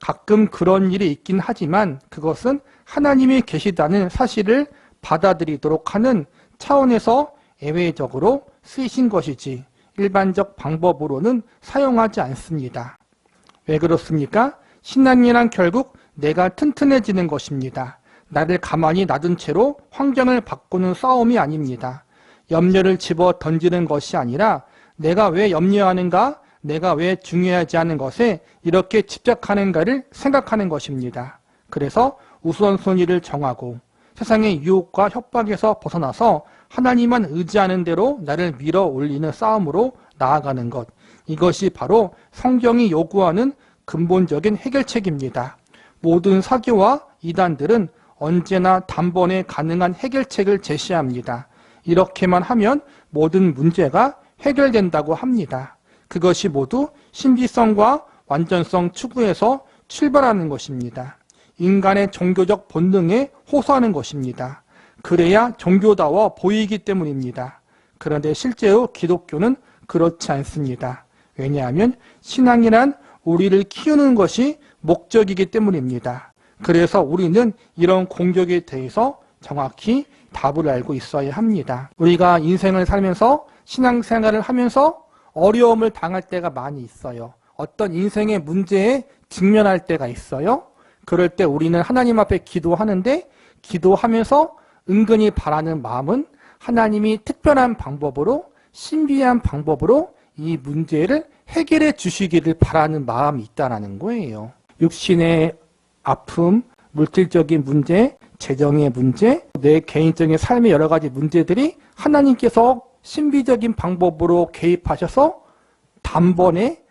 가끔 그런 일이 있긴 하지만 그것은 하나님이 계시다는 사실을 받아들이도록 하는 차원에서 예외적으로 쓰이신 것이지 일반적 방법으로는 사용하지 않습니다. 왜 그렇습니까? 신앙이란 결국 내가 튼튼해지는 것입니다. 나를 가만히 놔둔 채로 환경을 바꾸는 싸움이 아닙니다. 염려를 집어 던지는 것이 아니라 내가 왜 염려하는가, 내가 왜 중요하지 않은 것에 이렇게 집착하는가를 생각하는 것입니다. 그래서 우선순위를 정하고 세상의 유혹과 협박에서 벗어나서 하나님만 의지하는 대로 나를 밀어 올리는 싸움으로 나아가는 것. 이것이 바로 성경이 요구하는 근본적인 해결책입니다. 모든 사교와 이단들은 언제나 단번에 가능한 해결책을 제시합니다. 이렇게만 하면 모든 문제가 해결된다고 합니다. 그것이 모두 신비성과 완전성 추구에서 출발하는 것입니다. 인간의 종교적 본능에 호소하는 것입니다. 그래야 종교다워 보이기 때문입니다. 그런데 실제로 기독교는 그렇지 않습니다. 왜냐하면 신앙이란 우리를 키우는 것이 목적이기 때문입니다. 그래서 우리는 이런 공격에 대해서 정확히 답을 알고 있어야 합니다. 우리가 인생을 살면서 신앙생활을 하면서 어려움을 당할 때가 많이 있어요. 어떤 인생의 문제에 직면할 때가 있어요. 그럴 때 우리는 하나님 앞에 기도하는데 기도하면서 은근히 바라는 마음은 하나님이 특별한 방법으로 신비한 방법으로 이 문제를 해결해 주시기를 바라는 마음이 있다는 거예요. 육신의 아픔, 물질적인 문제, 재정의 문제, 내 개인적인 삶의 여러 가지 문제들이 하나님께서 신비적인 방법으로 개입하셔서 단번에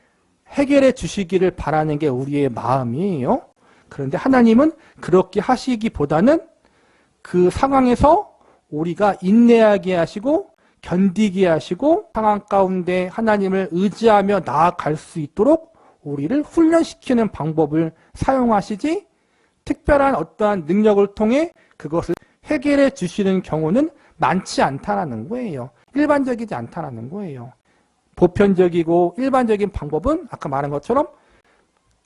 해결해 주시기를 바라는 게 우리의 마음이에요. 그런데 하나님은 그렇게 하시기보다는 그 상황에서 우리가 인내하게 하시고 견디게 하시고 상황 가운데 하나님을 의지하며 나아갈 수 있도록 우리를 훈련시키는 방법을 사용하시지 특별한 어떠한 능력을 통해 그것을 해결해 주시는 경우는 많지 않다는 거예요. 일반적이지 않다는 거예요. 보편적이고 일반적인 방법은 아까 말한 것처럼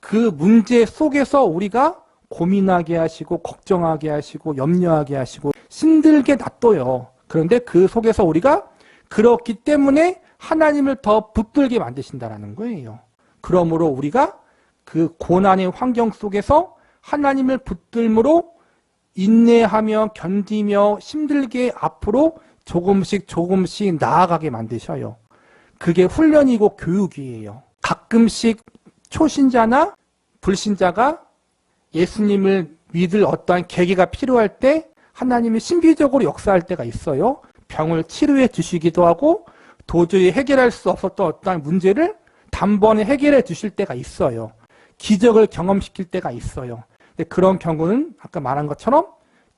그 문제 속에서 우리가 고민하게 하시고 걱정하게 하시고 염려하게 하시고 힘들게 놔둬요. 그런데 그 속에서 우리가 그렇기 때문에 하나님을 더 붙들게 만드신다는 거예요. 그러므로 우리가 그 고난의 환경 속에서 하나님을 붙들므로 인내하며 견디며 힘들게 앞으로 조금씩 나아가게 만드셔요. 그게 훈련이고 교육이에요. 가끔씩 초신자나 불신자가 예수님을 믿을 어떠한 계기가 필요할 때 하나님이 신비적으로 역사할 때가 있어요. 병을 치료해 주시기도 하고 도저히 해결할 수 없었던 어떠한 문제를 단번에 해결해 주실 때가 있어요. 기적을 경험시킬 때가 있어요. 근데 그런 경우는 아까 말한 것처럼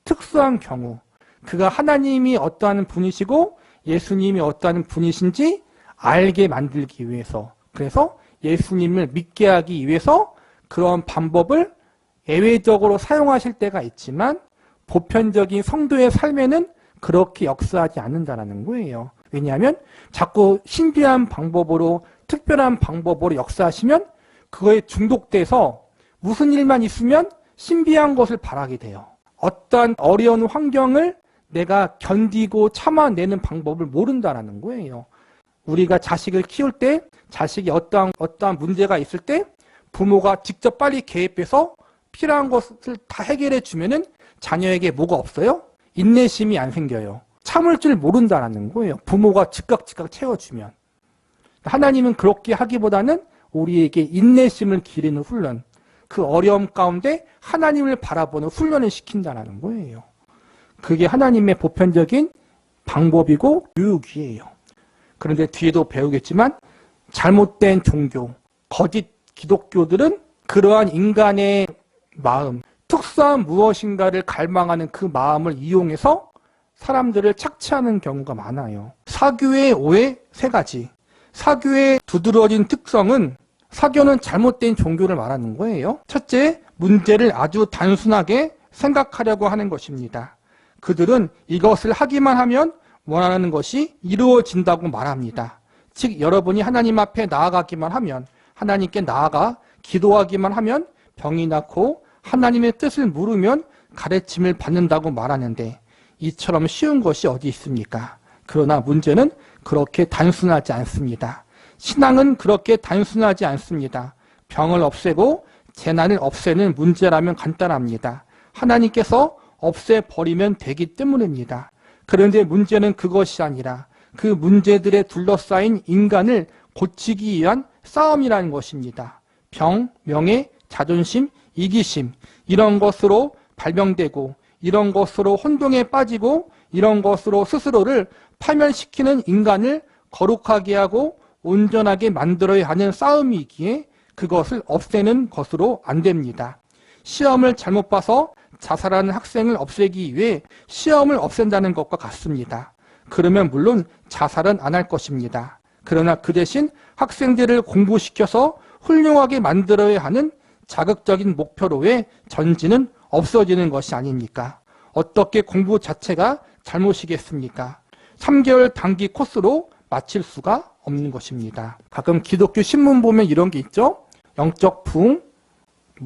특수한 경우, 그가 하나님이 어떠한 분이시고 예수님이 어떠한 분이신지 알게 만들기 위해서, 그래서 예수님을 믿게 하기 위해서 그런 방법을 예외적으로 사용하실 때가 있지만 보편적인 성도의 삶에는 그렇게 역사하지 않는다는 거예요. 왜냐하면 자꾸 신비한 방법으로 특별한 방법으로 역사하시면 그거에 중독돼서 무슨 일만 있으면 신비한 것을 바라게 돼요. 어떠한 어려운 환경을 내가 견디고 참아내는 방법을 모른다는 거예요. 우리가 자식을 키울 때 자식이 어떠한 문제가 있을 때 부모가 직접 빨리 개입해서 필요한 것을 다 해결해 주면은 자녀에게 뭐가 없어요? 인내심이 안 생겨요. 참을 줄 모른다는 거예요. 부모가 즉각 채워주면. 하나님은 그렇게 하기보다는 우리에게 인내심을 기르는 훈련, 그 어려움 가운데 하나님을 바라보는 훈련을 시킨다는 거예요. 그게 하나님의 보편적인 방법이고 교육이에요. 그런데 뒤에도 배우겠지만 잘못된 종교, 거짓 기독교들은 그러한 인간의 마음, 특수한 무엇인가를 갈망하는 그 마음을 이용해서 사람들을 착취하는 경우가 많아요. 사교의 오해 세 가지. 사교의 두드러진 특성은 사교는 잘못된 종교를 말하는 거예요. 첫째, 문제를 아주 단순하게 생각하려고 하는 것입니다. 그들은 이것을 하기만 하면 원하는 것이 이루어진다고 말합니다. 즉 여러분이 하나님 앞에 나아가기만 하면, 하나님께 나아가 기도하기만 하면 병이 낫고 하나님의 뜻을 물으면 가르침을 받는다고 말하는데 이처럼 쉬운 것이 어디 있습니까? 그러나 문제는 그렇게 단순하지 않습니다. 신앙은 그렇게 단순하지 않습니다. 병을 없애고 재난을 없애는 문제라면 간단합니다. 하나님께서 없애버리면 되기 때문입니다. 그런데 문제는 그것이 아니라 그 문제들에 둘러싸인 인간을 고치기 위한 싸움이라는 것입니다. 병, 명예, 자존심, 이기심 이런 것으로 발병되고 이런 것으로 혼동에 빠지고 이런 것으로 스스로를 파멸시키는 인간을 거룩하게 하고 온전하게 만들어야 하는 싸움이기에 그것을 없애는 것으로 안 됩니다. 시험을 잘못 봐서 자살하는 학생을 없애기 위해 시험을 없앤다는 것과 같습니다. 그러면 물론 자살은 안 할 것입니다. 그러나 그 대신 학생들을 공부시켜서 훌륭하게 만들어야 하는 자극적인 목표로의 전진은 없어지는 것이 아닙니까? 어떻게 공부 자체가 잘못이겠습니까? 3개월 단기 코스로 마칠 수가 없는 것입니다. 가끔 기독교 신문 보면 이런 게 있죠? 영적 부흥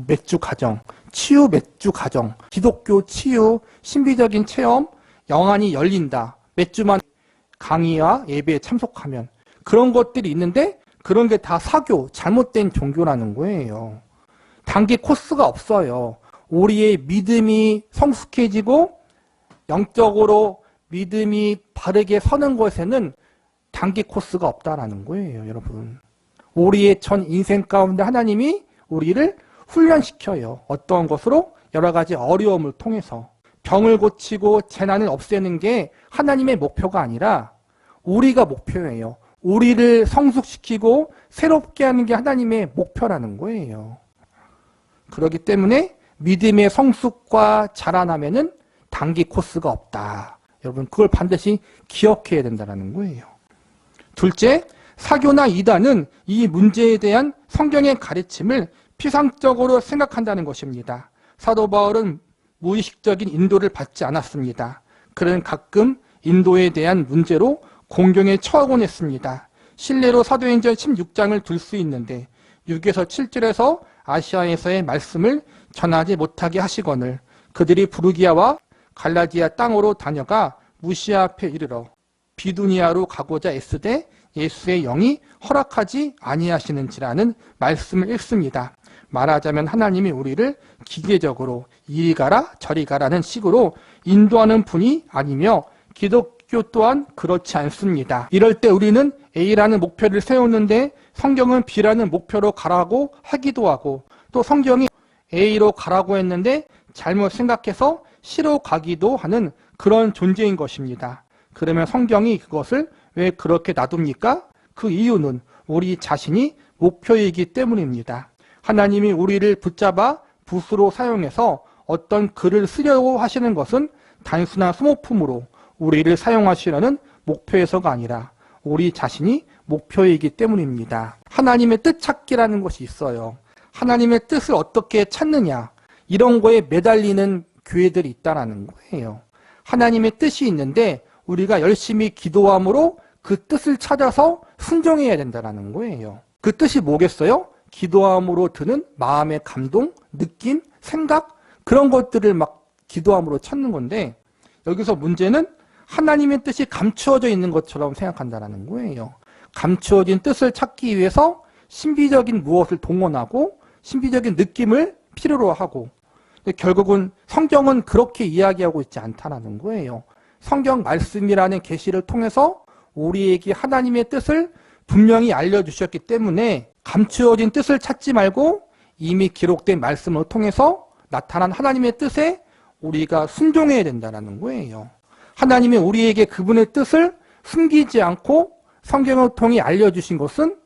몇 주 과정, 치유 몇 주 과정, 기독교 치유, 신비적인 체험, 영안이 열린다. 몇 주만 강의와 예배에 참석하면 그런 것들이 있는데 그런 게 다 사교, 잘못된 종교라는 거예요. 단기 코스가 없어요. 우리의 믿음이 성숙해지고 영적으로 믿음이 바르게 서는 것에는 단기 코스가 없다라는 거예요, 여러분. 우리의 전 인생 가운데 하나님이 우리를 훈련시켜요. 어떤 것으로? 여러 가지 어려움을 통해서. 병을 고치고 재난을 없애는 게 하나님의 목표가 아니라 우리가 목표예요. 우리를 성숙시키고 새롭게 하는 게 하나님의 목표라는 거예요. 그렇기 때문에 믿음의 성숙과 자라나면은 단기 코스가 없다. 여러분 그걸 반드시 기억해야 된다는 거예요. 둘째, 사교나 이단은 이 문제에 대한 성경의 가르침을 피상적으로 생각한다는 것입니다. 사도 바울은 무의식적인 인도를 받지 않았습니다. 그는 가끔 인도에 대한 문제로 공경에 처하곤 했습니다. 실례로 사도행전 16장을 둘 수 있는데 6에서 7절에서 아시아에서의 말씀을 전하지 못하게 하시거늘 그들이 부르기아와 갈라디아 땅으로 다녀가 무시아 앞에 이르러 비두니아로 가고자 애쓰되 예수의 영이 허락하지 아니하시는지라는 말씀을 읽습니다. 말하자면 하나님이 우리를 기계적으로 이리 가라 저리 가라는 식으로 인도하는 분이 아니며 기독교 또한 그렇지 않습니다. 이럴 때 우리는 A라는 목표를 세우는데 성경은 B라는 목표로 가라고 하기도 하고 또 성경이 A로 가라고 했는데 잘못 생각해서 C로 가기도 하는 그런 존재인 것입니다. 그러면 성경이 그것을 왜 그렇게 놔둡니까? 그 이유는 우리 자신이 목표이기 때문입니다. 하나님이 우리를 붙잡아 붓으로 사용해서 어떤 글을 쓰려고 하시는 것은 단순한 소모품으로 우리를 사용하시려는 목표에서가 아니라 우리 자신이 목표이기 때문입니다. 하나님의 뜻 찾기라는 것이 있어요. 하나님의 뜻을 어떻게 찾느냐 이런 거에 매달리는 교회들이 있다는 거예요. 하나님의 뜻이 있는데 우리가 열심히 기도함으로 그 뜻을 찾아서 순종해야 된다는 거예요. 그 뜻이 뭐겠어요? 기도함으로 드는 마음의 감동, 느낌, 생각 그런 것들을 막 기도함으로 찾는 건데 여기서 문제는 하나님의 뜻이 감추어져 있는 것처럼 생각한다는 거예요. 감추어진 뜻을 찾기 위해서 신비적인 무엇을 동원하고 신비적인 느낌을 필요로 하고 결국은 성경은 그렇게 이야기하고 있지 않다는 거예요. 성경 말씀이라는 계시를 통해서 우리에게 하나님의 뜻을 분명히 알려주셨기 때문에 감추어진 뜻을 찾지 말고 이미 기록된 말씀을 통해서 나타난 하나님의 뜻에 우리가 순종해야 된다는 거예요. 하나님이 우리에게 그분의 뜻을 숨기지 않고 성경을 통해 알려주신 것은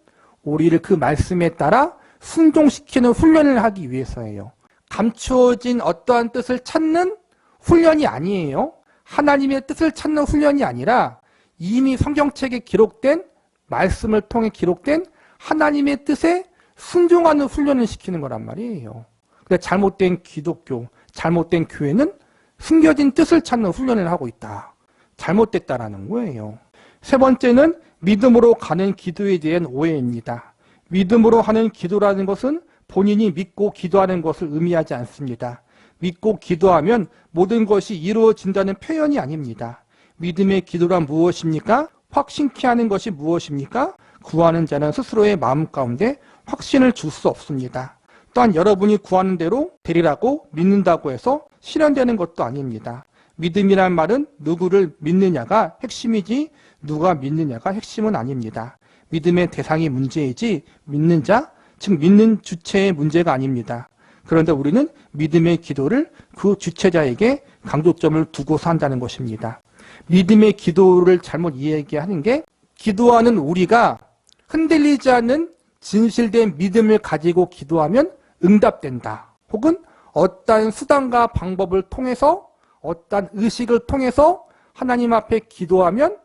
우리를 그 말씀에 따라 순종시키는 훈련을 하기 위해서예요. 감추어진 어떠한 뜻을 찾는 훈련이 아니에요. 하나님의 뜻을 찾는 훈련이 아니라 이미 성경책에 기록된 말씀을 통해 기록된 하나님의 뜻에 순종하는 훈련을 시키는 거란 말이에요. 근데 잘못된 기독교, 잘못된 교회는 숨겨진 뜻을 찾는 훈련을 하고 있다. 잘못됐다라는 거예요. 세 번째는 믿음으로 가는 기도에 대한 오해입니다. 믿음으로 하는 기도라는 것은 본인이 믿고 기도하는 것을 의미하지 않습니다. 믿고 기도하면 모든 것이 이루어진다는 표현이 아닙니다. 믿음의 기도란 무엇입니까? 확신케 하는 것이 무엇입니까? 구하는 자는 스스로의 마음 가운데 확신을 줄 수 없습니다. 또한 여러분이 구하는 대로 되리라고 믿는다고 해서 실현되는 것도 아닙니다. 믿음이란 말은 누구를 믿느냐가 핵심이지 누가 믿느냐가 핵심은 아닙니다. 믿음의 대상이 문제이지 믿는 자, 즉 믿는 주체의 문제가 아닙니다. 그런데 우리는 믿음의 기도를 그 주체자에게 강조점을 두고서 한다는 것입니다. 믿음의 기도를 잘못 이야기하는 게 기도하는 우리가 흔들리지 않는 진실된 믿음을 가지고 기도하면 응답된다. 혹은 어떠한 수단과 방법을 통해서 어떠한 의식을 통해서 하나님 앞에 기도하면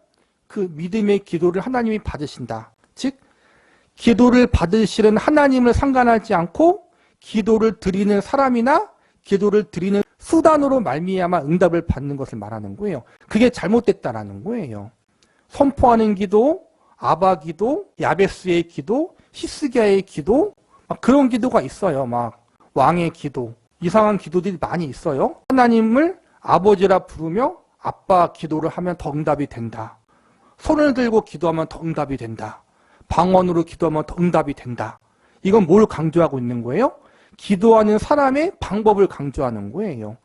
그 믿음의 기도를 하나님이 받으신다. 즉 기도를 받으시는 하나님을 상관하지 않고 기도를 드리는 사람이나 기도를 드리는 수단으로 말미암아 응답을 받는 것을 말하는 거예요. 그게 잘못됐다라는 거예요. 선포하는 기도, 아바 기도, 야베스의 기도, 히스기야의 기도, 막 그런 기도가 있어요. 막 왕의 기도, 이상한 기도들이 많이 있어요. 하나님을 아버지라 부르며 아빠 기도를 하면 더 응답이 된다. 손을 들고 기도하면 더 응답이 된다. 방언으로 기도하면 더 응답이 된다. 이건 뭘 강조하고 있는 거예요? 기도하는 사람의 방법을 강조하는 거예요.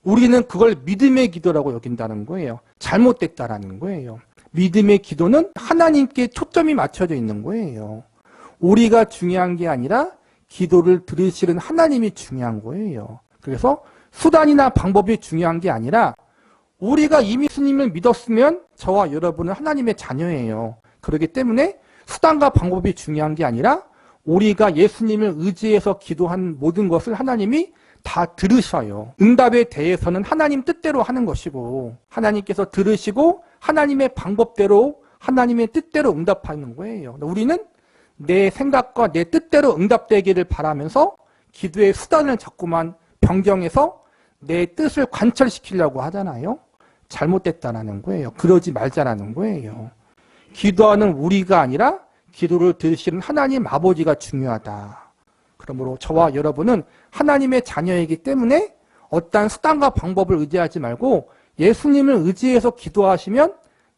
우리는 그걸 믿음의 기도라고 여긴다는 거예요. 잘못됐다라는 거예요. 믿음의 기도는 하나님께 초점이 맞춰져 있는 거예요. 우리가 중요한 게 아니라 기도를 들으시는 하나님이 중요한 거예요. 그래서 수단이나 방법이 중요한 게 아니라 우리가 이미 예수님을 믿었으면 저와 여러분은 하나님의 자녀예요. 그렇기 때문에 수단과 방법이 중요한 게 아니라 우리가 예수님을 의지해서 기도한 모든 것을 하나님이 다 들으셔요. 응답에 대해서는 하나님 뜻대로 하는 것이고 하나님께서 들으시고 하나님의 방법대로 하나님의 뜻대로 응답하는 거예요. 우리는 내 생각과 내 뜻대로 응답되기를 바라면서 기도의 수단을 자꾸만 변경해서 내 뜻을 관철시키려고 하잖아요. 잘못됐다라는 거예요. 그러지 말자라는 거예요. 기도하는 우리가 아니라 기도를 들으시는 하나님 아버지가 중요하다. 그러므로 저와 여러분은 하나님의 자녀이기 때문에 어떠한 수단과 방법을 의지하지 말고 예수님을 의지해서 기도하시면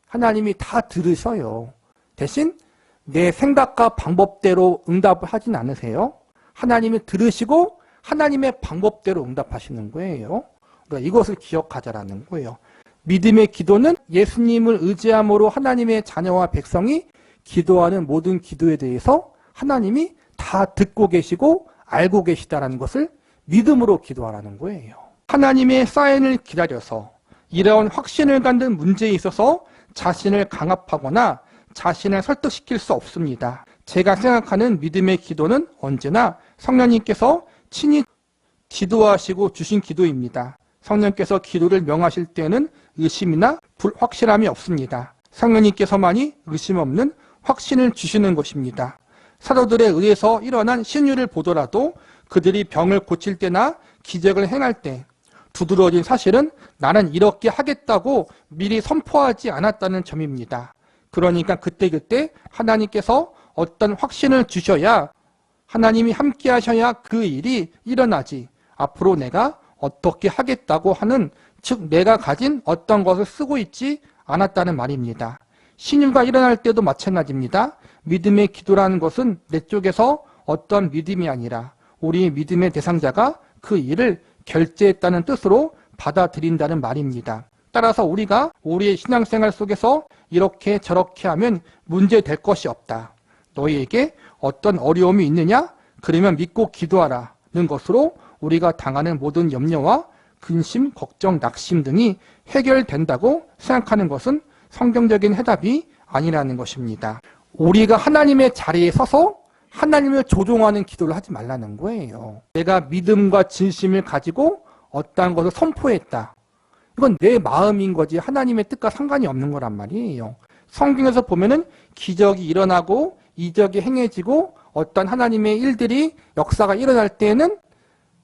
하나님이 다 들으셔요. 대신 내 생각과 방법대로 응답을 하진 않으세요. 하나님이 들으시고 하나님의 방법대로 응답하시는 거예요. 그러니까 이것을 기억하자라는 거예요. 믿음의 기도는 예수님을 의지함으로 하나님의 자녀와 백성이 기도하는 모든 기도에 대해서 하나님이 다 듣고 계시고 알고 계시다라는 것을 믿음으로 기도하라는 거예요. 하나님의 사인을 기다려서 이러한 확신을 갖는 문제에 있어서 자신을 강압하거나 자신을 설득시킬 수 없습니다. 제가 생각하는 믿음의 기도는 언제나 성령님께서 친히 지도하시고 주신 기도입니다. 성령께서 기도를 명하실 때는 의심이나 불확실함이 없습니다. 성령님께서만이 의심 없는 확신을 주시는 것입니다. 사도들에 의해서 일어난 신유를 보더라도 그들이 병을 고칠 때나 기적을 행할 때 두드러진 사실은 나는 이렇게 하겠다고 미리 선포하지 않았다는 점입니다. 그러니까 그때그때 하나님께서 어떤 확신을 주셔야 하나님이 함께 하셔야 그 일이 일어나지 앞으로 내가 어떻게 하겠다고 하는 즉 내가 가진 어떤 것을 쓰고 있지 않았다는 말입니다. 신유가 일어날 때도 마찬가지입니다. 믿음의 기도라는 것은 내 쪽에서 어떤 믿음이 아니라 우리의 믿음의 대상자가 그 일을 결제했다는 뜻으로 받아들인다는 말입니다. 따라서 우리가 우리의 신앙생활 속에서 이렇게 저렇게 하면 문제될 것이 없다. 너희에게 어떤 어려움이 있느냐? 그러면 믿고 기도하라는 것으로 우리가 당하는 모든 염려와 근심, 걱정, 낙심 등이 해결된다고 생각하는 것은 성경적인 해답이 아니라는 것입니다. 우리가 하나님의 자리에 서서 하나님을 조종하는 기도를 하지 말라는 거예요. 내가 믿음과 진심을 가지고 어떠한 것을 선포했다. 이건 내 마음인 거지 하나님의 뜻과 상관이 없는 거란 말이에요. 성경에서 보면은 기적이 일어나고 이적이 행해지고 어떤 하나님의 일들이 역사가 일어날 때에는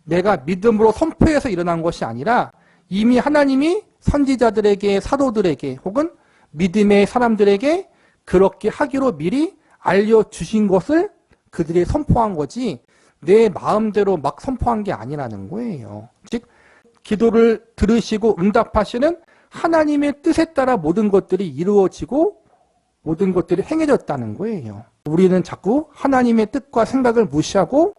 내가 믿음으로 선포해서 일어난 것이 아니라 이미 하나님이 선지자들에게 사도들에게 혹은 믿음의 사람들에게 그렇게 하기로 미리 알려주신 것을 그들이 선포한 거지 내 마음대로 막 선포한 게 아니라는 거예요. 즉 기도를 들으시고 응답하시는 하나님의 뜻에 따라 모든 것들이 이루어지고 모든 것들이 행해졌다는 거예요. 우리는 자꾸 하나님의 뜻과 생각을 무시하고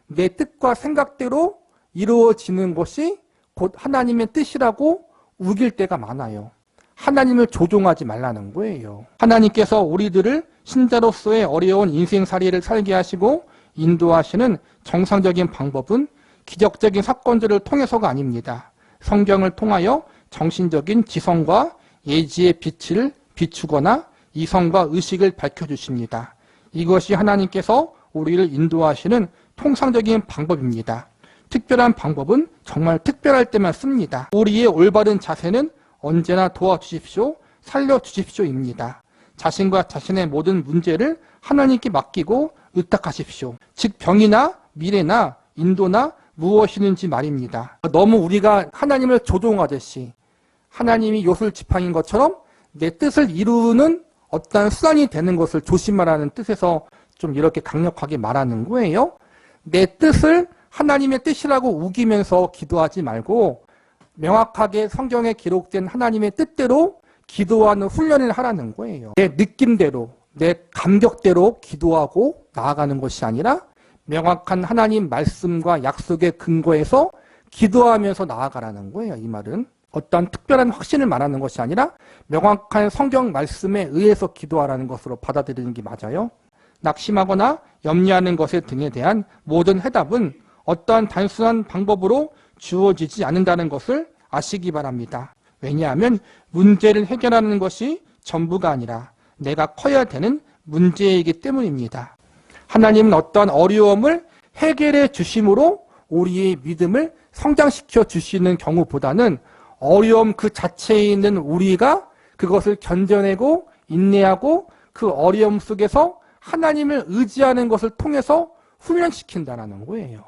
내 뜻과 생각대로 이루어지는 것이 곧 하나님의 뜻이라고 우길 때가 많아요. 하나님을 조종하지 말라는 거예요. 하나님께서 우리들을 신자로서의 어려운 인생살이를 살게 하시고 인도하시는 정상적인 방법은 기적적인 사건들을 통해서가 아닙니다. 성경을 통하여 정신적인 지성과 예지의 빛을 비추거나 이성과 의식을 밝혀주십니다. 이것이 하나님께서 우리를 인도하시는 통상적인 방법입니다. 특별한 방법은 정말 특별할 때만 씁니다. 우리의 올바른 자세는 언제나 도와주십시오, 살려주십시오입니다. 자신과 자신의 모든 문제를 하나님께 맡기고 의탁하십시오. 즉 병이나 미래나 인도나 무엇이든지 말입니다. 너무 우리가 하나님을 조종하듯이 하나님이 요술지팡인 것처럼 내 뜻을 이루는 어떤 수단이 되는 것을 조심하라는 뜻에서 좀 이렇게 강력하게 말하는 거예요. 내 뜻을 하나님의 뜻이라고 우기면서 기도하지 말고 명확하게 성경에 기록된 하나님의 뜻대로 기도하는 훈련을 하라는 거예요. 내 느낌대로, 내 감격대로 기도하고 나아가는 것이 아니라 명확한 하나님 말씀과 약속의 근거에서 기도하면서 나아가라는 거예요. 이 말은 어떤 특별한 확신을 말하는 것이 아니라 명확한 성경 말씀에 의해서 기도하라는 것으로 받아들이는 게 맞아요. 낙심하거나 염려하는 것에 등에 대한 모든 해답은 어떠한 단순한 방법으로 주어지지 않는다는 것을 아시기 바랍니다. 왜냐하면 문제를 해결하는 것이 전부가 아니라 내가 커야 되는 문제이기 때문입니다. 하나님은 어떠한 어려움을 해결해 주심으로 우리의 믿음을 성장시켜 주시는 경우보다는 어려움 그 자체에 있는 우리가 그것을 견뎌내고 인내하고 그 어려움 속에서 하나님을 의지하는 것을 통해서 훈련시킨다는 거예요.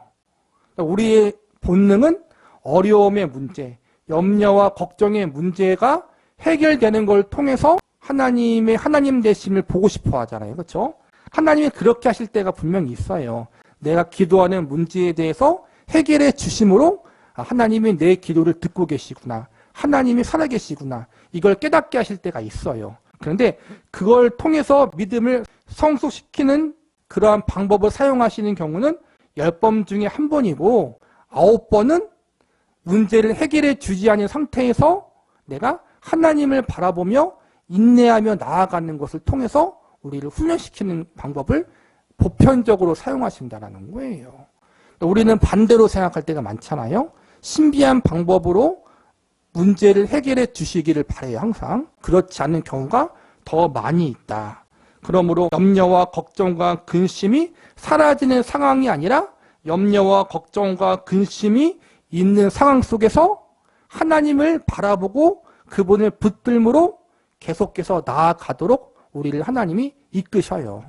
우리의 본능은 어려움의 문제, 염려와 걱정의 문제가 해결되는 걸 통해서 하나님의 하나님 되심을 보고 싶어 하잖아요. 그렇죠? 하나님이 그렇게 하실 때가 분명히 있어요. 내가 기도하는 문제에 대해서 해결해 주심으로 하나님이 내 기도를 듣고 계시구나. 하나님이 살아계시구나. 이걸 깨닫게 하실 때가 있어요. 그런데 그걸 통해서 믿음을 성숙시키는 그러한 방법을 사용하시는 경우는 10번 중에 1번이고 9번은 문제를 해결해 주지 않은 상태에서 내가 하나님을 바라보며 인내하며 나아가는 것을 통해서 우리를 훈련시키는 방법을 보편적으로 사용하신다는 거예요. 우리는 반대로 생각할 때가 많잖아요. 신비한 방법으로 문제를 해결해 주시기를 바라요. 항상. 그렇지 않은 경우가 더 많이 있다. 그러므로 염려와 걱정과 근심이 사라지는 상황이 아니라 염려와 걱정과 근심이 있는 상황 속에서 하나님을 바라보고 그분을 붙들므로 계속해서 나아가도록 우리를 하나님이 이끄셔요.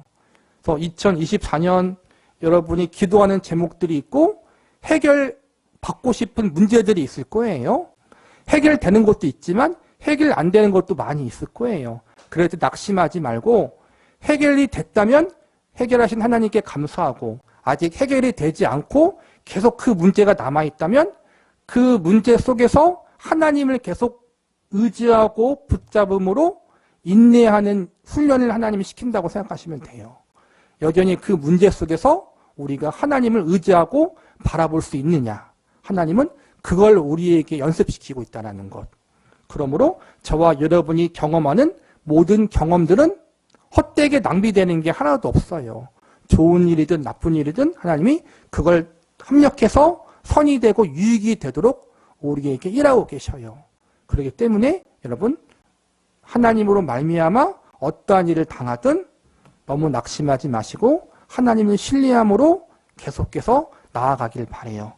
그래서 2024년 여러분이 기도하는 제목들이 있고 해결받고 싶은 문제들이 있을 거예요. 해결되는 것도 있지만 해결 안 되는 것도 많이 있을 거예요. 그래도 낙심하지 말고 해결이 됐다면 해결하신 하나님께 감사하고 아직 해결이 되지 않고 계속 그 문제가 남아있다면 그 문제 속에서 하나님을 계속 의지하고 붙잡음으로 인내하는 훈련을 하나님이 시킨다고 생각하시면 돼요. 여전히 그 문제 속에서 우리가 하나님을 의지하고 바라볼 수 있느냐. 하나님은 그걸 우리에게 연습시키고 있다는 것. 그러므로 저와 여러분이 경험하는 모든 경험들은 헛되게 낭비되는 게 하나도 없어요. 좋은 일이든 나쁜 일이든 하나님이 그걸 합력해서 선이 되고 유익이 되도록 우리에게 일하고 계셔요. 그렇기 때문에 여러분 하나님으로 말미암아 어떠한 일을 당하든 너무 낙심하지 마시고 하나님을 신뢰함으로 계속해서 나아가길 바래요.